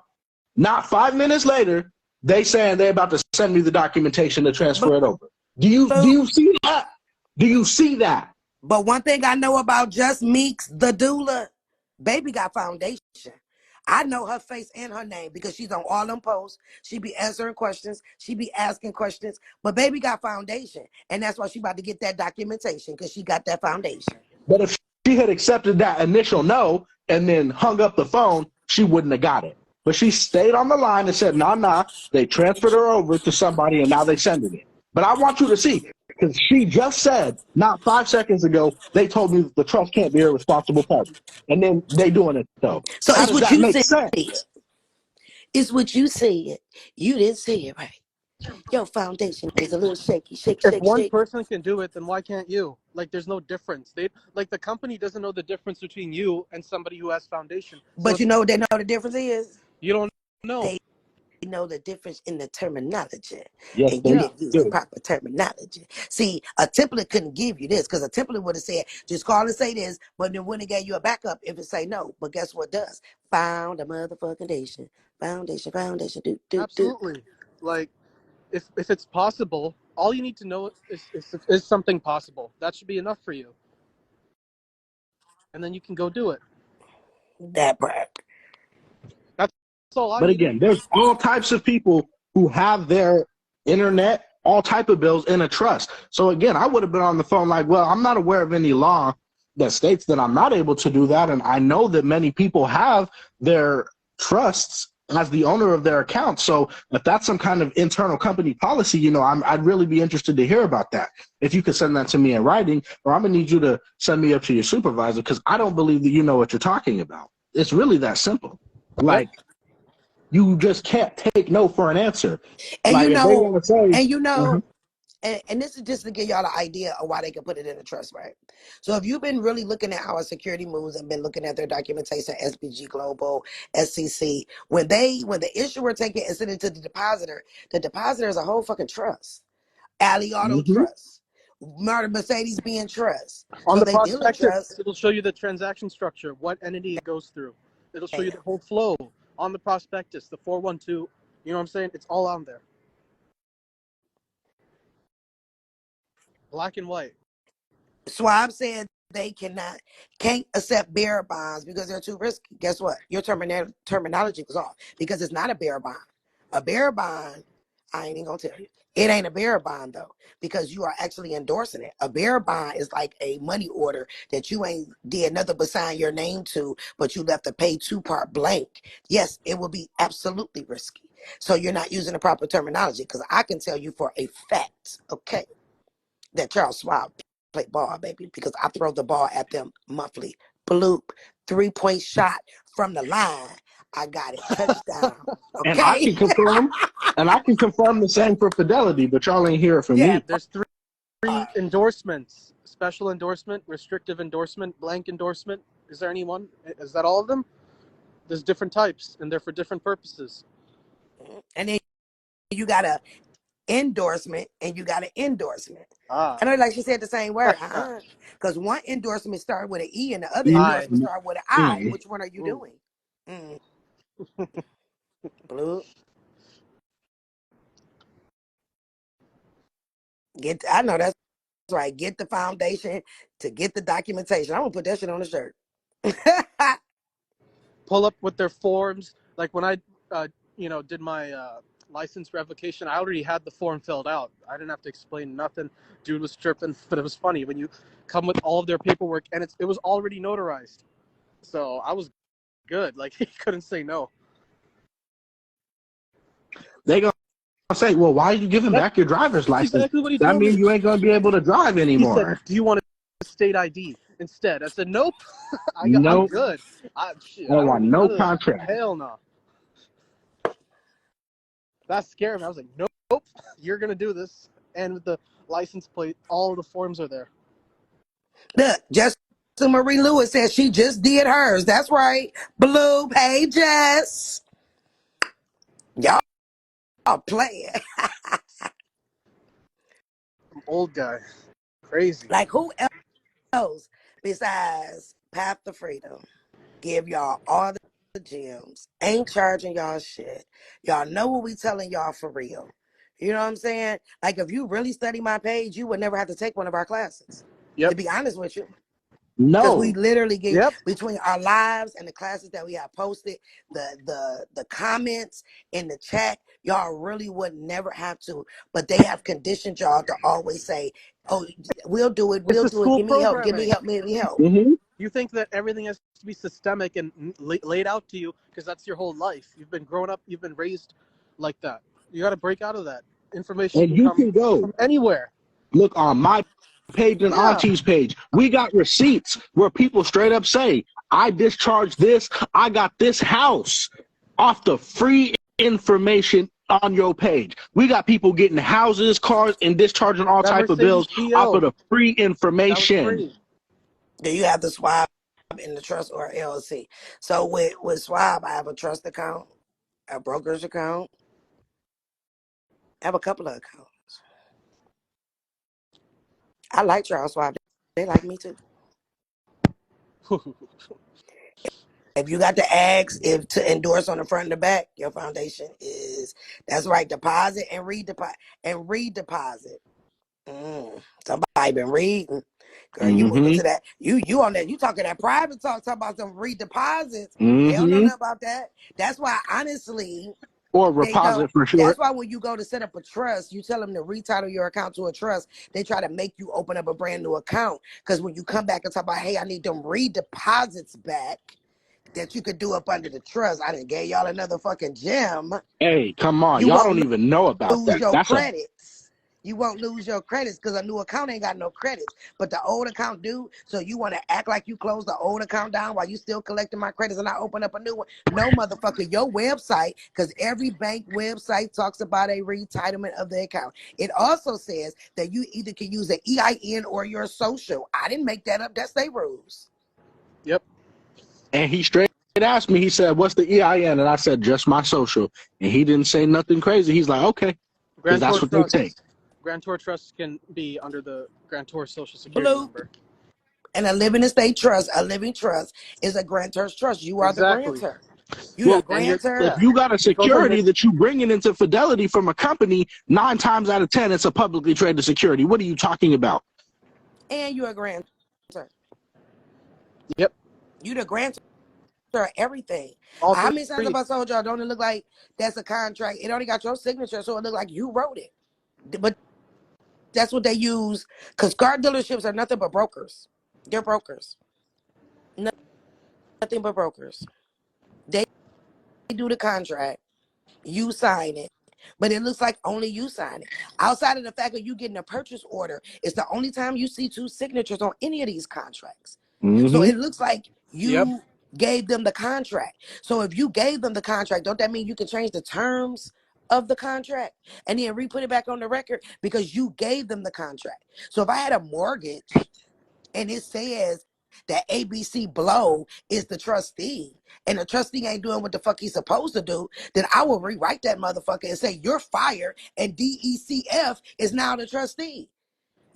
not 5 minutes later, they saying they're about to send me the documentation to transfer it over. Do you see that? Do you see that? But one thing I know about Just Meeks, the doula, baby got foundation. I know her face and her name because she's on all them posts. She be answering questions. She be asking questions. But baby got foundation. And that's why she about to get that documentation because she got that foundation. But if she had accepted that initial no and then hung up the phone, she wouldn't have got it. But she stayed on the line and said, nah. They transferred her over to somebody and now they sending it. But I want you to see, because she just said, not 5 seconds ago, they told me that the trust can't be a responsible party. And then they doing it, though. So how it's does what that you make said. sense? It's what you said. You didn't say it right. Your foundation is a little shaky. If one person can do it, then why can't you? Like, there's no difference. The company doesn't know the difference between you and somebody who has foundation. But you know what they know the difference is? You don't know. They know the difference in the terminology. Yes, and you didn't use the proper terminology. See, a template couldn't give you this because a template would have said, just call and say this, but then wouldn't have gave you a backup if it say no. But guess what does? Found a motherfucking foundation. Foundation. Absolutely. Like, if it's possible, all you need to know is something possible. That should be enough for you. And then you can go do it. That part. That's all I But need. again, there's all types of people who have their internet, all type of bills in a trust. So again, I would have been on the phone like, well, I'm not aware of any law that states that I'm not able to do that. And I know that many people have their trusts as the owner of their account. So if that's some kind of internal company policy, you know, I'd really be interested to hear about that. If you could send that to me in writing, or I'm gonna need you to send me up to your supervisor, because I don't believe that you know what you're talking about. It's really that simple. Like, you just can't take no for an answer. And Like, you if they know, want to say, and you know, Mhm. and this is just to give y'all an idea of why they can put it in a trust, right? So if you've been really looking at how our security moves and been looking at their documentation, SPG Global, SCC, when the issuer take it and send it to the depositor is a whole fucking trust. Alley Auto Mhm. Trust, Mercedes Benz Trust. On So the they deal in prospectus, trust. it'll show you the transaction structure, what entity it goes through. It'll show you Damn. the whole flow on the prospectus, the 412. You know what I'm saying? It's all on there, black and white. Schwab said they can't accept bearer bonds because they're too risky. Guess what? Your terminology was off because it's not a bearer bond. A bearer bond, I ain't even gonna tell you. It ain't a bearer bond though, because you are actually endorsing it. A bearer bond is like a money order that you ain't did nothing but sign your name to, but you left the pay to part blank. Yes, it will be absolutely risky. So you're not using the proper terminology because I can tell you for a fact, okay, that Charles Schwab play ball, baby, because I throw the ball at them monthly. Bloop, 3-point shot from the line. I got it. Touchdown. And I Okay. can confirm, the same for Fidelity, but y'all ain't hear it from Yeah. me. There's three endorsements: special endorsement, restrictive endorsement, blank endorsement. Is there any one? Is that all of them? There's different types, and they're for different purposes. And then you got a endorsement and you got an endorsement. Ah. I know, like she said the same word, because one endorsement started with an E and the other I. endorsement started with an I. Mm. Which one are you Mm. doing? Blue. I know that's right. Get the foundation to get the documentation. I'm gonna put that shit on the shirt. Pull up with their forms. Like when I, did my license revocation, I already had the form filled out. I didn't have to explain nothing. Dude was tripping, but it was funny when you come with all of their paperwork and it was already notarized. So I was good. Like he couldn't say no. They gonna say, well, why are you giving That- back your driver's That's license? exactly what he That told means me. you ain't gonna be able to drive He said, anymore. "Do you want a state ID instead?" I said, "Nope. I'm Nope. good. I I don't don't want need no none of that. contract. Hell no." That scared me. I was like, "Nope. You're gonna do this." And with the license plate, all of the forms are there. Look, Jessica Marie Lewis says she just did hers. That's right. Blue, hey Jess. Y'all playing. I'm old guy. Crazy. Like who else besides Path to Freedom give y'all all the gems, ain't charging y'all shit. Y'all know what we telling y'all for real. You know what I'm saying? Like if you really study my page, you would never have to take one of our classes. To Yep. be honest with you. Because we No. literally get Yep. between our lives and the classes that we have posted, the comments in the chat, y'all really would never have to. But they have conditioned y'all to always say, "Oh, we'll do it, It's we'll the do it. school Give me help, give me programming. help, give me help." Mm-hmm. You think that everything has to be systemic and laid out to you because that's your whole life. You've been growing up. You've been raised like that. You got to break out of that. Information And can you come can go from anywhere. look on my page and Yeah. Auntie's page. We got receipts where people straight up say, I discharged this, I got this house off the free information on your page. We got people getting houses, cars, and discharging all That type of Mercedes bills off of PO, the free that was information. free. Do you have the swab in the trust or LLC? So with swab, I have a trust account, a brokerage account. I have a couple of accounts. I like Charles Schwab. They like me too. If you got to ask if to endorse on the front and the back, your foundation that's right, deposit and redeposit. Somebody been reading. Girl, you moving Mm-hmm. to that. You on that. You talking that private talk about some redeposits. They don't know Mm-hmm. nothing about that. That's why, honestly, Or they don't. reposit for sure. That's why when you go to set up a trust, you tell them to retitle your account to a trust. They try to make you open up a brand new account. Because when you come back and talk about, hey, I need them redeposits back, that you could do up under the trust. I done gave y'all another fucking gem. Hey, come on. You Y'all won't don't even know about lose that. your That's a credits. You won't lose your credits because a new account ain't got no credits, but the old account do. So you want to act like you closed the old account down while you still collecting my credits and I open up a new one? No, motherfucker, your website, because every bank website talks about a retitlement of the account. It also says that you either can use an EIN or your social. I didn't make that up. That's their rules. Yep. and he straight asked me, he said, "What's the EIN?" And I said, "Just my social." And he didn't say nothing crazy. He's like, "Okay," because that's what they take. Grantor trusts can be under the grantor social security Blue. number. And a living estate trust, a living trust is a grantor's trust. You are the Exactly. grantor. You the Well, if grantor. you got a It goes under. security that you bringing into Fidelity from a company, 9 times out of 10, it's a publicly traded security. What are you talking about? And you're a grantor. Yep. You the grantor of everything. All How many times three. have I told y'all, don't it look like that's a contract? It only got your signature, so it look like you wrote it. But that's what they use, because car dealerships are nothing but brokers. They're brokers. Nothing but brokers. They do the contract. You sign it. But it looks like only you sign it. Outside of the fact that you getting a purchase order, it's the only time you see 2 signatures on any of these contracts. So it looks like you gave them the contract. So if you gave them the contract, don't that mean you can change the terms of the contract and then re-put it back on the record because you gave them the contract? So if I had a mortgage and it says that ABC Blow is the trustee and the trustee ain't doing what the fuck he's supposed to do, then I will rewrite that motherfucker and say you're fired and DECF is now the trustee.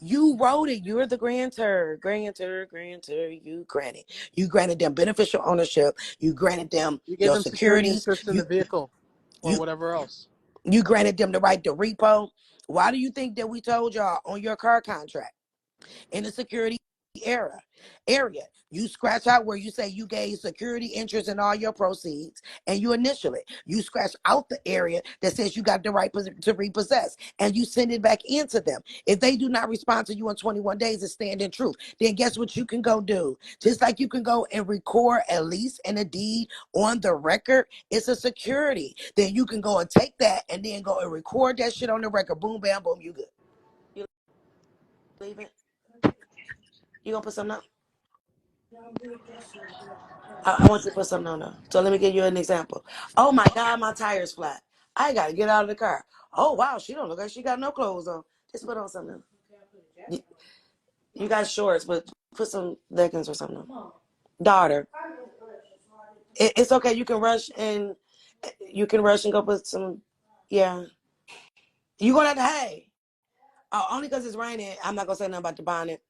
You wrote it. You're the grantor. You granted. You granted them beneficial ownership. You granted them You gave your them security securities. interest in the vehicle or You whatever else. you granted them the right to repo. Why do you think that we told y'all on your car contract in the security area, you scratch out where you say you gave security interest in all your proceeds and you initial it. You scratch out the area that says you got the right to repossess and you send it back into them. If they do not respond to you in 21 days and stand in truth, then guess what you can go do? Just like you can go and record a lease and a deed on the record, it's a security. Then you can go and take that and then go and record that shit on the record. Boom, bam, boom, you good. You leave it? You gonna put something up? I want you to put something on there. So let me give you an example. Oh my God, my tire's flat. I gotta get out of the car. Oh wow, she don't look like she got no clothes on. Just put on something. You got shorts, but put some leggings or something on. Daughter, it's okay. You can rush and go put some. Yeah, you gonna have to. Hey, only because it's raining. I'm not gonna say nothing about the bonnet.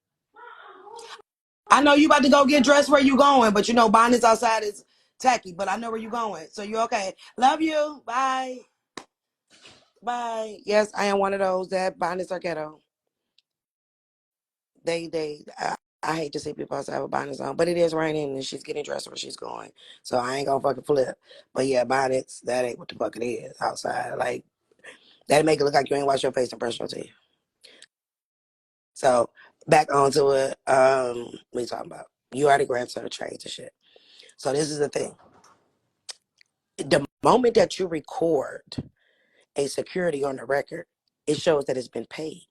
I know you about to go get dressed where you going, but you know bonnets outside is tacky. But I know where you going, so you okay. Love you. Bye. Bye. Yes, I am one of those that bonnets are ghetto. I hate to see people outside with bonnets on, but it is raining and she's getting dressed where she's going. So I ain't gonna fucking flip. But yeah, bonnets, that ain't what the fuck it is outside. Like, that make it look like you ain't wash your face and brush your teeth. So back onto it. We talking about. You are the grandson of trades and shit. So this is the thing. The moment that you record a security on the record, it shows that it's been paid.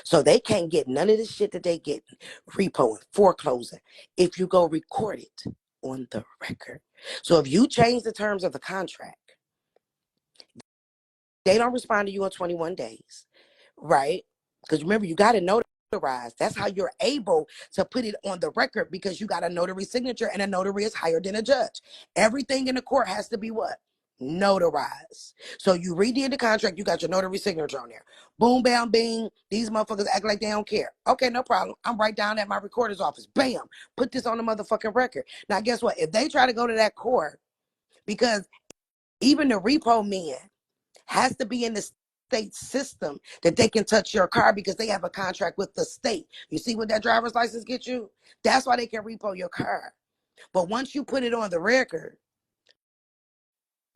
So they can't get none of the shit that they get repoing, foreclosing, if you go record it on the record. So if you change the terms of the contract, they don't respond to you in 21 days, right? Because remember, you got to notarize. That's how you're able to put it on the record, because you got a notary signature and a notary is higher than a judge. Everything in the court has to be what? Notarized. So you redid the contract, you got your notary signature on there. Boom, bam, bing. These motherfuckers act like they don't care. Okay, no problem. I'm right down at my recorder's office. Bam. Put this on the motherfucking record. Now, guess what? If they try to go to that court, because even the repo men has to be in the state system that they can touch your car because they have a contract with the state. You see what that driver's license gets you? That's why they can repo your car. But once you put it on the record,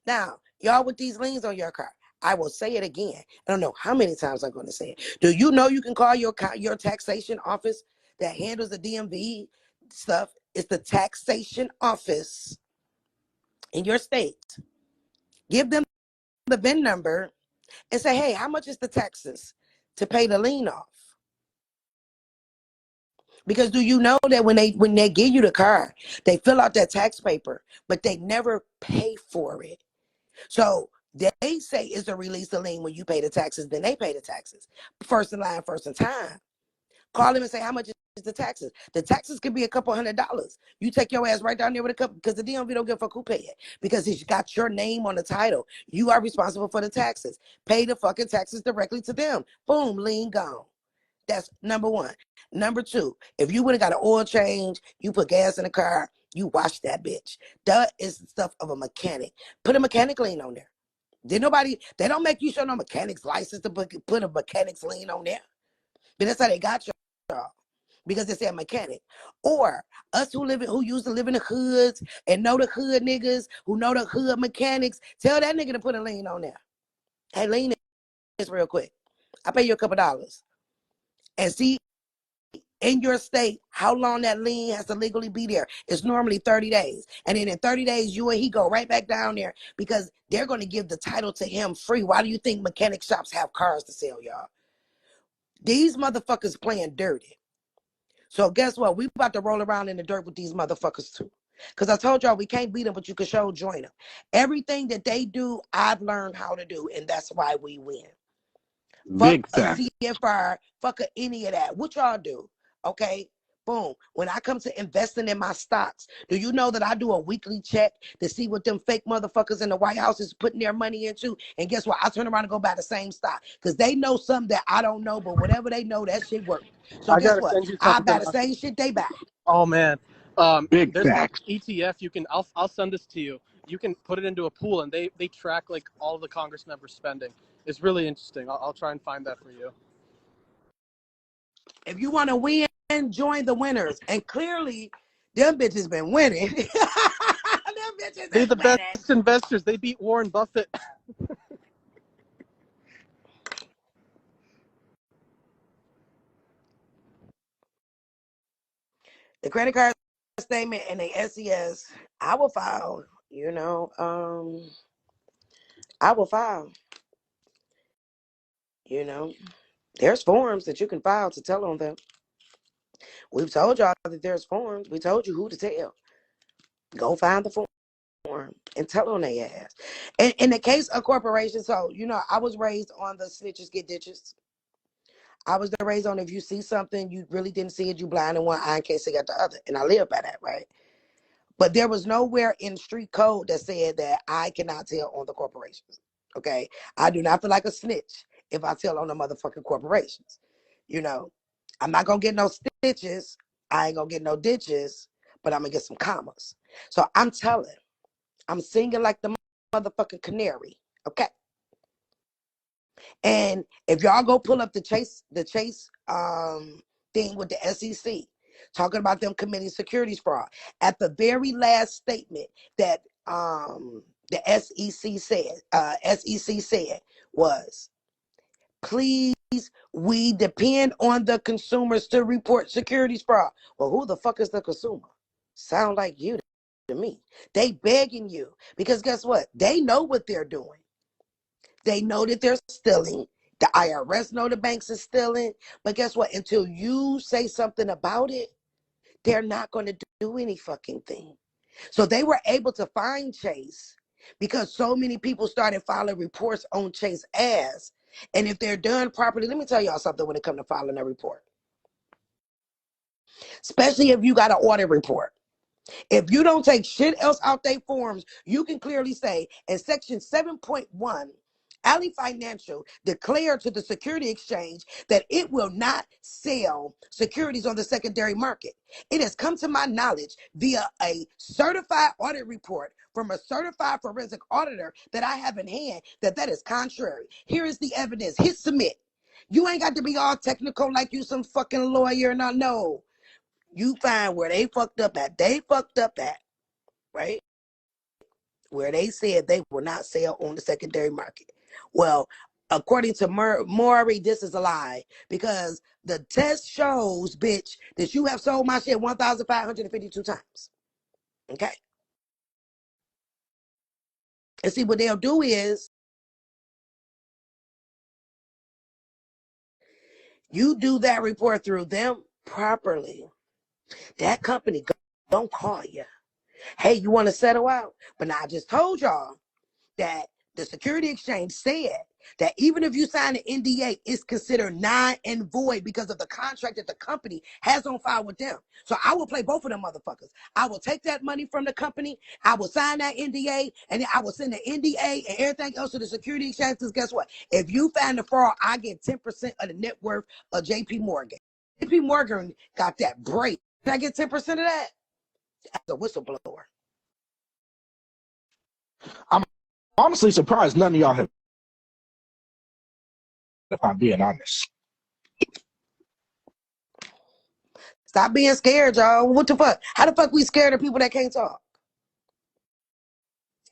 now, y'all with these liens on your car, I will say it again. I don't know how many times I'm going to say it. Do you know you can call your taxation office that handles the DMV stuff? It's the taxation office in your state. Give them the VIN number and say, hey, how much is the taxes to pay the lien off? Because do you know that when they give you the car, they fill out that tax paper, but they never pay for it. So they say it's a release of lien when you pay the taxes, then they pay the taxes. First in line, first in time. Call them and say, how much is the taxes? The taxes could be a couple $100. You take your ass right down there with a couple, because the DMV don't give a fuck who pay it. Because it's got your name on the title. You are responsible for the taxes. Pay the fucking taxes directly to them. Boom, lien gone. That's number one. Number two, if you would have got an oil change, you put gas in the car, you wash that bitch. That is the stuff of a mechanic. Put a mechanic lien on there. They don't make you show no mechanic's license to put a mechanic's lien on there. But that's how they got y'all. Because they said mechanic. Or us who used to live in the hoods and know the hood niggas, who know the hood mechanics, tell that nigga to put a lien on there. Hey, lien this real quick. I pay you a couple dollars. And see in your state how long that lien has to legally be there. It's normally 30 days. And then in 30 days, you and he go right back down there because they're going to give the title to him free. Why do you think mechanic shops have cars to sell, y'all? These motherfuckers playing dirty. So guess what? We about to roll around in the dirt with these motherfuckers too. Because I told y'all we can't beat them, but you can show join them. Everything that they do, I've learned how to do, and that's why we win. Big fuck fact. a CFR, fuck any of that. What y'all do? Okay, boom. When I come to investing in my stocks, do you know that I do a weekly check to see what them fake motherfuckers in the White House is putting their money into? And guess what? I turn around and go buy the same stock because they know something that I don't know, but whatever they know, that shit worked. So I guess gotta what? send you I buy something. the same shit they buy. Oh man, Big there's this fact. ETF. You can. I'll send this to you. You can put it into a pool, and they track like all of the Congress members' spending. It's really interesting. I'll try and find that for you. If you want to win, join the winners. And clearly, them bitches been winning. Them bitches They're is the winning. best investors. They beat Warren Buffett. The credit card statement and the SES, I will file. I will file. There's forms that you can file to tell on them. We've told y'all that there's forms. We told you who to tell. Go find the form and tell on their ass. And in the case of corporations, so I was raised on the snitches get ditches. I was raised on if you see something, you really didn't see it, you blind in one eye in case you got the other. And I live by that, right? But there was nowhere in street code that said that I cannot tell on the corporations. Okay. I do not feel like a snitch if I tell on the motherfucking corporations. I'm not gonna get no stitches. I ain't gonna get no ditches, but I'm gonna get some commas. So I'm singing like the motherfucking canary. Okay. And if y'all go pull up the chase thing with the SEC, talking about them committing securities fraud, at the very last statement that the SEC said was, please, we depend on the consumers to report securities fraud. Well, who the fuck is the consumer? Sound like you to me. They begging you because guess what? They know what they're doing. They know that they're stealing. The IRS know the banks are stealing. But guess what? Until you say something about it, they're not going to do any fucking thing. So they were able to find Chase because so many people started filing reports on Chase ass. And if they're done properly, let me tell y'all something when it comes to filing a report. Especially if you got an audit report. If you don't take shit else out their forms, you can clearly say in section 7.1, Ally Financial declared to the Security Exchange that it will not sell securities on the secondary market. It has come to my knowledge via a certified audit report from a certified forensic auditor that I have in hand that is contrary. Here is the evidence. Hit submit. You ain't got to be all technical like you some fucking lawyer and I know. You find where they fucked up at. They fucked up at, right? Where they said they will not sell on the secondary market. Well, according to Maury, this is a lie because the test shows, bitch, that you have sold my shit 1,552 times. Okay? And see, what they'll do is you do that report through them properly. That company don't call you. Hey, you want to settle out? But now I just told y'all that the Security Exchange said that even if you sign an NDA, it's considered non and void because of the contract that the company has on file with them. So I will play both of them motherfuckers. I will take that money from the company, I will sign that NDA, and then I will send the NDA and everything else to the Security Exchange. Because guess what? If you find the fraud, I get 10% of the net worth of JP Morgan. JP Morgan got that break. Can I get 10% of that? As a whistleblower. I'm honestly surprised none of y'all have, if I'm being honest. Stop being scared, y'all. What the fuck? How the fuck we scared of people that can't talk?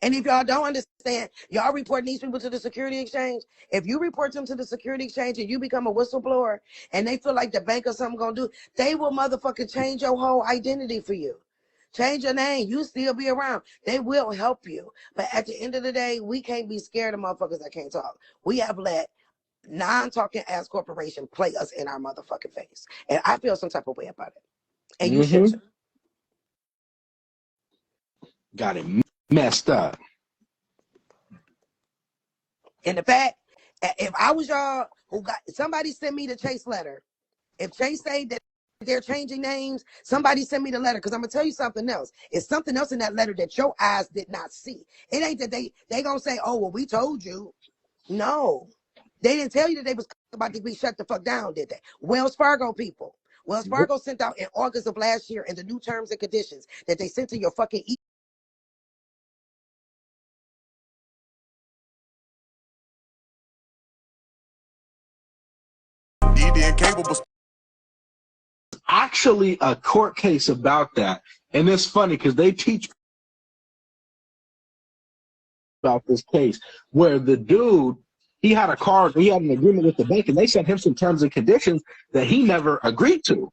And if y'all don't understand, y'all reporting these people to the Security Exchange. If you report them to the Security Exchange and you become a whistleblower and they feel like the bank or something gonna do, they will motherfucking change your whole identity for you. Change your name. You still be around. They will help you. But at the end of the day, we can't be scared of motherfuckers that can't talk. We have let non-talking ass corporation play us in our motherfucking face. And I feel some type of way about it. And you should too. Got it messed up. And the fact, if I was y'all who got, somebody send me the Chase letter. If Chase say that they're changing names, somebody send me the letter. Because I'm going to tell you something else. It's something else in that letter that your eyes did not see. It ain't that they going to say, oh, well, we told you. No. They didn't tell you that they was about to be shut the fuck down, did they? Wells Fargo people. Wells Fargo sent out in August of last year in the new terms and conditions that they sent to your fucking Actually a court case about that, and it's funny because they teach about this case where the dude, he had an agreement with the bank, and they sent him some terms and conditions that he never agreed to.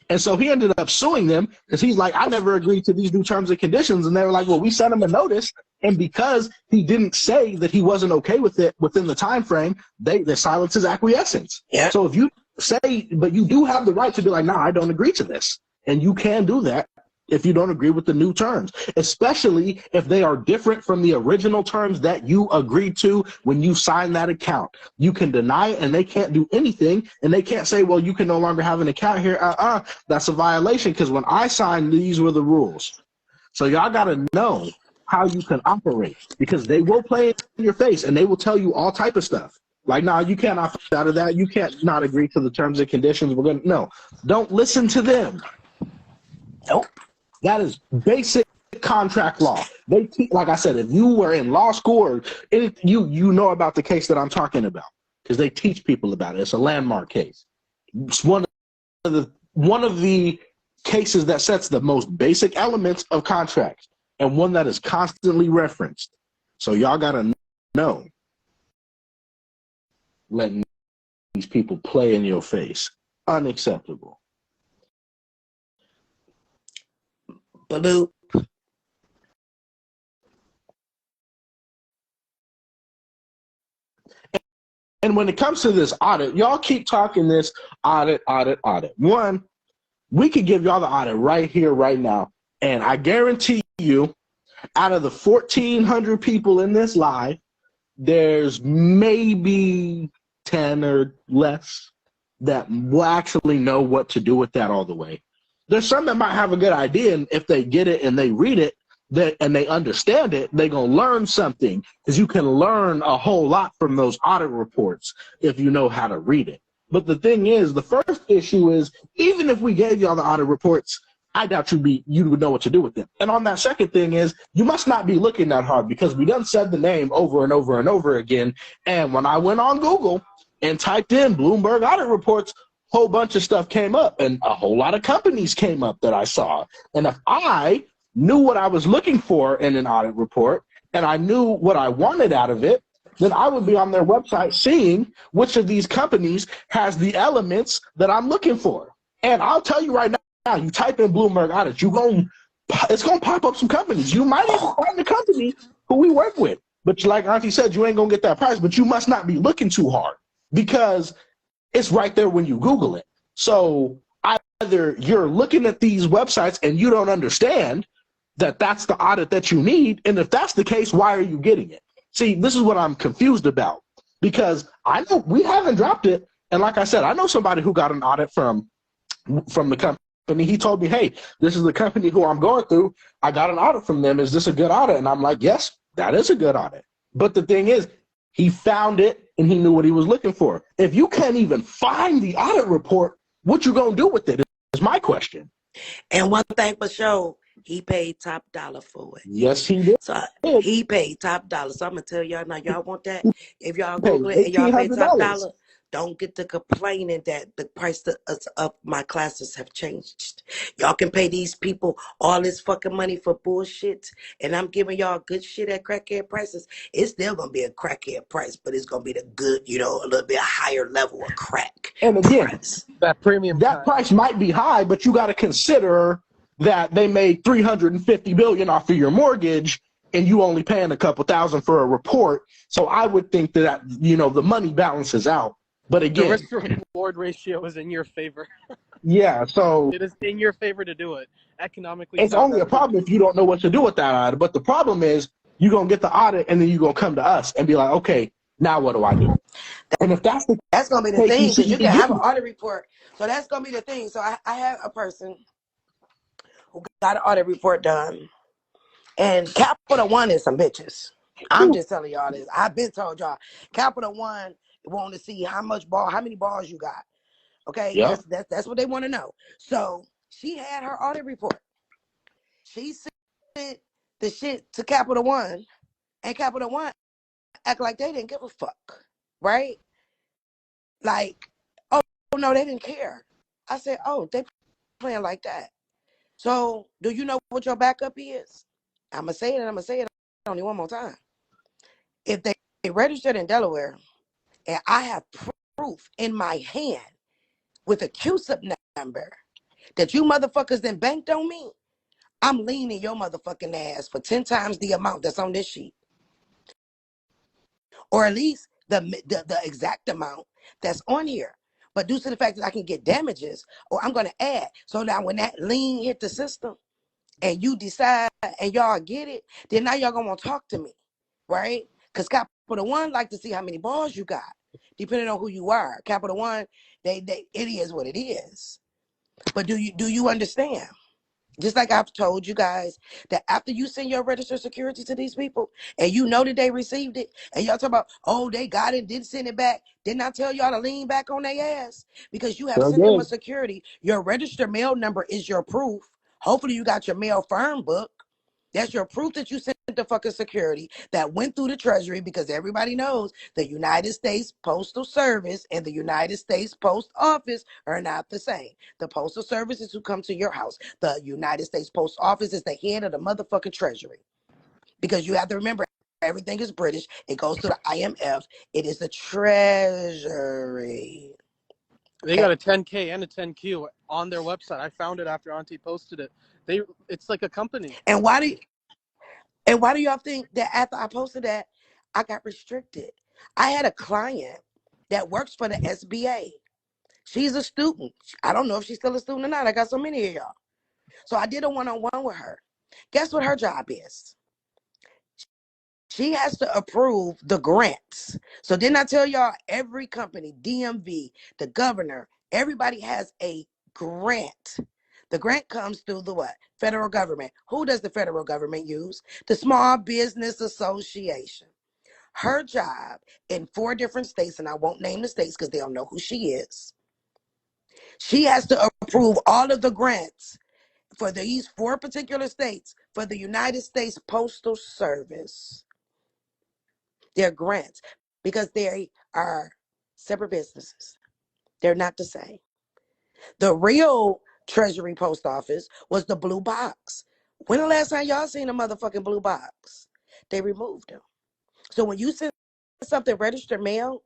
And so he ended up suing them because he's like, I never agreed to these new terms and conditions. And they were like, well, we sent him a notice. And because he didn't say that he wasn't okay with it within the time frame, they silence his acquiescence. Yeah. So if you say, but you do have the right to be like, nah, I don't agree to this. And you can do that if you don't agree with the new terms, especially if they are different from the original terms that you agreed to when you signed that account. You can deny it and they can't do anything, and they can't say, well, you can no longer have an account here. That's a violation because when I signed, these were the rules. So y'all got to know how you can operate because they will play in your face and they will tell you all type of stuff. Like, no, you can't opt out of that. You can't not agree to the terms and conditions. No, don't listen to them. Nope. That is basic contract law. They teach, like I said, if you were in law school or you know about the case that I'm talking about because they teach people about it. It's a landmark case. It's one of the cases that sets the most basic elements of contracts and one that is constantly referenced. So y'all gotta know, letting these people play in your face, unacceptable. Baloo. And when it comes to this audit, y'all keep talking this audit. One, we could give y'all the audit right here, right now. And I guarantee you, out of the 1,400 people in this live, there's maybe 10 or less that will actually know what to do with that all the way. There's some that might have a good idea, and if they get it and they read it and they understand it, they're going to learn something because you can learn a whole lot from those audit reports if you know how to read it. But the thing is, the first issue is, even if we gave you all the audit reports, I doubt you would know what to do with them. And on that second thing is, you must not be looking that hard because we done said the name over and over and over again. And when I went on Google and typed in Bloomberg audit reports, whole bunch of stuff came up and a whole lot of companies came up that I saw. And if I knew what I was looking for in an audit report and I knew what I wanted out of it, then I would be on their website seeing which of these companies has the elements that I'm looking for. And I'll tell you right now, you type in Bloomberg audit, it's going to pop up some companies. You might even find the company who we work with. But like Auntie said, you ain't gonna get that price, but you must not be looking too hard because it's right there when you Google it. So either you're looking at these websites and you don't understand that that's the audit that you need, and if that's the case, why are you getting it? See, this is what I'm confused about, because I know we haven't dropped it, and like I said, I know somebody who got an audit from the company. He told me, hey, this is the company who I'm going through. I got an audit from them. Is this a good audit? And I'm like, yes, that is a good audit. But the thing is, he found it and he knew what he was looking for. If you can't even find the audit report, what you gonna do with it is my question. And one thing for sure, he paid top dollar for it. Yes, he did. So he paid top dollar. So I'm gonna tell y'all now, y'all want that? If y'all Google it and y'all pay top dollar, don't get to complaining that the price of my classes have changed. Y'all can pay these people all this fucking money for bullshit, and I'm giving y'all good shit at crackhead prices. It's still gonna be a crackhead price, but it's gonna be the good, you know, a little bit higher level of crack. And again, price. That premium. That price might be high, but you got to consider that they made $350 billion off of your mortgage, and you only paying a couple thousand for a report. So I would think that, you know, the money balances out. But again, the risk to reward ratio is in your favor. Yeah, so it is in your favor to do it economically. It's only a problem if you don't know what to do with that audit. But the problem is you're gonna get the audit and then you're gonna come to us and be like, okay, now what do I do? And if that's gonna be the thing, because you can have an audit report. So that's gonna be the thing. So I have a person who got an audit report done, and Capital One is some bitches. I'm just telling y'all this. I've been told y'all, Capital One want to see how many balls you got. Okay, yeah. that's what they want to know. So she had her audit report. She sent the shit to Capital One, and Capital One act like they didn't give a fuck, right? Like, oh no, they didn't care. I said, oh, they playing like that. So do you know what your backup is? I'm gonna say it only one more time. If they registered in Delaware, and I have proof in my hand with a CUSIP number that you motherfuckers then banked on me, I'm leaning your motherfucking ass for 10 times the amount that's on this sheet. Or at least the exact amount that's on here. But due to the fact that I can get damages, or I'm going to add. So now when that lien hit the system and you decide and y'all get it, then now y'all going to want to talk to me, right? Because Capital One like to see how many balls you got, depending on who you are. Capital One, it is what it is. But do you understand? Just like I've told you guys that after you send your registered security to these people and you know that they received it and y'all talk about, oh, they got it, didn't send it back. Didn't I tell y'all to lean back on their ass? Because you have sent them a security. Your registered mail number is your proof. Hopefully you got your mail firm book. That's your proof that you sent the fucking security that went through the Treasury, because everybody knows the United States Postal Service and the United States Post Office are not the same. The Postal Service is who come to your house. The United States Post Office is the head of the motherfucking Treasury. Because you have to remember, everything is British. It goes to the IMF. It is the Treasury. They got a 10K and a 10Q on their website. I found it after Auntie posted it. It's like a company. And why do y'all think that after I posted that, I got restricted? I had a client that works for the SBA. She's a student. I don't know if she's still a student or not. I got so many of y'all. So I did a one-on-one with her. Guess what her job is? She has to approve the grants. So didn't I tell y'all every company, DMV, the governor, everybody has a grant. The grant comes through the what? Federal government. Who does the federal government use? The Small Business Association. Her job in 4 different states, and I won't name the states because they don't know who she is. She has to approve all of the grants for these 4 particular states for the United States Postal Service. They're grants because they are separate businesses. They're not the same. The real Treasury Post Office was the blue box. When the last time y'all seen a motherfucking blue box? They removed them. So when you send something registered mail,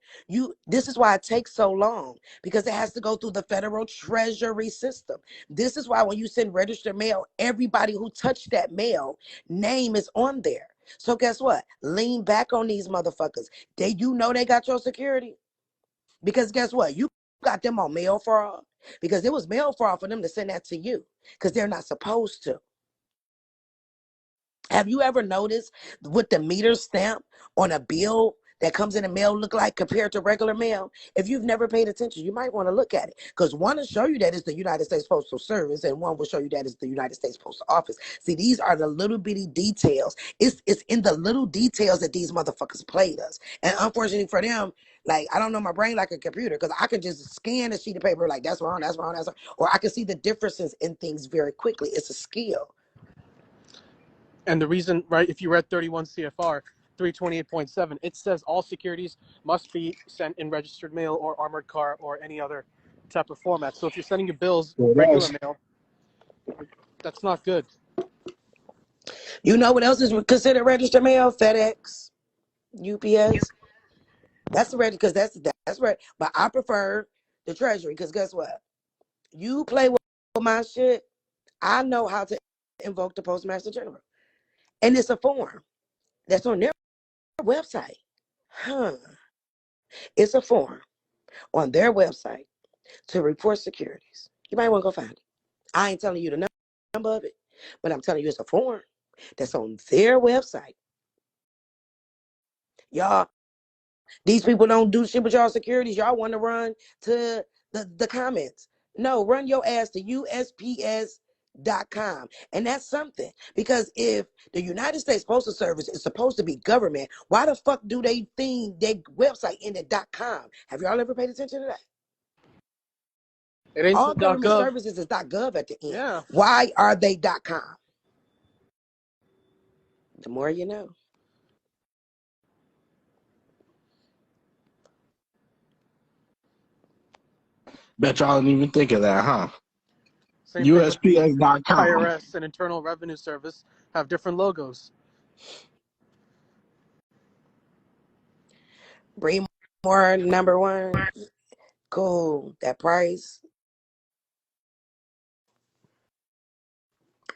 this is why it takes so long, because it has to go through the federal Treasury system. This is why when you send registered mail, everybody who touched that mail name is on there. So guess what? Lean back on these motherfuckers. They got your security. Because guess what? You got them on mail fraud. Because it was mail fraud for them to send that to you. Because they're not supposed to. Have you ever noticed what the meter stamp on a bill that comes in the mail look like compared to regular mail? If you've never paid attention, you might want to look at it. Because one will show you that it's the United States Postal Service, and one will show you that it's the United States Postal Office. See, these are the little bitty details. It's in the little details that these motherfuckers played us. And unfortunately for them, like, I don't know my brain like a computer, because I can just scan a sheet of paper like, that's wrong, that's wrong, that's wrong. Or I can see the differences in things very quickly. It's a skill. And the reason, right, if you read 31 CFR 328.7, it says all securities must be sent in registered mail or armored car or any other type of format. So if you're sending your bills regular mail, that's not good. You know what else is considered registered mail? FedEx, UPS. That's the register, because that's right. But I prefer the Treasury, because guess what? You play with my shit, I know how to invoke the Postmaster General. And it's a form that's on their website. It's a form on their website to report securities. You might want to go find it. I ain't telling you the number of it, but I'm telling you it's a form that's on their website. Y'all, these people don't do shit with y'all securities. Y'all want to run to the comments. No, run your ass to USPS.com. And that's something. Because if the United States Postal Service is supposed to be government, why the fuck do they think their website ended .com? Have y'all ever paid attention to that? It ain't All government .gov. services is .gov at the end. Yeah. Why are they .com? The more you know. Bet y'all didn't even think of that, huh? Same thing with USPS.com. IRS and Internal Revenue Service have different logos. Breedmore number one. Cool. That price.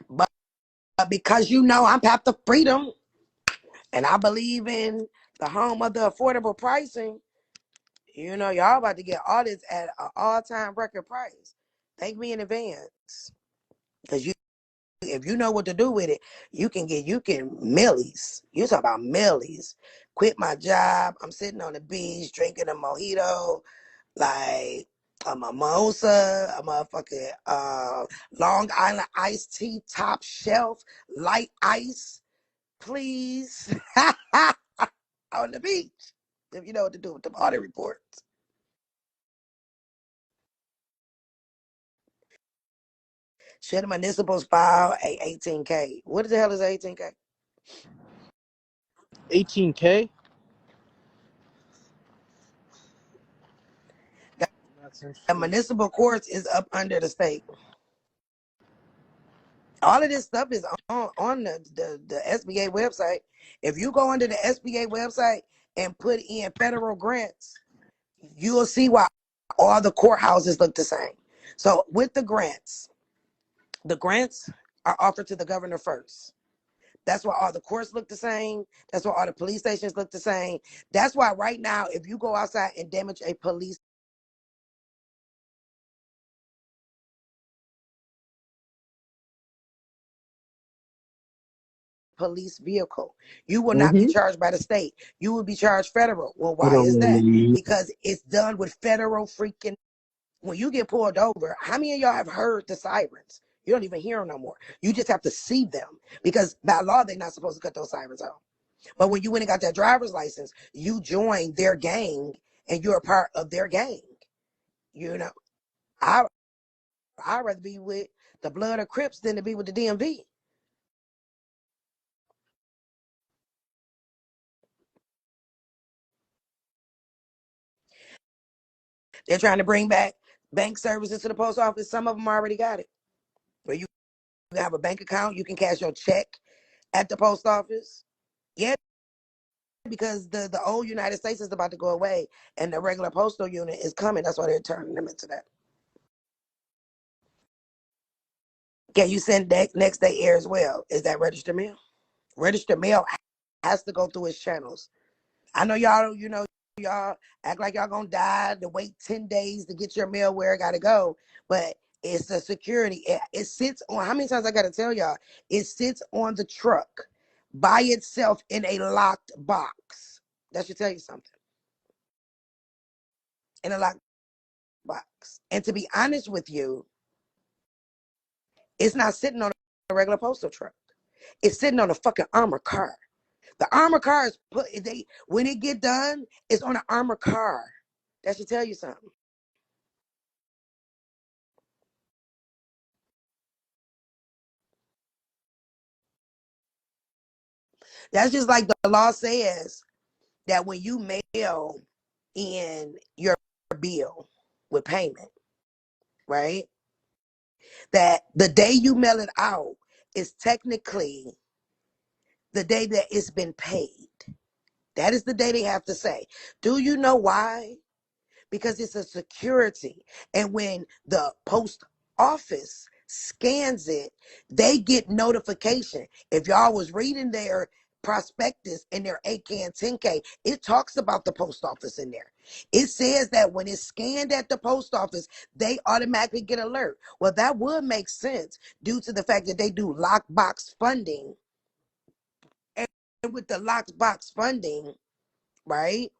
But because I'm Path to Freedom, and I believe in the home of the affordable pricing, y'all about to get all this at an all-time record price. Thank me in advance. Because if you know what to do with it, you can millies. You talk about millies. Quit my job. I'm sitting on the beach drinking a mojito, like a mimosa, a motherfucking Long Island iced tea, top shelf, light ice, please. On the beach. If you know what to do with the audit reports. Should the municipals file a 18K? What the hell is 18K? 18K? That's The interesting. municipal courts is up under the state. All of this stuff is on the SBA website. If you go under the SBA website and put in federal grants, you'll see why all the courthouses look the same. So with the grants are offered to the governor first. That's why all the courts look the same. That's why all the police stations look the same. That's why right now, if you go outside and damage a police vehicle, you will not be charged by the state. You will be charged federal. Well, why is that? Because it's done with federal freaking. When you get pulled over, how many of y'all have heard the sirens? You don't even hear them no more. You just have to see them, because by law, they're not supposed to cut those sirens off. But when you went and got that driver's license, you joined their gang and you're a part of their gang. I'd rather be with the Blood of Crips than to be with the DMV. They're trying to bring back bank services to the post office. Some of them already got it. Where you have a bank account, you can cash your check at the post office. Yeah, because the old United States is about to go away and the regular postal unit is coming. That's why they're turning them into that. Can you send next day air as well? Is that registered mail? Registered mail has to go through its channels. I know y'all, y'all act like y'all gonna die to wait 10 days to get your mail where it gotta go. But it's a security. It sits on, how many times I gotta tell y'all? It sits on the truck by itself in a locked box. That should tell you something. In a locked box. And to be honest with you, it's not sitting on a regular postal truck. It's sitting on a fucking armored car. The armored car is when it get done, it's on an armored car. That should tell you something. That's just like the law says that when you mail in your bill with payment, right? That the day you mail it out is technically the day that it's been paid. That is the day they have to say. Do you know why? Because it's a security. And when the post office scans it, they get notification. If y'all was reading their prospectus in their 8K and 10K, it talks about the post office in there. It says that when it's scanned at the post office, they automatically get alert. Well, that would make sense due to the fact that they do lockbox funding. And with the lockbox funding, right?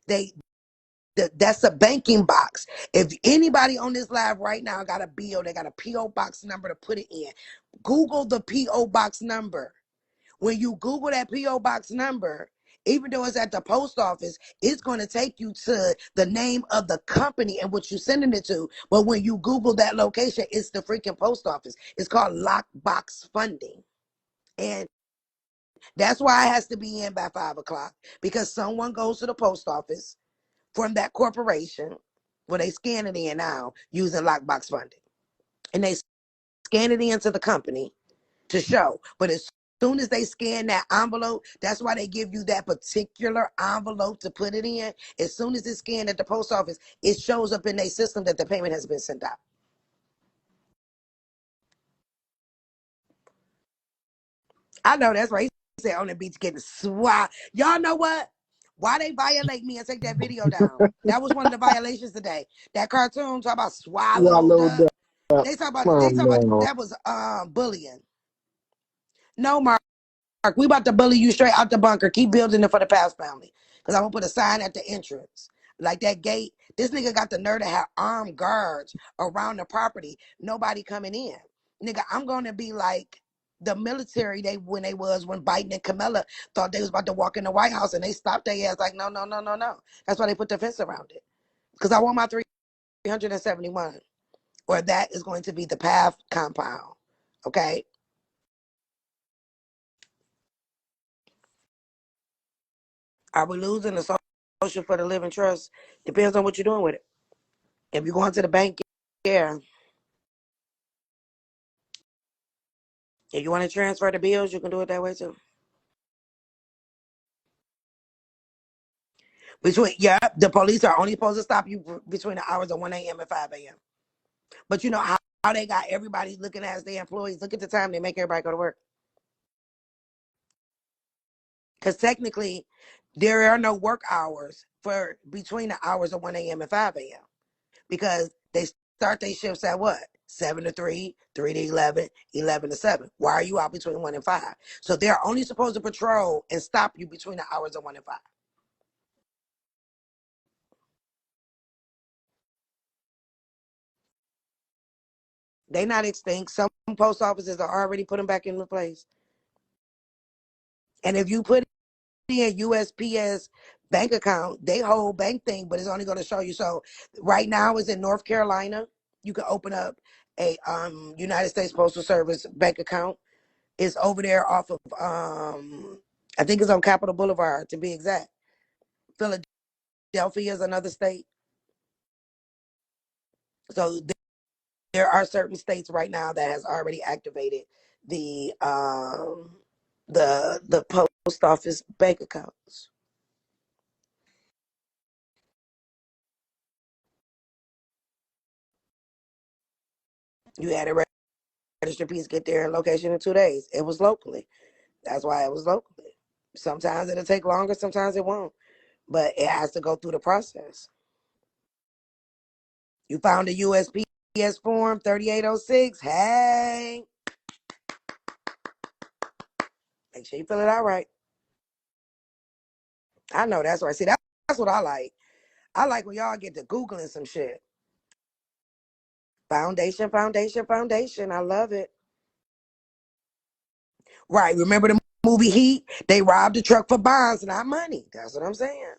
That's a banking box. If anybody on this live right now got a bill, they got a P.O. box number to put it in. Google the P.O. box number. When you Google that P.O. box number, even though it's at the post office, it's going to take you to the name of the company and what you're sending it to. But when you Google that location, it's the freaking post office. It's called lockbox funding. And that's why it has to be in by 5 o'clock, because someone goes to the post office from that corporation where they scan it in now using lockbox funding. And they scan it into the company to show. But as soon as they scan that envelope, that's why they give you that particular envelope to put it in. As soon as it's scanned at the post office, it shows up in their system that the payment has been sent out. I know that's right. He said on the beach getting swat. Y'all know what? Why they violate me and take that video down? That was one of the violations today. That cartoon talk about swallowed up. They talk about that was bullying. No, Mark, we about to bully you straight out the bunker. Keep building it for the past family. Because I'm gonna put a sign at the entrance. Like that gate. This nigga got the nerve to have armed guards around the property. Nobody coming in. Nigga, I'm gonna be like the military when Biden and Kamala thought they was about to walk in the White House and they stopped their ass like, no, no, no, no, no. That's why they put the fence around it. Because I want my 371. Or that is going to be the PATH compound. Okay? Are we losing the social for the living trust? Depends on what you're doing with it. If you're going to the bank, yeah. If you want to transfer the bills, you can do it that way too. The police are only supposed to stop you between the hours of 1 a.m. and 5 a.m. But you know how they got everybody looking as their employees. Look at the time they make everybody go to work. Because technically, there are no work hours for between the hours of 1 a.m. and 5 a.m. Because they start their shifts at what? 7 to 3, 3 to 11, 11 to 7. Why are you out between 1 and 5? So they're only supposed to patrol and stop you between the hours of 1 and 5. They not extinct. Some post offices are already put them back into place. And if you put in USPS bank account, they hold bank thing, but it's only going to show you. So right now it's in North Carolina. You can open up a United States Postal Service bank account. It's over there off of I think it's on Capitol Boulevard to be exact. Philadelphia is another state. So there are certain states right now that has already activated the post office bank accounts. You had a registered piece get their location in 2 days. It was locally. That's why it was locally. Sometimes it'll take longer, sometimes it won't. But it has to go through the process. You found a USPS form 3806. Hey, make sure you fill it out right. I know that's right. See, that's what I like. I like when y'all get to Googling some shit. Foundation, foundation, foundation. I love it. Right. Remember the movie Heat? They robbed the truck for bonds, not money. That's what I'm saying.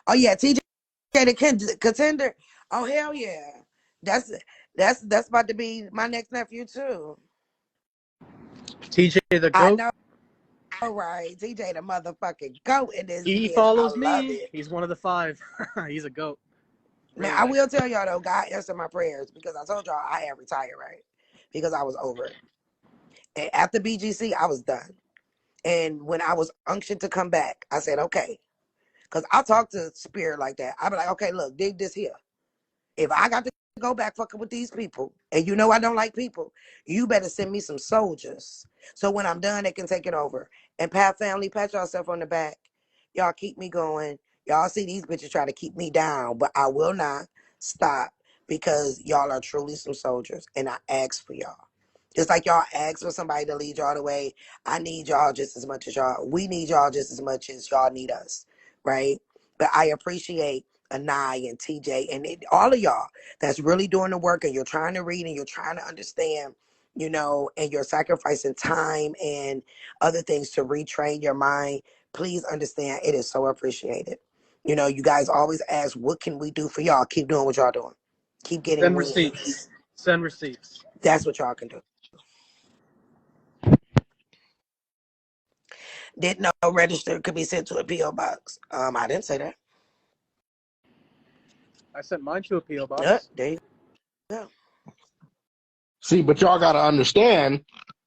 Oh yeah, TJ the contender. Oh hell yeah. That's that's about to be my next nephew too. TJ the I GOAT. know, right? TJ the motherfucking goat in this He bitch. I follows love me. it. He's one of the 5. He's a GOAT. Now Really I like will tell y'all though, God answered my prayers because I told y'all I had retired, right? Because I was over it. And after BGC, I was done. And when I was unctioned to come back, I said, okay. Because I talk to Spirit like that. I be like, okay, look, dig this here. If I got to go back fucking with these people, and you know I don't like people, you better send me some soldiers. So when I'm done, they can take it over. And Pat family, pat yourself on the back. Y'all keep me going. Y'all see these bitches try to keep me down, but I will not stop because y'all are truly some soldiers, and I ask for y'all. Just like y'all ask for somebody to lead y'all the way, I need y'all just as much as y'all. We need y'all just as much as y'all need us, right? But I appreciate Anai and TJ and all of y'all that's really doing the work, and you're trying to read and you're trying to understand, you know, and you're sacrificing time and other things to retrain your mind. Please understand, it is so appreciated. You know, you guys always ask, what can we do for y'all? Keep doing what y'all doing. Keep getting send wins. receipts. Send receipts. That's what y'all can do. Didn't know register could be sent to a PO box. I didn't say that. I sent mine to a PO box. There you go. See, but y'all got to understand,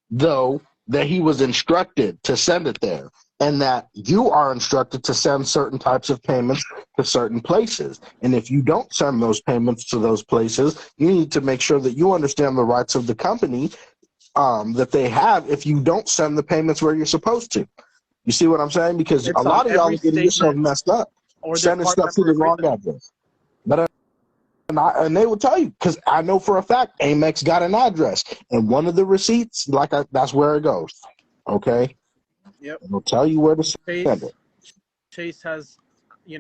though, that he was instructed to send it there, and that you are instructed to send certain types of payments to certain places. And if you don't send those payments to those places, you need to make sure that you understand the rights of the company that they have if you don't send the payments where you're supposed to. You see what I'm saying? Because It's a on lot of y'all every are getting yourself statement messed up, or their sending card stuff to member the wrong agreement. address. But and they will tell you, because I know for a fact Amex got an address, and one of the receipts, that's where it goes. Okay, Yep. it'll tell you where to send it. Chase has,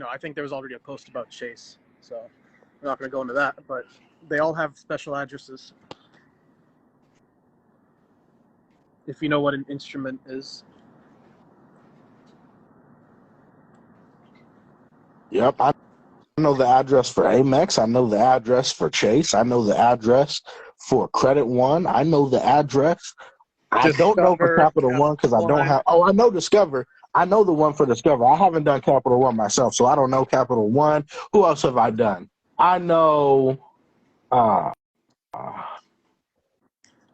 I think there was already a post about Chase, so I'm not going to go into that, but they all have special addresses. If you know what an instrument is. Yep, I know the address for Amex. I know the address for Chase. I know the address for Credit One. I know the address. I don't know for Discover, Capital One because I don't have. Oh, I know Discover. I know the one for Discover. I haven't done Capital One myself, so I don't know Capital One. Who else have I done? I know.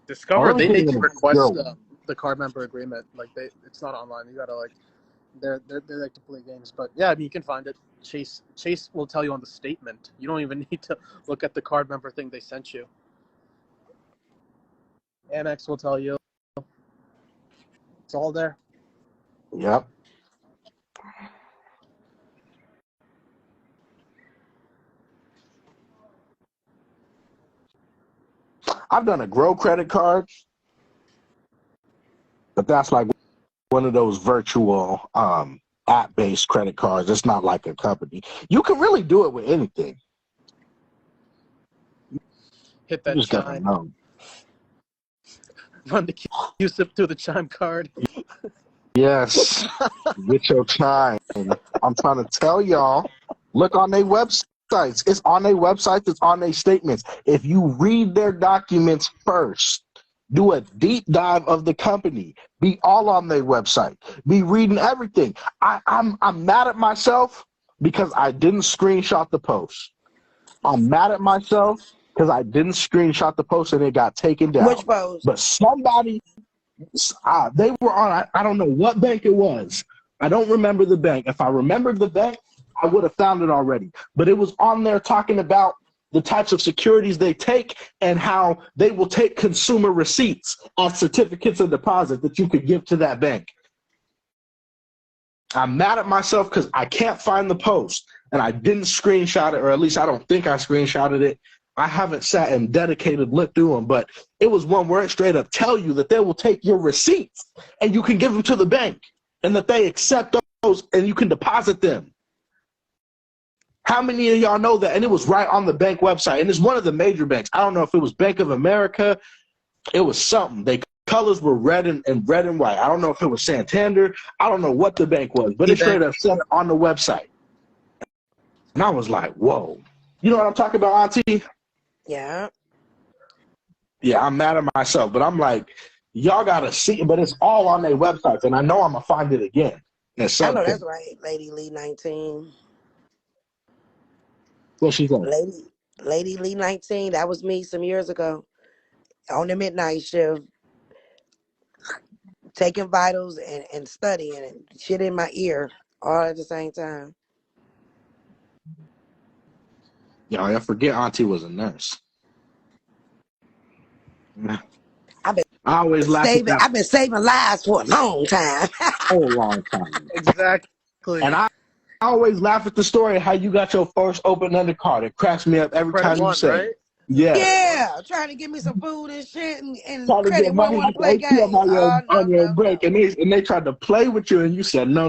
Discover, they make you request one. the card member agreement. Like it's not online. You gotta they like to play games. But yeah, I mean you can find it. Chase will tell you on the statement. You don't even need to look at the card member thing they sent you. Amex will tell you. It's all there. Yep. I've done a Grow credit card, but that's like one of those virtual app-based credit cards. It's not like a company. You can really do it with anything. Hit You that just gotta chime. know. Run the QSIP through the chime card. Yes. Get your time. I'm trying to tell y'all, look on their websites. It's on their websites. It's on their statements. If you read their documents first, do a deep dive of the company. Be all on their website. Be reading everything. I'm mad at myself because I didn't screenshot the post. I'm mad at myself because I didn't screenshot the post and it got taken down. Which post? But somebody, they were on, I don't know what bank it was. I don't remember the bank. If I remembered the bank, I would have found it already. But it was on there talking about the types of securities they take and how they will take consumer receipts as certificates of deposit that you could give to that bank. I'm mad at myself because I can't find the post and I didn't screenshot it, or at least I don't think I screenshotted it. I haven't sat and dedicated looked through them, but it was one where it straight up tell you that they will take your receipts and you can give them to the bank and that they accept those and you can deposit them. How many of y'all know that? And it was right on the bank website. And it's one of the major banks. I don't know if it was Bank of America. It was something. They colors were red and white. I don't know if it was Santander. I don't know what the bank was, but it straight up said it on the website. And I was like, whoa. You know what I'm talking about, Auntie? Yeah. Yeah, I'm mad at myself, but I'm like, y'all got to see it, but it's all on their websites, and I know I'm going to find it again. I know that's right, Lady Lee 19. What she said? Lady Lee 19, that was me some years ago on the midnight shift, taking vitals and studying and shit in my ear all at the same time. Y'all, I forget Auntie was a nurse. I've been saving lives for a long time. A long time. Exactly. And I always laugh at the story of how you got your first open undercard. It cracks me up every time you say right? it. Yeah. Yeah, trying to give me some food and shit and Trying to Credit get One money want to play games. on your break. And they tried to play with you and you said, no.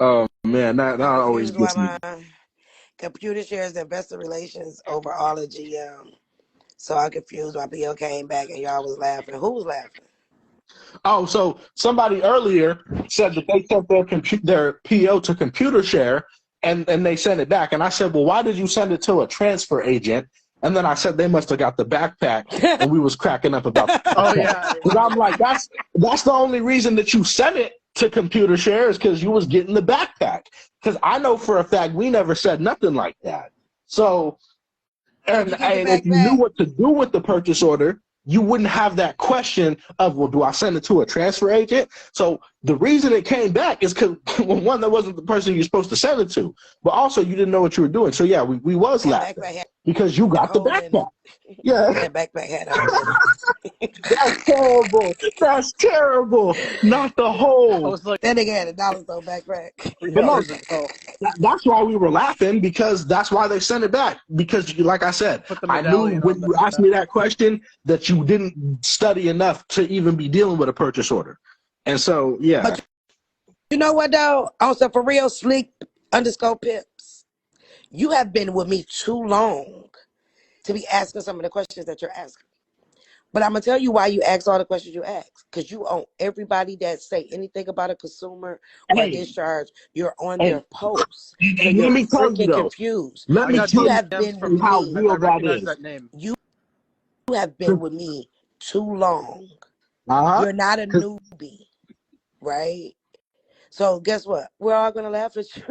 Oh man, that always gets me. Computer shares investor relations over all of GM. So I confused why PO came back and y'all was laughing. Who was laughing? Oh, so somebody earlier said that they sent their PO to ComputerShare and they sent it back. And I said, well, why did you send it to a transfer agent? And then I said they must have got the backpack, and we was cracking up about that. Oh yeah. Because I'm like, that's the only reason that you sent it to ComputerShare is because you was getting the backpack. Because I know for a fact we never said nothing like that. So, and if you knew what to do with the purchase order, you wouldn't have that question of, well, do I send it to a transfer agent? So the reason it came back is because, well, one, that wasn't the person you're supposed to send it to, but also you didn't know what you were doing. So yeah, we was laughing because you got the backpack. Yeah. That backpack had That's terrible. That's terrible. Not the I whole. that was like, nigga had $1 though backpack. But no, that's why we were laughing, because that's why they sent it back. Because, like I said, I knew when you asked me that question that you didn't study enough to even be dealing with a purchase order. And so, yeah. But you know what, though? Also, for real, Slick_Pips, you have been with me too long to be asking some of the questions that you're asking. But I'm going to tell you why you ask all the questions you ask. Because you own everybody that say anything about a consumer or a discharge. You're on their posts. And you're freaking confused. Let me tell you have been with how me. real that is. that name. You have been with me too long. Uh-huh. You're not a newbie, right? So guess what? We're all going to laugh at you.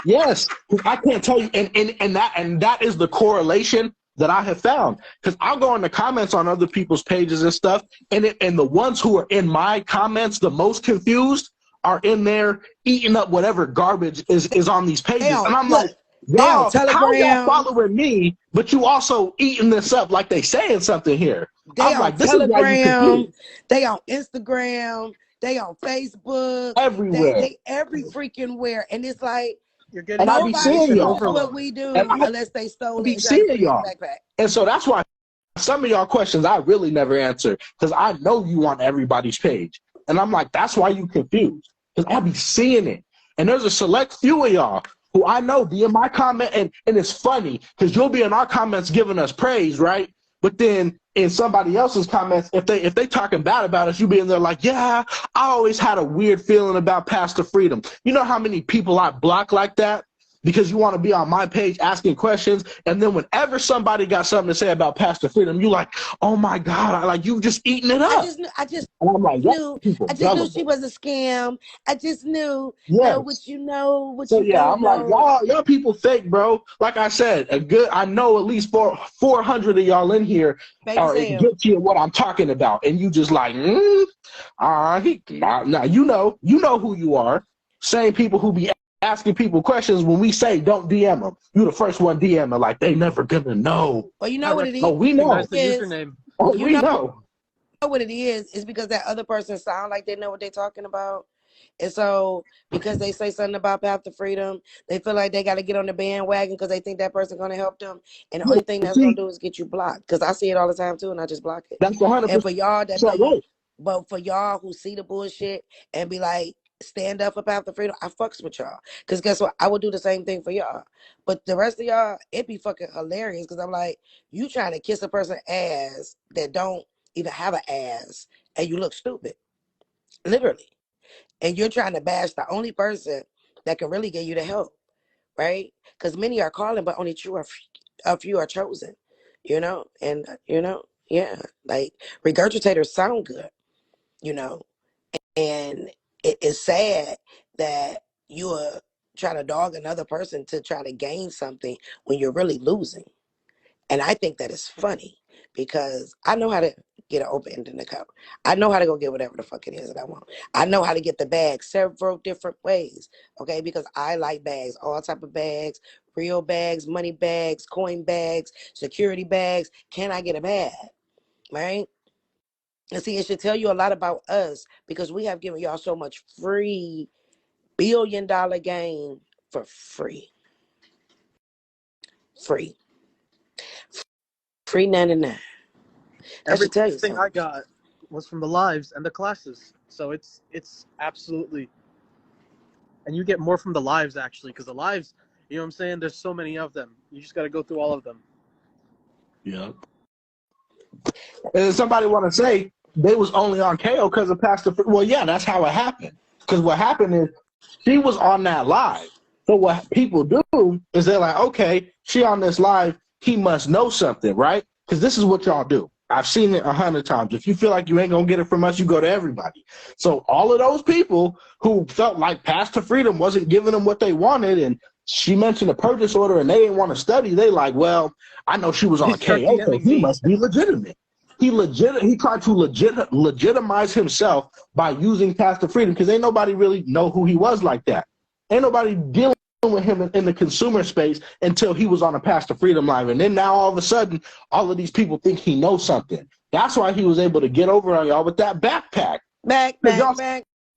Yes, I can't tell you, and that is the correlation that I have found, because I'll go in the comments on other people's pages and stuff, and the ones who are in my comments the most confused are in there eating up whatever garbage is on these pages, and I'm like, y'all, how y'all following me, but you also eating this up like they saying something here? I'm like, this is why you confused. They on Instagram, they on Facebook, everywhere, they every freaking where, and it's like. And I be seeing y'all. What we do unless they stole it. Be seeing y'all. And so that's why some of y'all questions I really never answer, because I know you on everybody's page. And I'm like, that's why you confused, because I be seeing it. And there's a select few of y'all who I know be in my comment, and it's funny because you'll be in our comments giving us praise, right? But then in somebody else's comments, if they talking bad about us, you be in there like, yeah, I always had a weird feeling about Pastor Freedom. You know how many people I block like that? Because you want to be on my page asking questions, and then whenever somebody got something to say about Pastor Freedom, you like, oh my God, you just eating it up. I just and I'm like, knew she was a scam. I just knew. Yes. What you know, what so you yeah, don't I'm know. like, y'all people fake, bro. Like I said, I know at least 400 of y'all in here are guilty of what I'm talking about, and you just like, nah, you know who you are. Same people who be asking people questions when we say don't DM them. You the first one DM like they never gonna know. Well, you know what it Oh, we know. Recognize the is? username. Oh, You we know. what it is? It's because that other person sound like they know what they're talking about. And so because they say something about Path to Freedom, they feel like they got to get on the bandwagon because they think that person going to help them. And the only thing that's going to do is get you blocked. Because I see it all the time too, and I just block it. That's 100%. And for y'all that right. don't, but for y'all who see the bullshit and be like, stand up for Path to Freedom, I fucks with y'all. Because guess what? I would do the same thing for y'all. But the rest of y'all, it be fucking hilarious because I'm like, you trying to kiss a person ass that don't even have an ass and you look stupid. Literally. And you're trying to bash the only person that can really get you the help, right? Because many are calling, but only a few are chosen, you know? And, yeah, like regurgitators sound good, and it's sad that you are trying to dog another person to try to gain something when you're really losing. And I think that is funny because I know how to get an open end in the cup. I know how to go get whatever the fuck it is that I want. I know how to get the bag several different ways, okay? Because I like bags, all type of bags, real bags, money bags, coin bags, security bags. Can I get a bag, right? And see, it should tell you a lot about us because we have given y'all so much free billion-dollar game for free. Free 99. That should tell you Everything something. I got was from the lives and the classes. So it's absolutely, and you get more from the lives actually, because the lives, you know what I'm saying? There's so many of them. You just got to go through all of them. Yeah. And somebody want to say they was only on KO because of Pastor. Well, yeah, that's how it happened. Because what happened is she was on that live. So what people do is they're like, okay, she on this live, he must know something, right? Because this is what y'all do. I've seen it 100 times. If you feel like you ain't gonna get it from us, you go to everybody. So all of those people who felt like Pastor Freedom wasn't giving them what they wanted, and she mentioned a purchase order and they didn't want to study, they like, well, I know she was on KO, so he must be legitimate. He tried to legitimize himself by using Pastor Freedom because ain't nobody really know who he was like that. Ain't nobody dealing with him in the consumer space until he was on a Pastor Freedom live. And then now all of a sudden, all of these people think he knows something. That's why he was able to get over on y'all with that backpack. Back.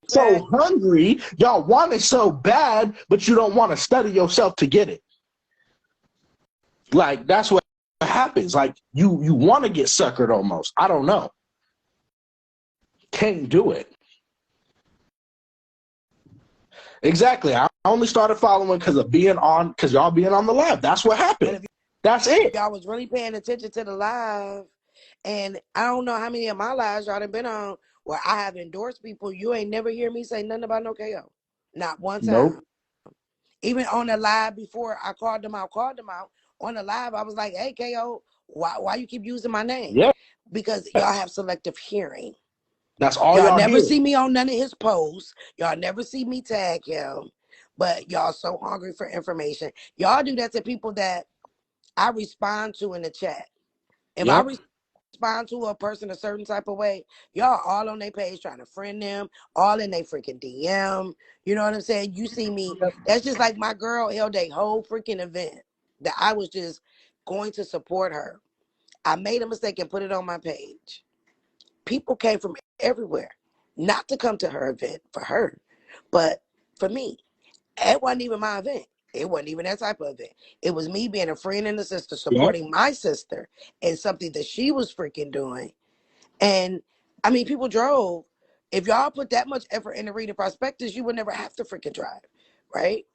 So hungry, y'all want it so bad, but you don't want to study yourself to get it. Like, that's what happens. Like, you want to get suckered almost. I don't know. Can't do it. Exactly. I only started following because y'all being on the live. That's what happened. That's it. Y'all was really paying attention to the live. And I don't know how many of my lives y'all done been on where I have endorsed people. You ain't never hear me say nothing about no KO. Not one time. Nope. Even on the live before I called them out. On the live, I was like, hey, KO, why you keep using my name? Yeah. Because y'all have selective hearing. That's all y'all never hear. See me on none of his posts. Y'all never see me tag him. But y'all so hungry for information. Y'all do that to people that I respond to in the chat. If I respond to a person a certain type of way, y'all all on their page trying to friend them, all in their freaking DM. You know what I'm saying? You see me. That's just like my girl held a whole freaking event that I was just going to support her. I made a mistake and put it on my page. People came from everywhere, not to come to her event for her, but for me. It wasn't even my event. It wasn't even that type of event. It was me being a friend and a sister supporting my sister and something that she was freaking doing. And I mean, people drove. If y'all put that much effort into reading prospectus, you would never have to freaking drive, right?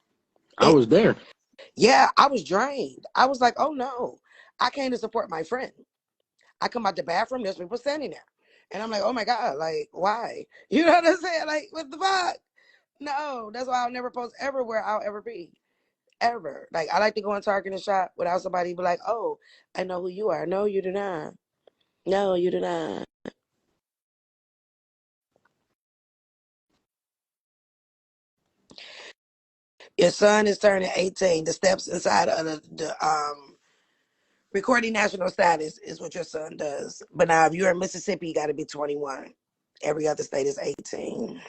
I was there. Yeah, I was drained. I was like, oh no, I came to support my friend. I come out the bathroom, there's people standing there. And I'm like, oh my God, like, why? You know what I'm saying? Like, what the fuck? No, that's why I'll never post ever where I'll ever be. Ever. Like, I like to go in Target and shop without somebody be like, oh, I know who you are. No, you do not. No, you do not. Your son is turning 18. The steps inside of the recording national status is what your son does. But now if you're in Mississippi, you got to be 21. Every other state is 18.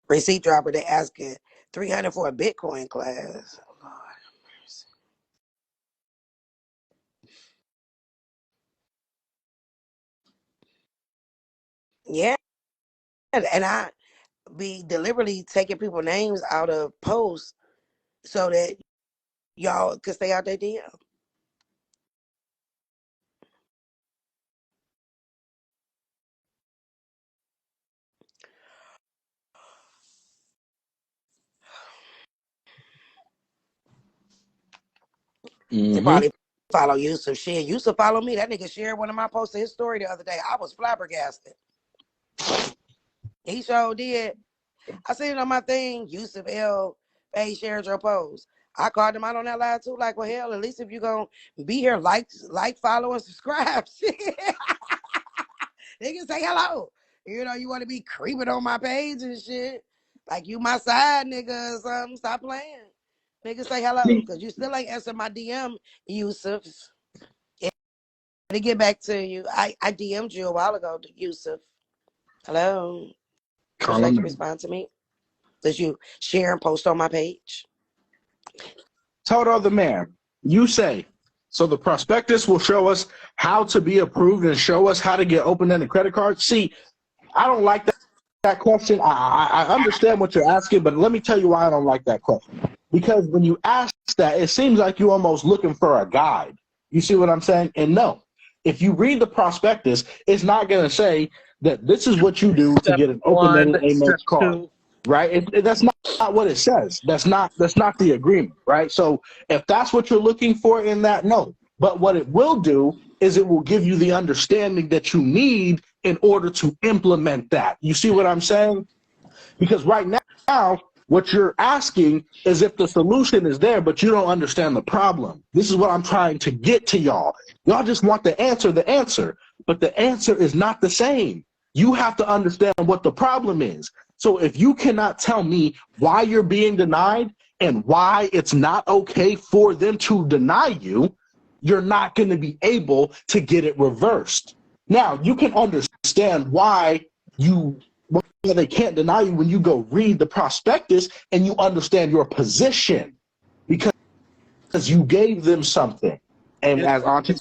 Receipt dropper, they asking 300 for a Bitcoin class. Oh, Lord have mercy. Yeah, and I be deliberately taking people's names out of posts so that y'all could stay out their DM. They probably follow Yusuf. Shit, Yusuf follow me. That nigga shared one of my posts of his story the other day. I was flabbergasted. He sure did. I seen it on my thing. Yusuf L. Hey, shared your post. I called him out on that live too. Like, well, hell, at least if you gonna be here, like, follow, and subscribe. They can say hello. You know, you want to be creeping on my page and shit. Like, you my side nigga or something. Stop playing. Nigga, say hello. Because you still ain't answer my DM, Yusuf. To get back to you, I DM'd you a while ago, Yusuf. Hello. Would you like to respond to me? Did you share and post on my page? Tell the other man, you say, so the prospectus will show us how to be approved and show us how to get open-ended credit cards. See, I don't like that question. I understand what you're asking, but let me tell you why I don't like that question. Because when you ask that, it seems like you're almost looking for a guide. You see what I'm saying? And no, if you read the prospectus, it's not going to say that this is what you do to get an open-ended Amex card, right? That's not what it says. That's not the agreement, right? So if that's what you're looking for in that, no. But what it will do is it will give you the understanding that you need in order to implement that. You see what I'm saying? Because right now, what you're asking is if the solution is there, but you don't understand the problem. This is what I'm trying to get to y'all. Y'all just want the answer, but the answer is not the same. You have to understand what the problem is. So if you cannot tell me why you're being denied and why it's not okay for them to deny you, you're not going to be able to get it reversed. Now, you can understand why they can't deny you when you go read the prospectus and you understand your position because you gave them something. And as Auntie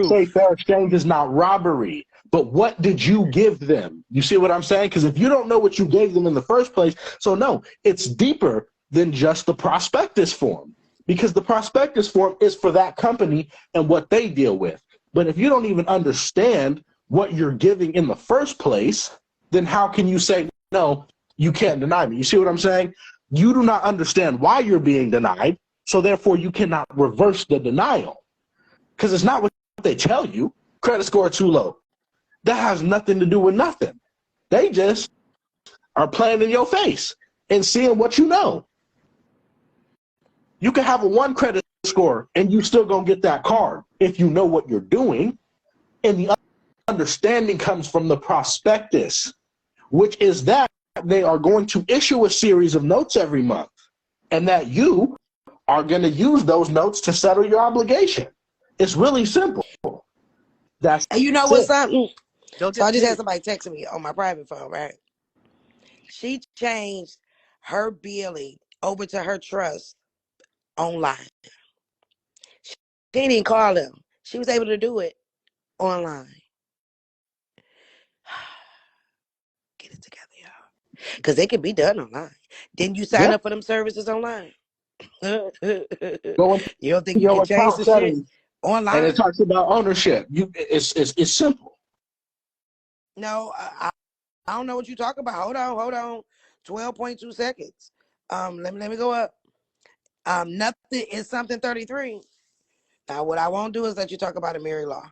say, fair exchange is not robbery. But what did you give them? You see what I'm saying? Because if you don't know what you gave them in the first place, so no, it's deeper than just the prospectus form. Because the prospectus form is for that company and what they deal with. But if you don't even understand what you're giving in the first place, then how can you say, no, you can't deny me? You see what I'm saying? You do not understand why you're being denied, so therefore you cannot reverse the denial. Because it's not what they tell you. Credit score too low. That has nothing to do with nothing. They just are playing in your face and seeing what you know. You can have a 1 credit score and you still gonna get that card if you know what you're doing. And the understanding comes from the prospectus, which is that they are going to issue a series of notes every month and that you are going to use those notes to settle your obligation. It's really simple. That's you know what's something? So I just had somebody texting me on my private phone, right? She changed her billing over to her trust online. She didn't even call them. She was able to do it online. Get it together, y'all. Because it can be done online. Didn't you sign up for them services online? You don't think you can change the shit online? And it talks about ownership. It's simple. No, I don't know what you're talking about. Hold on. 12.2 seconds. Let me go up. Nothing is something 33. Now, what I won't do is let you talk about a married law.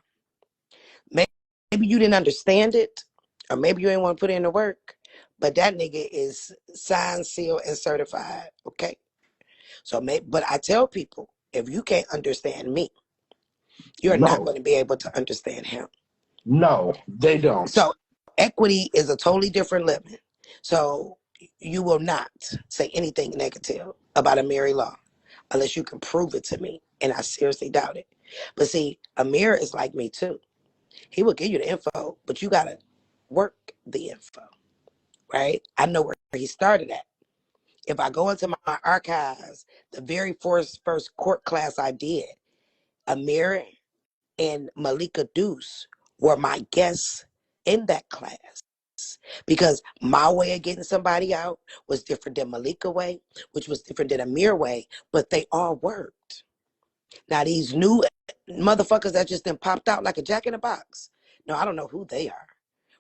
Maybe you didn't understand it, or maybe you didn't want to put in the work, but that nigga is signed, sealed, and certified. Okay. So but I tell people, if you can't understand me, you're not going to be able to understand him. No, they don't. So equity is a totally different limit. So you will not say anything negative about a married law unless you can prove it to me. And I seriously doubt it. But see, Amir is like me too. He will give you the info, but you got to work the info, right? I know where he started at. If I go into my archives, the very first court class I did, Amir and Malika Deuce were my guests in that class. Because my way of getting somebody out was different than Malika way, which was different than Amir way, but they all worked. Now these new motherfuckers that just then popped out like a jack in a box. No, I don't know who they are.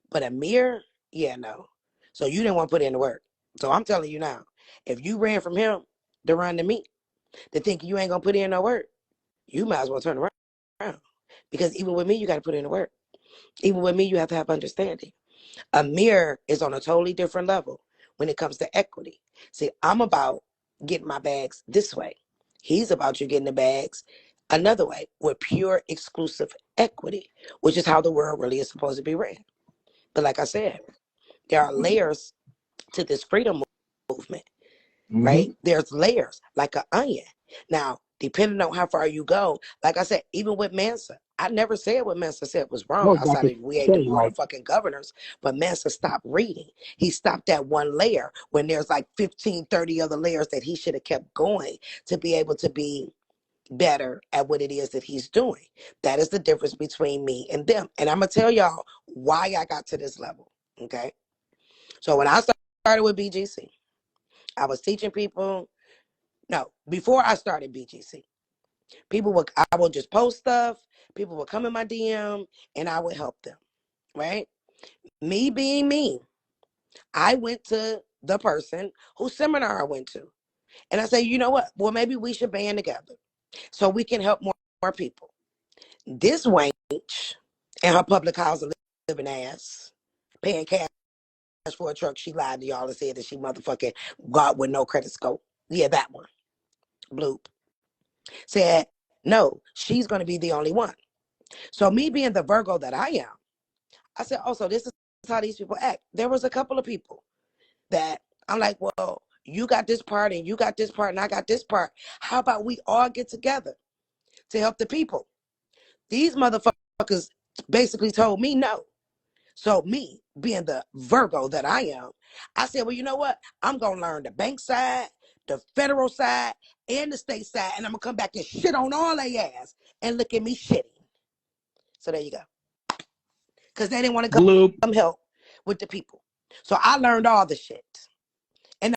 But Amir, yeah, no. So you didn't want to put in the work. So I'm telling you now, if you ran from him to run to me, to think you ain't gonna put in no work, you might as well turn around. Because even with me, you gotta put in the work. Even with me, you have to have understanding. Amir is on a totally different level when it comes to equity. See, I'm about getting my bags this way. He's about you getting the bags another way with pure exclusive equity, which is how the world really is supposed to be ran. But like I said, there are layers to this freedom movement, right? There's layers like an onion. Now, depending on how far you go, like I said, even with Mansa, I never said what Mansa said was wrong outside of we ain't the world fucking governors, but Mansa stopped reading. He stopped at one layer when there's like 15, 30 other layers that he should have kept going to be able to be better at what it is that he's doing. That is the difference between me and them. And I'm going to tell y'all why I got to this level, okay? So when I started with BGC, I was teaching people. No, before I started BGC, I would just post stuff. People would come in my DM and I would help them, right? Me being me, I went to the person whose seminar I went to. And I say, you know what? Well, maybe we should band together so we can help more people. This wench and her public housing living ass, paying cash for a truck, she lied to y'all and said that she motherfucking got with no credit score. Yeah, that one. Bloop. Said, no, she's going to be the only one. So me being the Virgo that I am, I said, oh, so this is how these people act. There was a couple of people that I'm like, well, you got this part and you got this part and I got this part. How about we all get together to help the people? These motherfuckers basically told me no. So me being the Virgo that I am, I said, well, you know what? I'm going to learn the bank side, the federal side, and the state side, and I'm going to come back and shit on all their ass and look at me shitting. So there you go. Because they didn't want to come help with the people. So I learned all the shit. And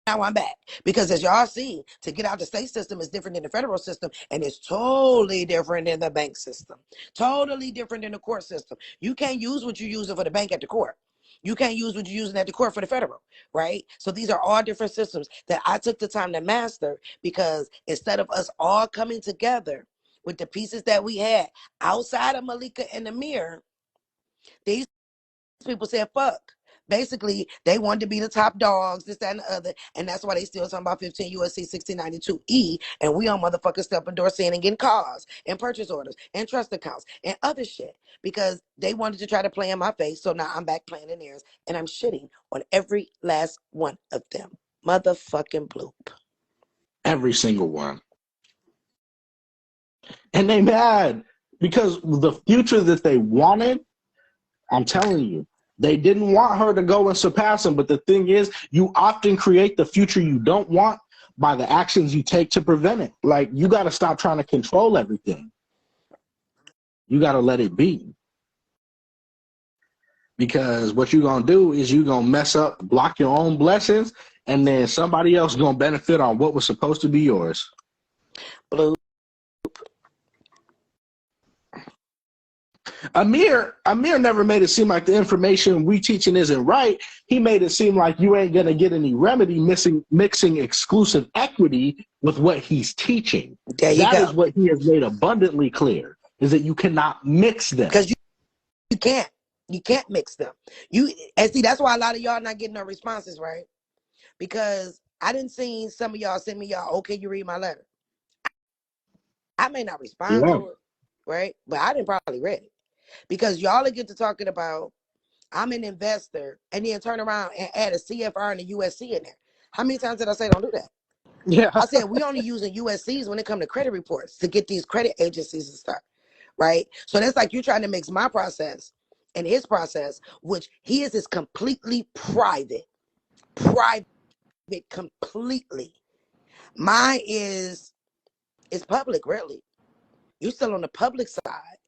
now I'm back. Because as y'all see, to get out the state system is different than the federal system. And it's totally different than the bank system. Totally different than the court system. You can't use what you're using for the bank at the court. You can't use what you're using at the court for the federal, right? So these are all different systems that I took the time to master, because instead of us all coming together with the pieces that we had outside of Malika and Amir, these people said fuck. Basically, they wanted to be the top dogs, this, that, and the other. And that's why they still talking about 15 USC 1692E. And we on motherfuckers stepping door saying and getting cars and purchase orders and trust accounts and other shit. Because they wanted to try to play in my face. So now I'm back playing in theirs. And I'm shitting on every last one of them. Motherfucking bloop. Every single one. And they mad because the future that they wanted, I'm telling you, they didn't want her to go and surpass him. But the thing is, you often create the future you don't want by the actions you take to prevent it. Like, you got to stop trying to control everything. You got to let it be. Because what you're going to do is you're going to mess up, block your own blessings, and then somebody else going to benefit on what was supposed to be yours. Blue. Amir never made it seem like the information we teaching isn't right. He made it seem like you ain't gonna get any remedy mixing exclusive equity with what he's teaching. That is what he has made abundantly clear, is that you cannot mix them. Because you can't mix them. And see, that's why a lot of y'all not getting no responses, right? Because I didn't see some of y'all send me y'all, okay, you read my letter. I may not respond to it, right? But I didn't probably read it. Because y'all get to talking about I'm an investor and then turn around and add a CFR and a USC in there. How many times did I say don't do that? Yeah. I said we only using USCs when it comes to credit reports to get these credit agencies to start, right? So that's like you trying to mix my process and his process, which his is completely private. private completely. Mine is public, really. You're still on the public side.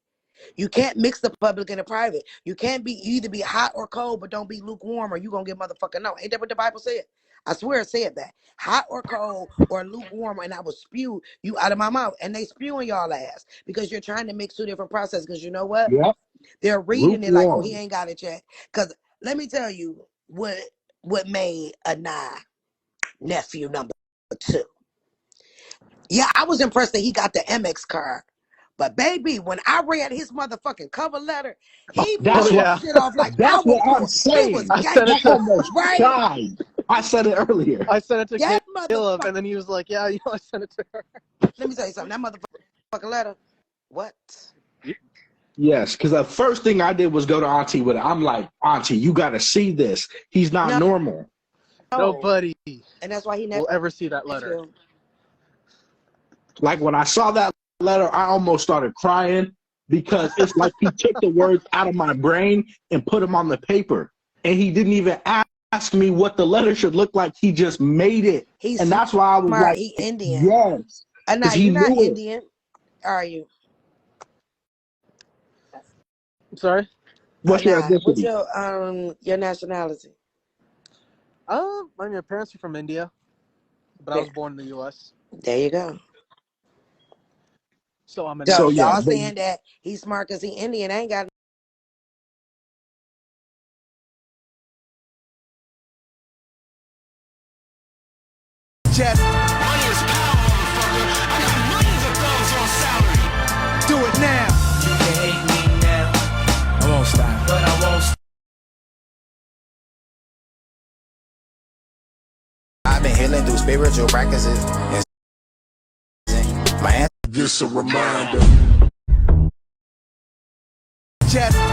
You can't mix the public and the private. You can't either be hot or cold, but don't be lukewarm, or you gonna get motherfucking no. Ain't that what the Bible said? I swear it said that. Hot or cold or lukewarm, and I will spew you out of my mouth. And they spewing y'all ass because you're trying to mix two different processes. Because you know what? Yep. They're reading it like, oh, Lukewarm. he ain't got it yet. Because let me tell you what made a nephew number 2. Yeah, I was impressed that he got the MX card. But baby, when I read his motherfucking cover letter, he That's blew yeah. shit off like That's what I'm It was saying. I said gangster, it I to almost right? cried. I said it earlier. I sent it to That Caleb, motherfucker. and then he was like, "Yeah, you know, I sent it to her." Let me tell you something. That motherfucking letter. What? Yes, because the first thing I did was go to Auntie with it. I'm like, Auntie, you got to see this. He's not normal. Nobody And that's why he never will ever see that letter. Like when I saw that letter, I almost started crying because it's like he took the words out of my brain and put them on the paper. And he didn't even ask me what the letter should look like. He just made it. And that's why I was smart. like, He Indian. yes. No, he you're not knew it. Indian, are you? I'm sorry. What's your What's ethnicity? your nationality? My parents are from India, but I was born in the U.S. There you go. So I'm an So yeah, y'all saying that he's smart because he Indian ain't got. Jeff, money is power, motherfucker. I got millions of dollars on salary. Do it now. You can hate me now. I won't stop, but I won't stop. I've been healing through spiritual practices. My answer. Just a reminder. Jeff.